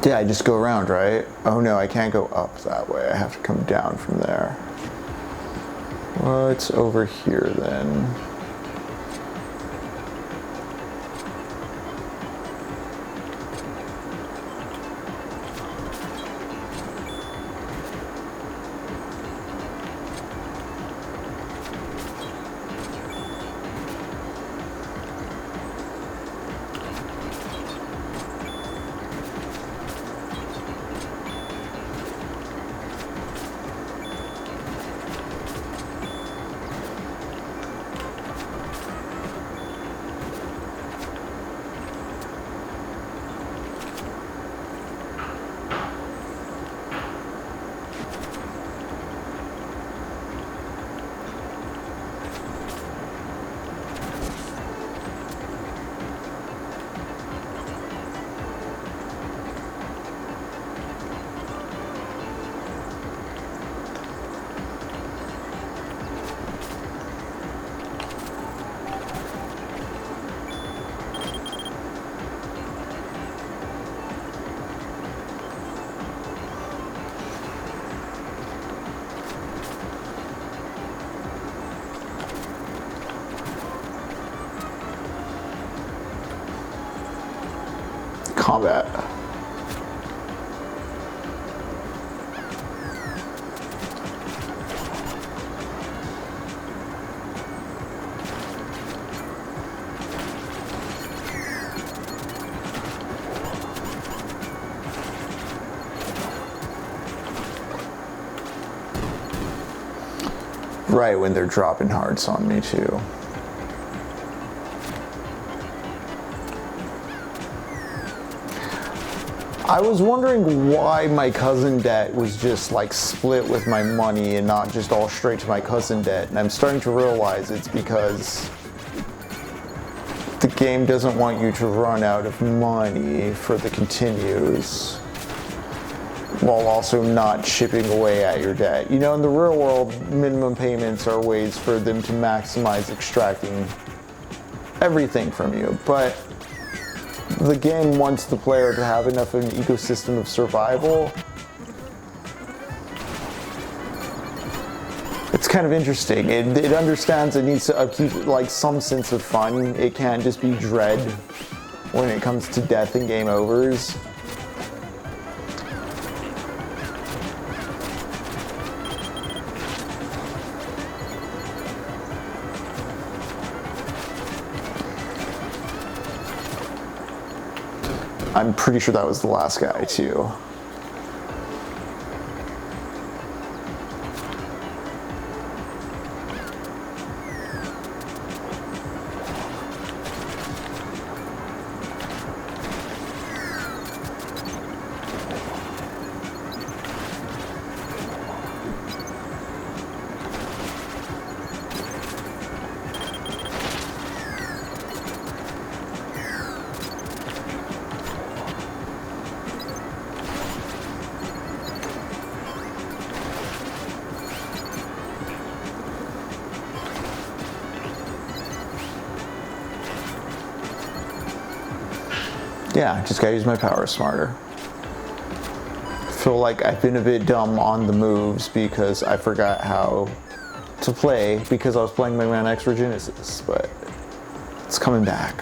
Yeah, I just go around, right? Oh no, I can't go up that way. I have to come down from there. What's over here then? Combat. Right when they're dropping hearts on me too. I was wondering why my cousin debt was just like split with my money and not just all straight to my cousin debt, and I'm starting to realize it's because the game doesn't want you to run out of money for the continues while also not chipping away at your debt. You know, in the real world, minimum payments are ways for them to maximize extracting everything from you, but the game wants the player to have enough of an ecosystem of survival. It's kind of interesting. It understands it needs to upkeep like some sense of fun. It can't just be dread when it comes to death and game overs. I'm pretty sure that was the last guy too. Yeah, just gotta use my power smarter. I feel like I've been a bit dumb on the moves because I forgot how to play because I was playing Mega Man X for Genesis, but it's coming back.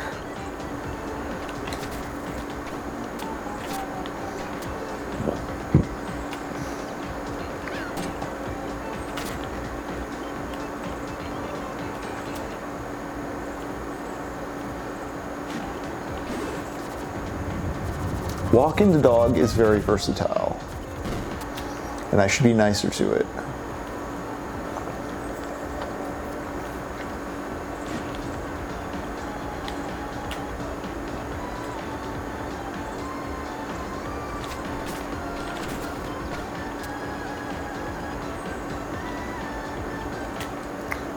Walking the dog is very versatile, and I should be nicer to it.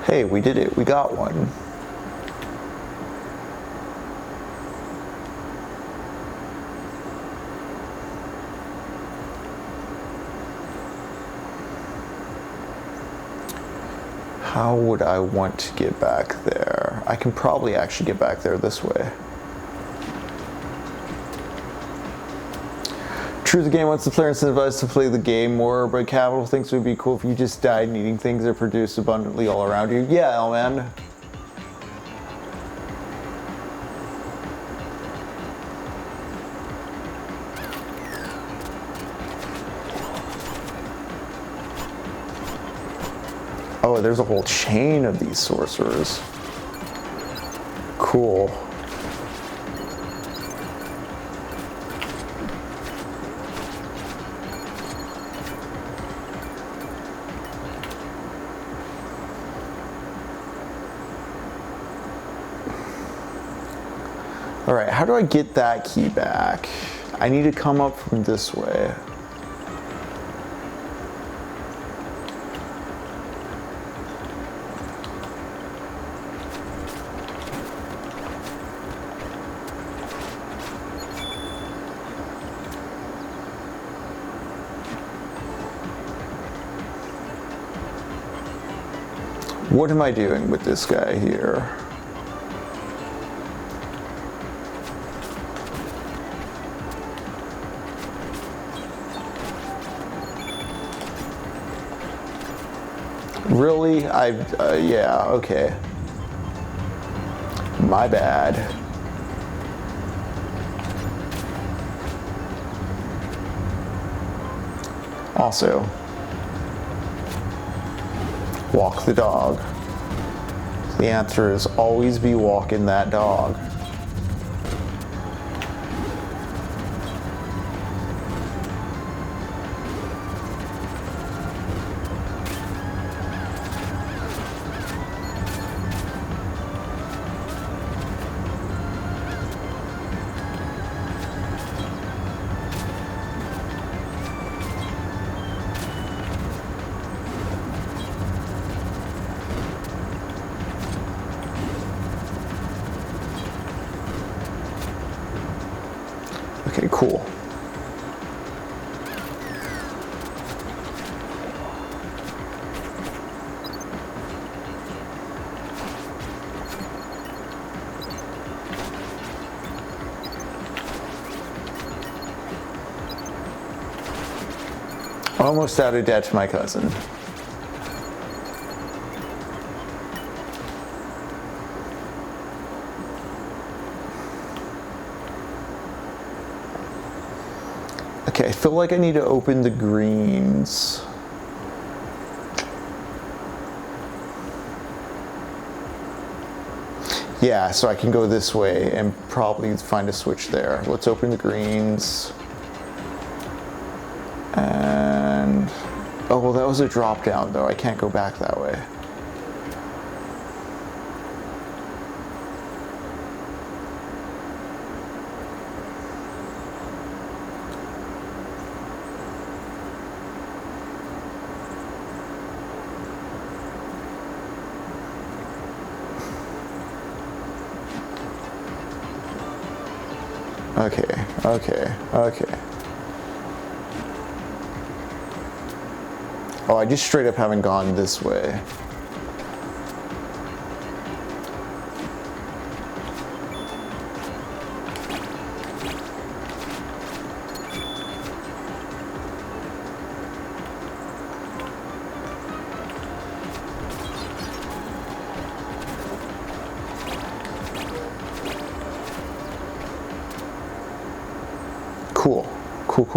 Hey, we did it. We got one. How would I want to get back there? I can probably actually get back there this way. True, the game wants the player incentivized to play the game more, but Capital thinks it would be cool if you just died needing things that produce abundantly all around you. Yeah, man. Oh, there's a whole chain of these sorcerers. Cool. All right, how do I get that key back? I need to come up from this way. What am I doing with this guy here? Really? Yeah, okay. My bad. Also, walk the dog. The answer is always be walking that dog. Okay, cool. Almost out of debt to my cousin. Okay, I feel like I need to open the greens. Yeah, so I can go this way and probably find a switch there. Let's open the greens. And, oh, well, that was a drop down though. I can't go back that way. Okay. Oh, I just straight up haven't gone this way.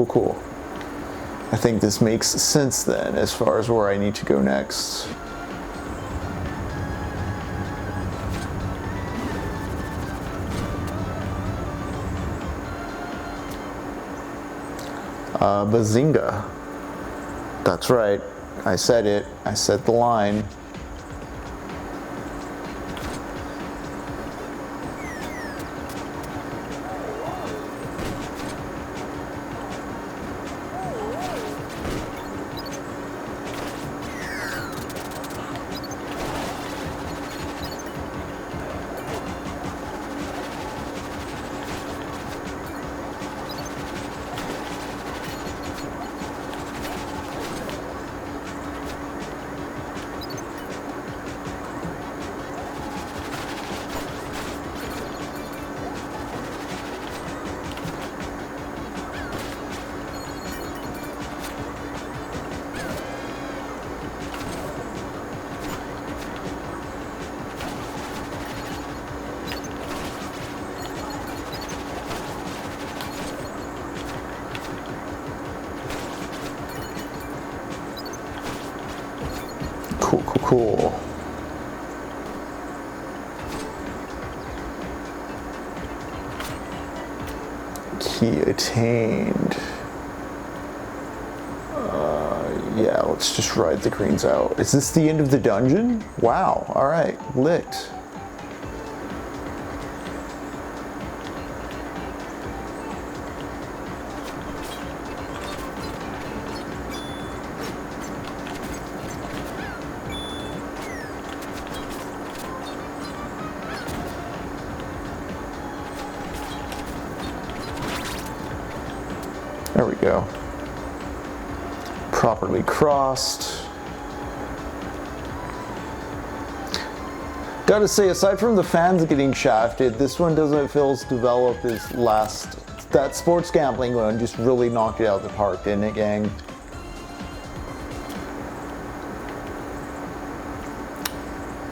Cool. I think this makes sense then as far as where I need to go next. Bazinga. That's right. I said it. I said the line. Cool. Key attained. Yeah, let's just ride the greens out. Is this the end of the dungeon? Wow, alright, lit. There we go. Properly crossed. Gotta say, aside from the fans getting shafted, this one doesn't feel as developed as last. That sports gambling one just really knocked it out of the park, didn't it, gang?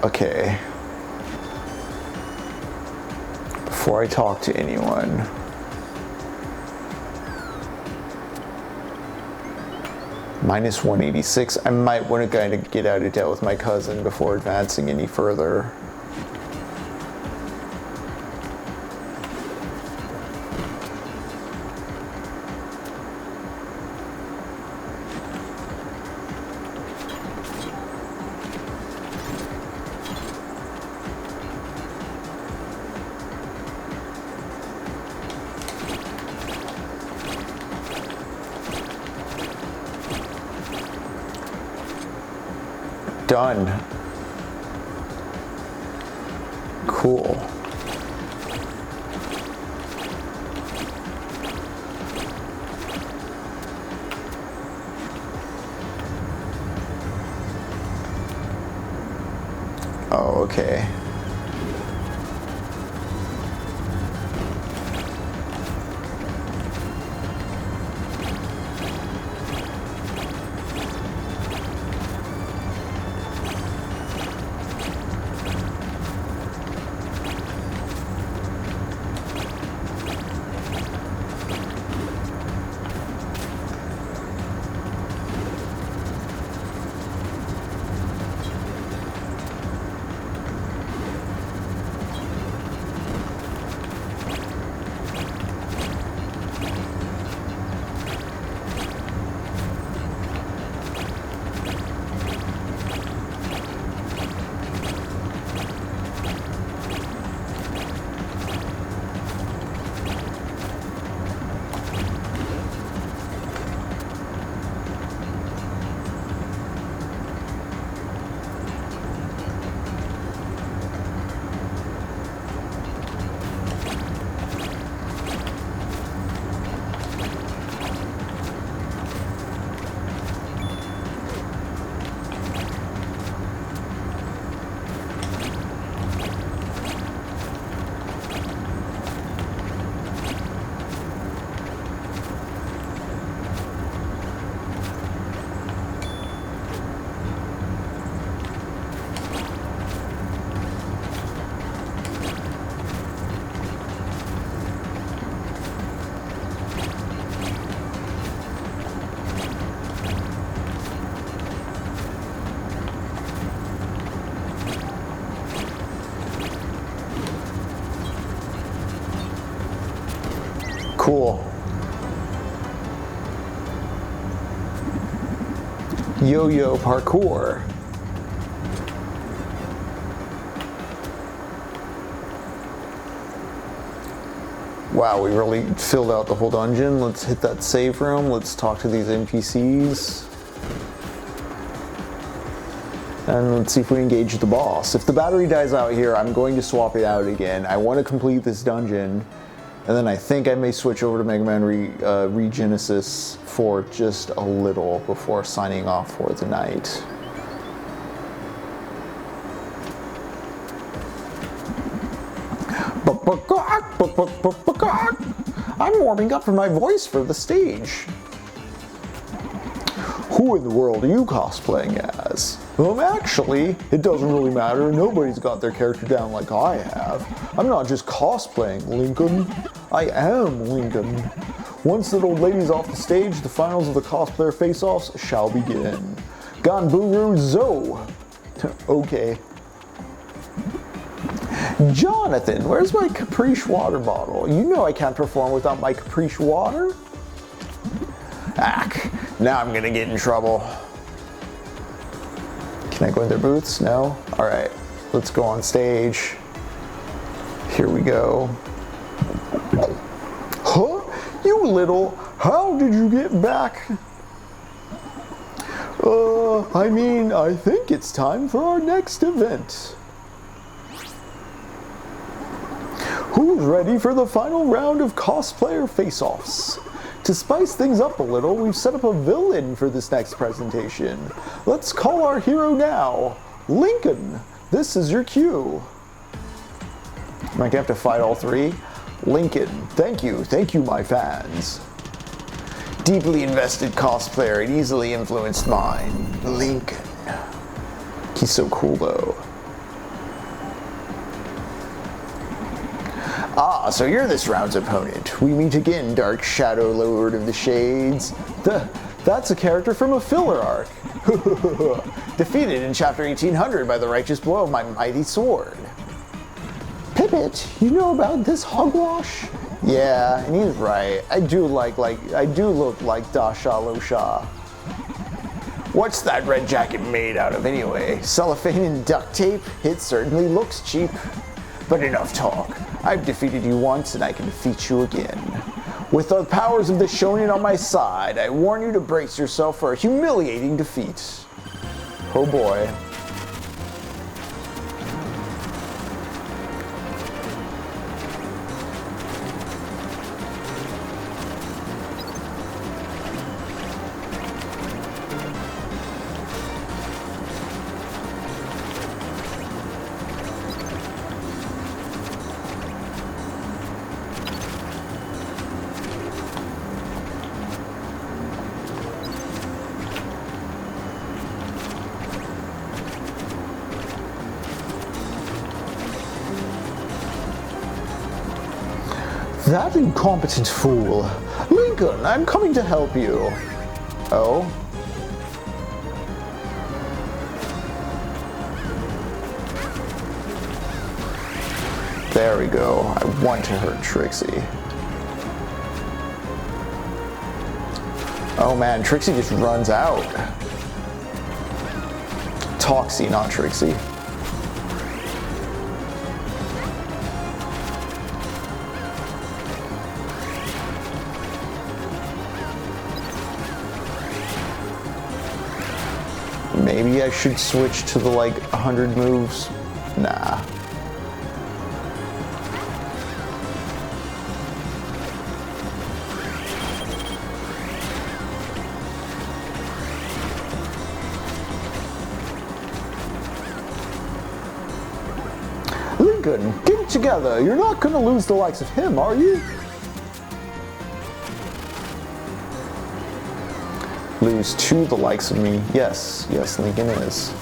Okay. Before I talk to anyone, minus 186. I might want to kind of get out of debt with my cousin before advancing any further. Done. Cool. Oh, okay. Cool. Yo-yo parkour. Wow, we really filled out the whole dungeon. Let's hit that save room. Let's talk to these NPCs. And let's see if we engage the boss. If the battery dies out here, I'm going to swap it out again. I want to complete this dungeon. And then I think I may switch over to Mega Man Regenesis for just a little before signing off for the night. I'm warming up for my voice for the stage. Who in the world are you cosplaying as? Actually, it doesn't really matter. Nobody's got their character down like I have. I'm not just cosplaying Lincoln. I am Lincoln. Once that old lady's off the stage, the finals of the cosplayer face-offs shall begin. Ganburu Zo! Okay. Jonathan, where's my Caprice water bottle? You know I can't perform without my Caprice water. Ack, now I'm gonna get in trouble. Can I go in their booths? No? Alright, let's go on stage. Here we go. Huh? You little, how did you get back? I think it's time for our next event. Who's ready for the final round of cosplayer face-offs? To spice things up a little, we've set up a villain for this next presentation. Let's call our hero now. Lincoln, this is your cue. Am I gonna have to fight all three? Lincoln, thank you, my fans. Deeply invested cosplayer and easily influenced mind. Lincoln. He's so cool though. Ah, so you're this round's opponent. We meet again, Dark Shadow Lord of the Shades. That's a character from a filler arc. Defeated in chapter 1800 by the righteous blow of my mighty sword. Pippet, you know about this hogwash? Yeah, and he's right. I do look like Dasha Losha. What's that red jacket made out of anyway? Cellophane and duct tape? It certainly looks cheap. But enough talk. I've defeated you once and I can defeat you again. With the powers of the shonen on my side, I warn you to brace yourself for a humiliating defeat. Oh boy. That incompetent fool. Lincoln, I'm coming to help you. Oh? There we go. I want to hurt Trixie. Oh man, Trixie just runs out. Toxie, not Trixie. Maybe I should switch to the 100 moves. Nah. Lincoln, get it together. You're not gonna lose the likes of him, are you? Lose to the likes of me. Yes, Lincoln is.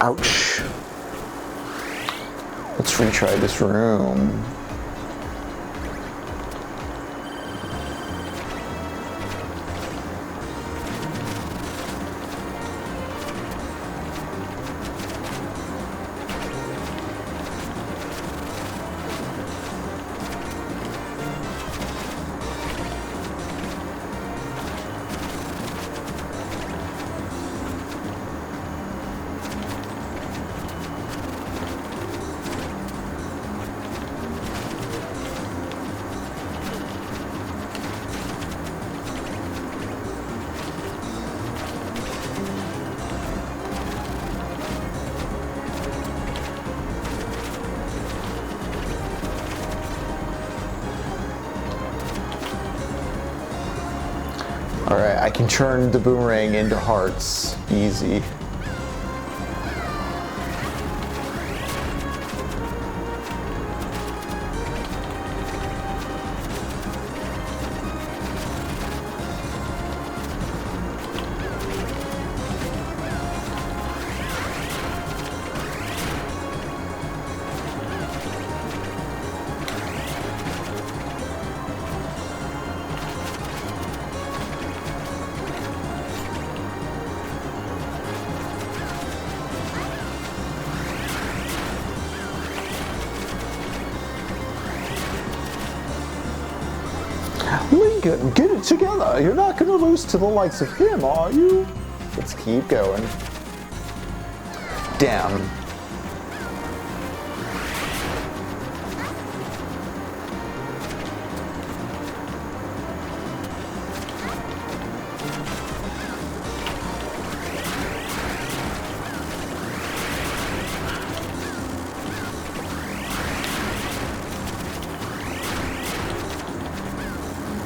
Ouch. Let's retry this room. Yeah, I can turn the boomerang into hearts. Easy. Lincoln, get it together. You're not going to lose to the likes of him, are you? Let's keep going. Damn.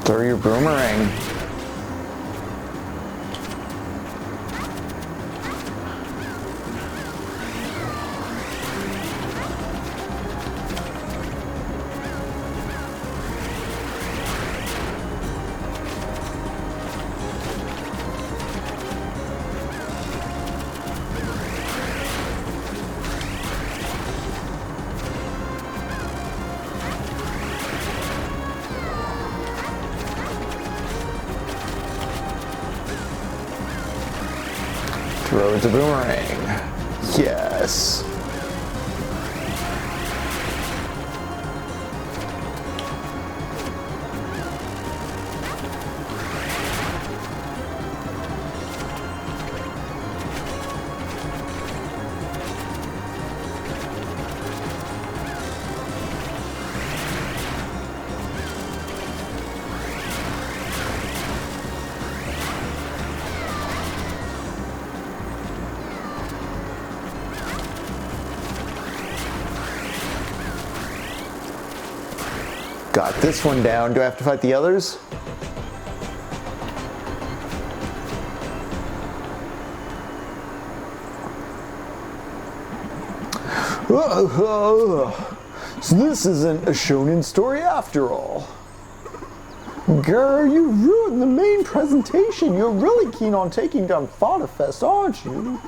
Throw your boomerang. Throw the boomerang. Yes. Got this one down. Do I have to fight the others? So this isn't a shonen story after all. Grr, you ruined the main presentation. You're really keen on taking down Fodder Fest, aren't you?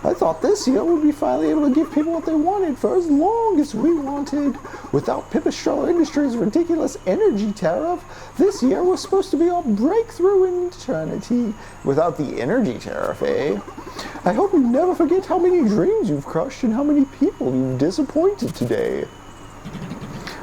I thought this year we'd be finally able to give people what they wanted for as long as we wanted. Without Pipistrello Industries' ridiculous energy tariff, this year was supposed to be our breakthrough in eternity. Without the energy tariff, eh? I hope you never forget how many dreams you've crushed and how many people you've disappointed today.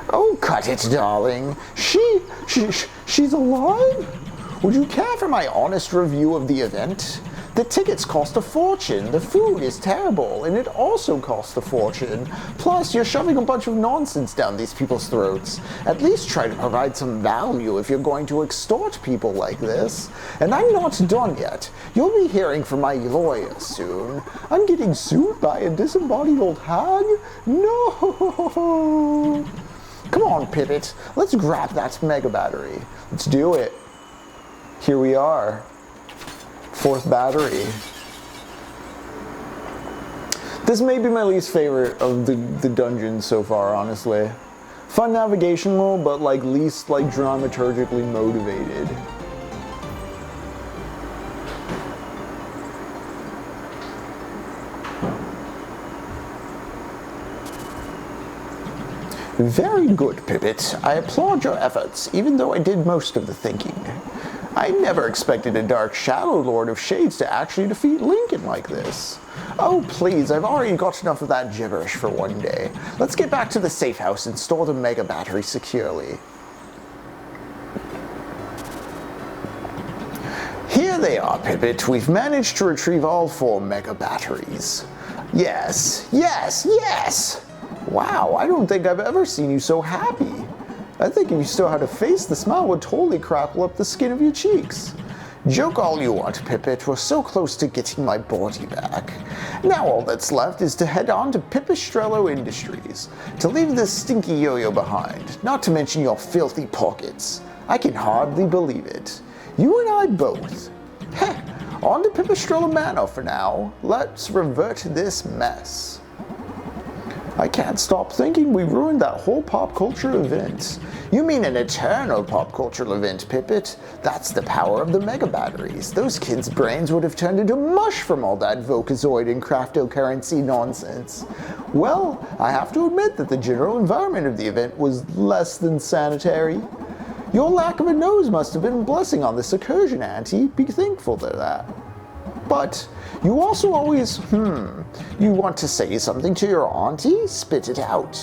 Oh, cut it, darling. She's alive? Would you care for my honest review of the event? The tickets cost a fortune, the food is terrible, and it also costs a fortune. Plus, you're shoving a bunch of nonsense down these people's throats. At least try to provide some value if you're going to extort people like this. And I'm not done yet. You'll be hearing from my lawyer soon. I'm getting sued by a disembodied old hag? No! Come on, Pivot. Let's grab that mega battery. Let's do it. Here we are. Fourth battery. This may be my least favorite of the dungeons so far, honestly. Fun navigational, but like least like dramaturgically motivated. Very good, Pipit. I applaud your efforts, even though I did most of the thinking. I never expected a Dark Shadow Lord of Shades to actually defeat Lincoln like this. Oh please, I've already got enough of that gibberish for one day. Let's get back to the safe house and store the mega battery securely. Here they are, Pipit. We've managed to retrieve all 4 mega batteries. Yes, yes, yes! Wow, I don't think I've ever seen you so happy. I think if you still had a face, the smile would totally crackle up the skin of your cheeks. Joke all you want, Pipit. We're so close to getting my body back. Now all that's left is to head on to Pipistrello Industries, to leave this stinky yo-yo behind, not to mention your filthy pockets. I can hardly believe it. You and I both. Heh, on to Pipistrello Manor for now. Let's revert this mess. I can't stop thinking we ruined that whole pop culture event. You mean an eternal pop cultural event, Pippet? That's the power of the mega batteries. Those kids' brains would have turned into mush from all that Vocazoid and cryptocurrency nonsense. Well, I have to admit that the general environment of the event was less than sanitary. Your lack of a nose must have been a blessing on this incursion, Auntie. Be thankful for that. But you also always, you want to say something to your auntie? Spit it out.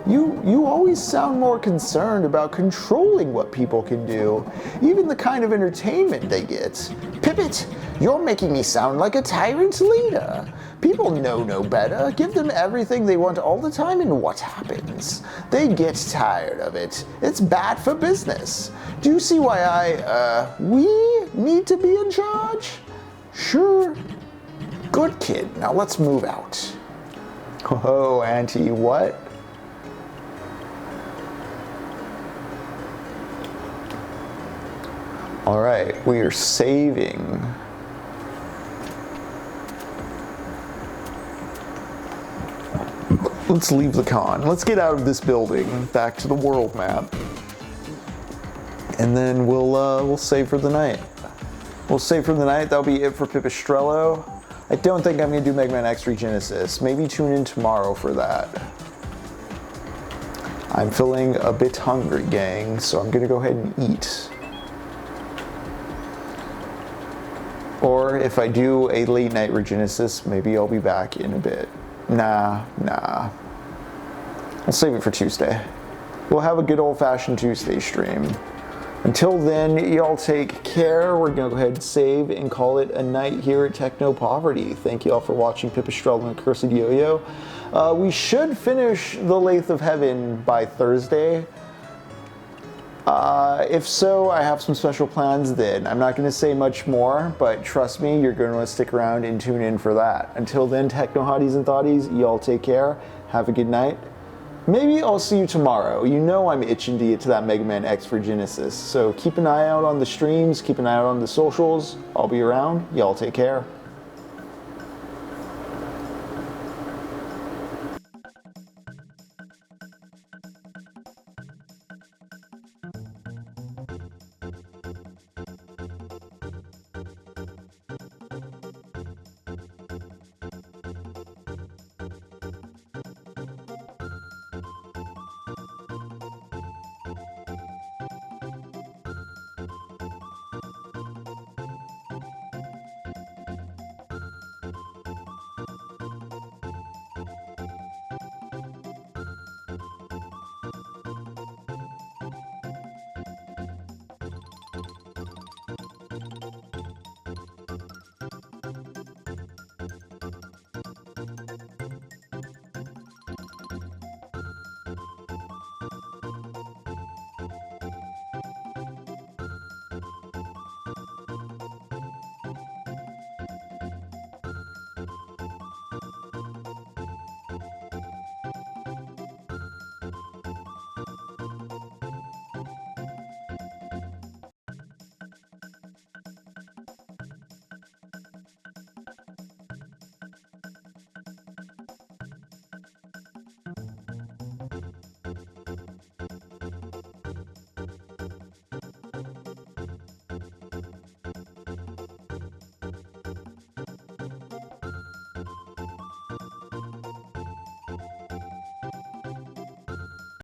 You always sound more concerned about controlling what people can do, even the kind of entertainment they get. Pippet, you're making me sound like a tyrant leader. People know no better. Give them everything they want all the time, and what happens? They get tired of it. It's bad for business. Do you see why we need to be in charge? Sure. Good kid. Now let's move out. Oh, Auntie, what? All right, we are saving. Let's leave the con. Let's get out of this building, back to the world map. And then we'll save for the night. We'll save for the night. That'll be it for Pipistrello. I don't think I'm going to do Mega Man X Regenesis. Maybe tune in tomorrow for that. I'm feeling a bit hungry, gang, so I'm going to go ahead and eat. Or if I do a late night Regenesis, maybe I'll be back in a bit. Nah. I'll save it for Tuesday. We'll have a good old-fashioned Tuesday stream. Until then, y'all take care. We're going to go ahead and save and call it a night here at TECHNOPOVERTY. Thank you all for watching Pipistrello and Cursed YOYO. We should finish the Lathe of Heaven by Thursday. If so, I have some special plans then. I'm not going to say much more, but trust me, you're going to want to stick around and tune in for that. Until then, Techno Hotties and Thotties, y'all take care. Have a good night. Maybe I'll see you tomorrow. You know I'm itching to get to that Mega Man X for Genesis, so keep an eye out on the streams, keep an eye out on the socials. I'll be around. Y'all take care.